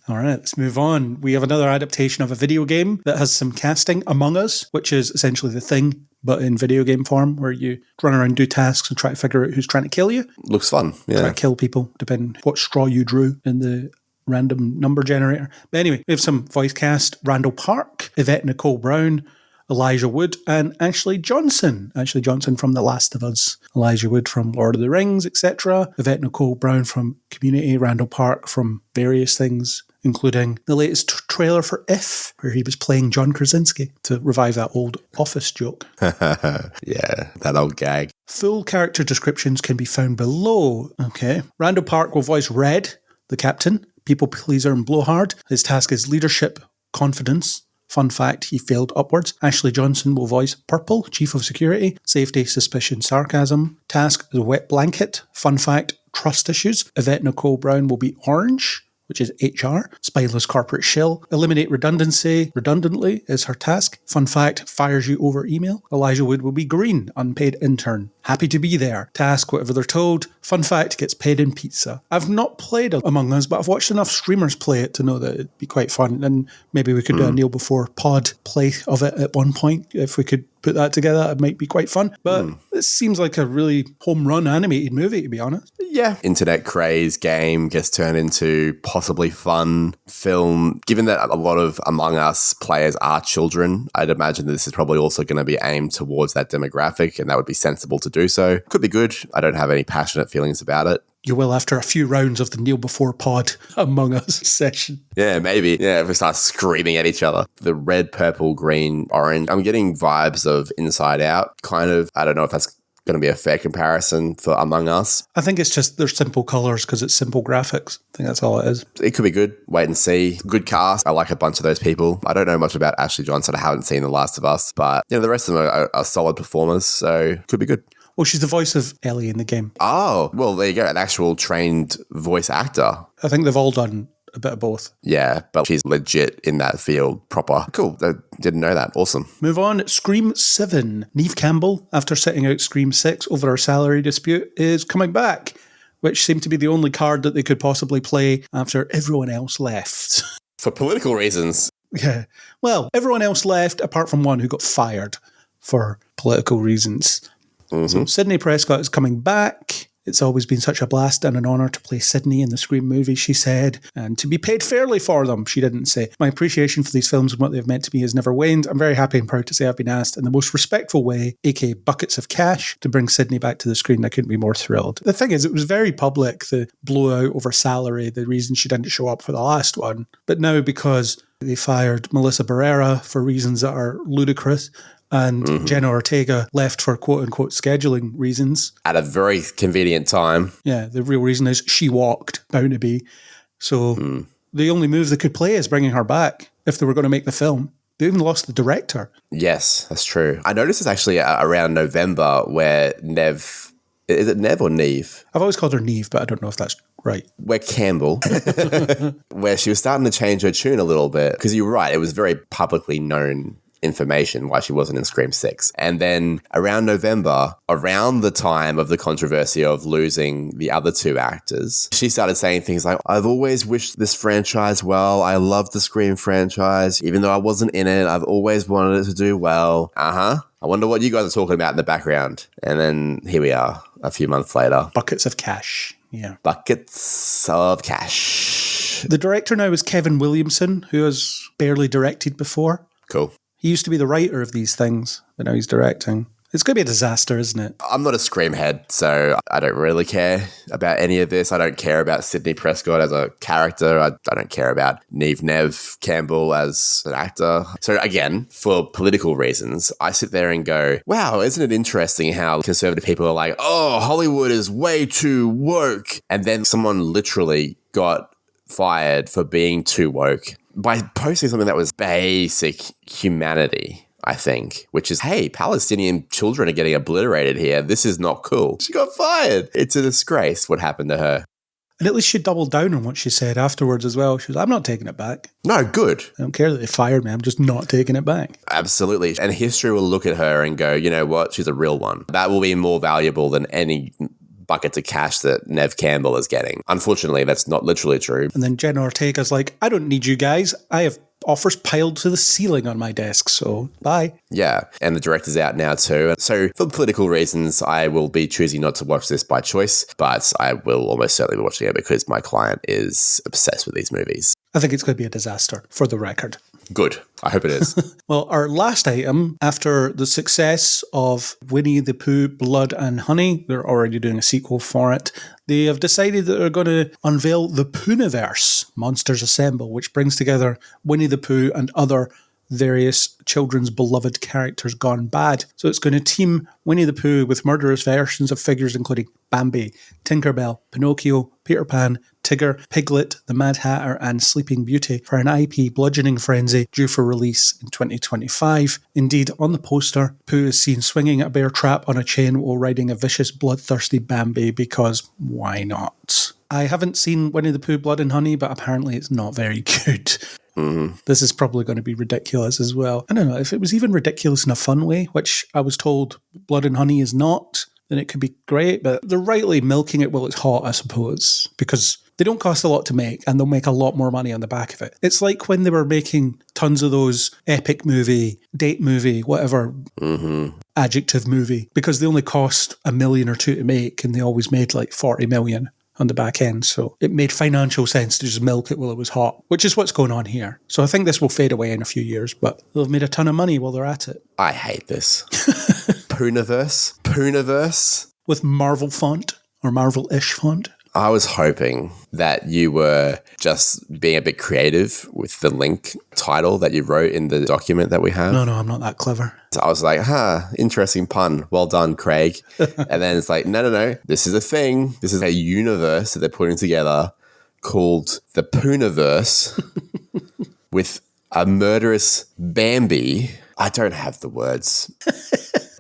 All right, let's move on. We have another adaptation of a video game that has some casting. Among Us, which is essentially The Thing, but in video game form, where you run around, do tasks, and try to figure out who's trying to kill you. Looks fun, yeah. Try to kill people, depending what straw you drew in the random number generator. But anyway, we have some voice cast. Randall Park, Yvette Nicole Brown, Elijah Wood, and Ashley Johnson. Ashley Johnson from The Last of Us, Elijah Wood from Lord of the Rings, etc. Yvette Nicole Brown from Community, Randall Park from various things, including the latest trailer for If, where he was playing John Krasinski, to revive that old Office joke. Yeah, that old gag. Full character descriptions can be found below. Okay. Randall Park will voice Red, the captain, people pleaser and blowhard. His task is leadership, confidence. Fun fact, he failed upwards. Ashley Johnson will voice Purple, Chief of Security, Safety, Suspicion, Sarcasm. Task is Wet Blanket. Fun fact, Trust Issues. Yvette Nicole Brown will be Orange, which is HR. Spineless Corporate Shell. Eliminate Redundancy. Redundantly is her task. Fun fact, fires you over email. Elijah Wood will be Green, Unpaid Intern. Happy to be there. Task, whatever they're told. Fun fact, gets paid in pizza. I've not played Among Us, but I've watched enough streamers play it to know that it'd be quite fun. And maybe we could do a Neil Before Pod play of it at one point. If we could put that together, it might be quite fun. But this seems like a really home run animated movie, to be honest. Yeah. Internet craze game gets turned into possibly fun film. Given that a lot of Among Us players are children, I'd imagine that this is probably also going to be aimed towards that demographic, and that would be sensible to do so. Could be good. I don't have any passionate feelings about it. You will after a few rounds of the Kneel Before Pod Among Us session. Yeah, maybe. Yeah, if we start screaming at each other. The red, purple, green, orange. I'm getting vibes of Inside Out, kind of. I don't know if that's going to be a fair comparison for Among Us. I think it's just they're simple colours because it's simple graphics. I think that's all it is. It could be good. Wait and see. Good cast. I like a bunch of those people. I don't know much about Ashley Johnson. I haven't seen The Last of Us, but the rest of them are solid performers, so could be good. Well, she's the voice of Ellie in the game. Oh, well, there you go. An actual trained voice actor. I think they've all done a bit of both. Yeah, but she's legit in that field proper. Cool. I didn't know that. Awesome. Move on. Scream 7. Neve Campbell, after sitting out Scream 6 over her salary dispute, is coming back, which seemed to be the only card that they could possibly play after everyone else left. For political reasons. Yeah. Well, everyone else left apart from one who got fired for political reasons. Mm-hmm. So Sydney Prescott is coming back. It's always been such a blast and an honour to play Sydney in the Scream movie, she said, and to be paid fairly for them, she didn't say. My appreciation for these films and what they've meant to me has never waned. I'm very happy and proud to say I've been asked in the most respectful way, aka buckets of cash, to bring Sydney back to the screen. I couldn't be more thrilled. The thing is, it was very public, the blowout over salary, the reason she didn't show up for the last one. But now, because they fired Melissa Barrera for reasons that are ludicrous, and Jenna Ortega left for quote-unquote scheduling reasons. At a very convenient time. Yeah, the real reason is she walked, bound to be. So the only move they could play is bringing her back if they were going to make the film. They even lost the director. Yes, that's true. I noticed it's actually around November where Nev... Is it Nev or Neve? I've always called her Neve, but I don't know if that's right. Where Campbell, where she was starting to change her tune a little bit. Because you're right, it was very publicly known information why she wasn't in Scream 6. And then around November, around the time of the controversy of losing the other two actors, she started saying things like, I've always wished this franchise well. I love the Scream franchise. Even though I wasn't in it, I've always wanted it to do well. I wonder what you guys are talking about in the background. And then here we are a few months later. Buckets of cash. Yeah. Buckets of cash. The director now is Kevin Williamson, who has barely directed before. Cool. He used to be the writer of these things, but now he's directing. It's going to be a disaster, isn't it? I'm not a Scream head, so I don't really care about any of this. I don't care about Sydney Prescott as a character. I don't care about Nev Campbell as an actor. So again, for political reasons, I sit there and go, wow, isn't it interesting how conservative people are like, oh, Hollywood is way too woke. And then someone literally got fired for being too woke by posting something that was basic humanity, I think, which is, hey, Palestinian children are getting obliterated here. This is not cool. She got fired. It's a disgrace what happened to her. And at least she doubled down on what she said afterwards as well. She was, I'm not taking it back. No, good. I don't care that they fired me. I'm just not taking it back. Absolutely. And history will look at her and go, you know what? She's a real one. That will be more valuable than any buckets of cash that Nev Campbell is getting. Unfortunately, that's not literally true. And then Jenna Ortega's like, I don't need you guys. I have offers piled to the ceiling on my desk, so bye. Yeah, and the director's out now too. So for political reasons, I will be choosing not to watch this by choice, but I will almost certainly be watching it because my client is obsessed with these movies. I think it's going to be a disaster, for the record. Good. I hope it is. Well, our last item, after the success of Winnie the Pooh, Blood and Honey, they're already doing a sequel for it. They have decided that they're going to unveil the Poohniverse, Monsters Assemble, which brings together Winnie the Pooh and other various children's beloved characters gone bad. So it's going to team Winnie the Pooh with murderous versions of figures including Bambi, Tinkerbell, Pinocchio, Peter Pan, Tigger, Piglet, the Mad Hatter and Sleeping Beauty for an IP bludgeoning frenzy due for release in 2025. Indeed, on the poster, Pooh is seen swinging a bear trap on a chain while riding a vicious bloodthirsty Bambi because why not? I haven't seen Winnie the Pooh Blood and Honey, but apparently it's not very good. Mm-hmm. This is probably going to be ridiculous as well. I don't know, if it was even ridiculous in a fun way, which I was told Blood and Honey is not, then it could be great, but they're rightly milking it while it's hot, I suppose, because they don't cost a lot to make and they'll make a lot more money on the back of it. It's like when they were making tons of those epic movie, date movie, whatever adjective movie, because they only cost $1 million or $2 million to make and they always made like 40 million on the back end. So it made financial sense to just milk it while it was hot, which is what's going on here. So I think this will fade away in a few years, but they'll have made a ton of money while they're at it. I hate this. Poohniverse? With Marvel font or Marvel-ish font. I was hoping that you were just being a bit creative with the link title that you wrote in the document that we have. No, I'm not that clever. So I was like, interesting pun. Well done, Craig. And then it's like, no. This is a thing. This is a universe that they're putting together called the Pooniverse with a murderous Bambi. I don't have the words.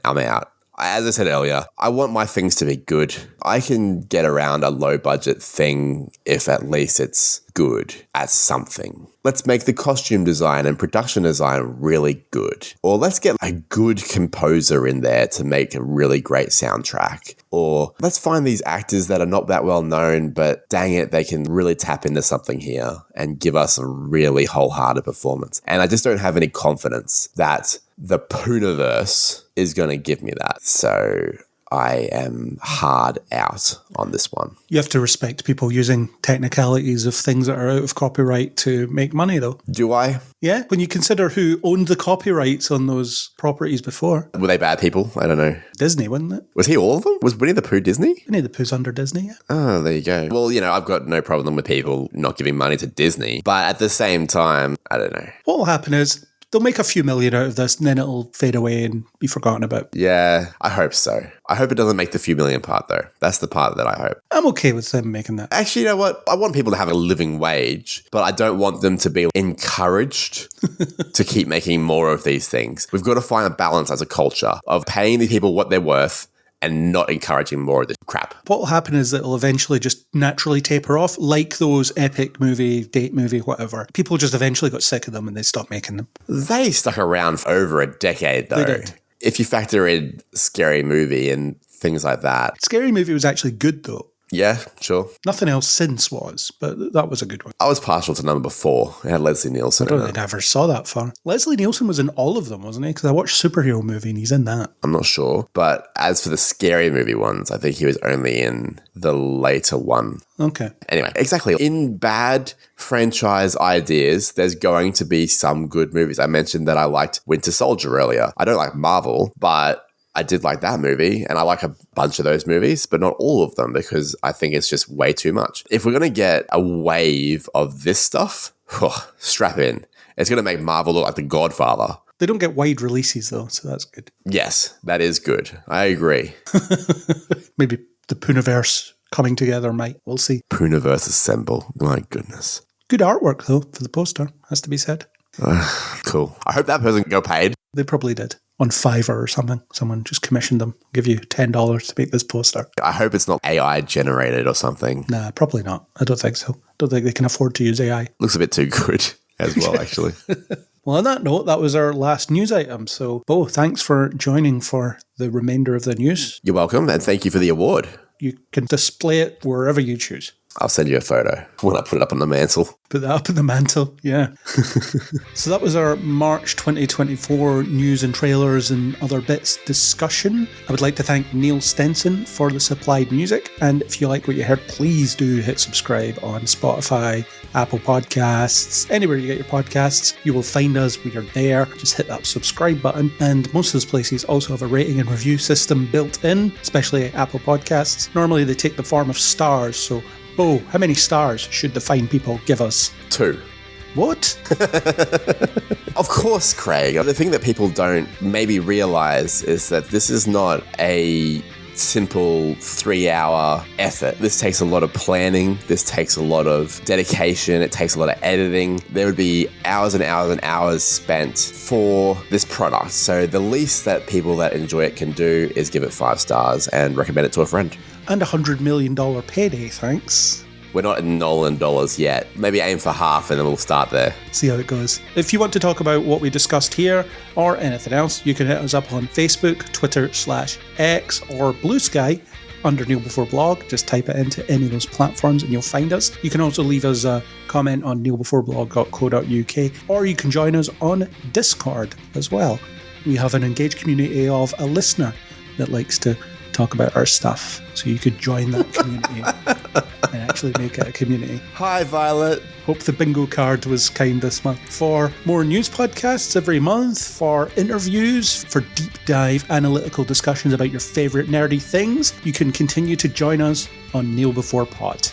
I'm out. As I said earlier, I want my things to be good. I can get around a low budget thing if at least it's good at something. Let's make the costume design and production design really good. Or let's get a good composer in there to make a really great soundtrack. Or let's find these actors that are not that well known, but dang it, they can really tap into something here and give us a really wholehearted performance. And I just don't have any confidence that the Pooniverse is going to give me that. So I am hard out on this one. You have to respect people using technicalities of things that are out of copyright to make money, though. Do I? Yeah, when you consider who owned the copyrights on those properties before. Were they bad people? I don't know. Disney, wasn't it? Was he all of them? Was Winnie the Pooh Disney? Winnie the Pooh's under Disney, yeah. Oh, there you go. Well, I've got no problem with people not giving money to Disney. But at the same time, I don't know. What will happen is they'll make a few million out of this and then it'll fade away and be forgotten about. Yeah, I hope so. I hope it doesn't make the few million part, though. That's the part that I hope. I'm okay with them making that. Actually, you know what? I want people to have a living wage, but I don't want them to be encouraged to keep making more of these things. We've got to find a balance as a culture of paying the people what they're worth and not encouraging more of this crap. What will happen is that it'll eventually just naturally taper off, like those epic movie, date movie, whatever. People just eventually got sick of them and they stopped making them. They stuck around for over a decade, though. They did. If you factor in Scary Movie and things like that. Scary Movie was actually good, though. Yeah, sure. Nothing else since was, but that was a good one. I was partial to number 4. It had Leslie Nielsen I don't in think it. I ever saw that far. Leslie Nielsen was in all of them, wasn't he? Because I watched Superhero Movie and he's in that. I'm not sure. But as for the Scary Movie ones, I think he was only in the later one. Okay. Anyway, exactly. In bad franchise ideas, there's going to be some good movies. I mentioned that I liked Winter Soldier earlier. I don't like Marvel, but I did like that movie, and I like a bunch of those movies, but not all of them because I think it's just way too much. If we're going to get a wave of this stuff, strap in. It's going to make Marvel look like The Godfather. They don't get wide releases, though, so that's good. Yes, that is good. I agree. Maybe the Pooniverse coming together might. We'll see. Pooniverse assemble. My goodness. Good artwork, though, for the poster, has to be said. Cool. I hope that person got paid. They probably did. On Fiverr or something. Someone just commissioned them. Give you $10 to make this poster. I hope it's not AI generated or something. Nah, probably not. I don't think so. Don't think they can afford to use AI. Looks a bit too good as well, actually. Well, on that note, that was our last news item. So, Bo, thanks for joining for the remainder of the news. You're welcome, and thank you for the award. You can display it wherever you choose. I'll send you a photo when I put it up on the mantle. Put that up in the mantle, yeah. So that was our March 2024 news and trailers and other bits discussion. I would like to thank Neil Stenson for the supplied music. And if you like what you heard, please do hit subscribe on Spotify, Apple Podcasts, anywhere you get your podcasts. You will find us. We are there. Just hit that subscribe button. And most of those places also have a rating and review system built in, especially Apple Podcasts. Normally they take the form of stars, so Bo, how many stars should the fine people give us? 2. What? Of course, Craig. The thing that people don't maybe realize is that this is not a simple 3-hour effort. This takes a lot of planning. This takes a lot of dedication. It takes a lot of editing. There would be hours and hours and hours spent for this product. So the least that people that enjoy it can do is give it 5 stars and recommend it to a friend. And $100 million payday, thanks. We're not in Nolan dollars yet. Maybe aim for half and then we'll start there. See how it goes. If you want to talk about what we discussed here or anything else, you can hit us up on Facebook, Twitter/X, or Blue Sky under Neil Before Blog. Just type it into any of those platforms and you'll find us. You can also leave us a comment on neilbeforeblog.co.uk, or you can join us on Discord as well. We have an engaged community of a listener that likes to talk about our stuff, so you could join that community and actually make it a community. Hi, Violet. Hope the bingo card was kind this month. For more news podcasts every month, for interviews, for deep dive analytical discussions about your favourite nerdy things, you can continue to join us on Kneel Before Pod.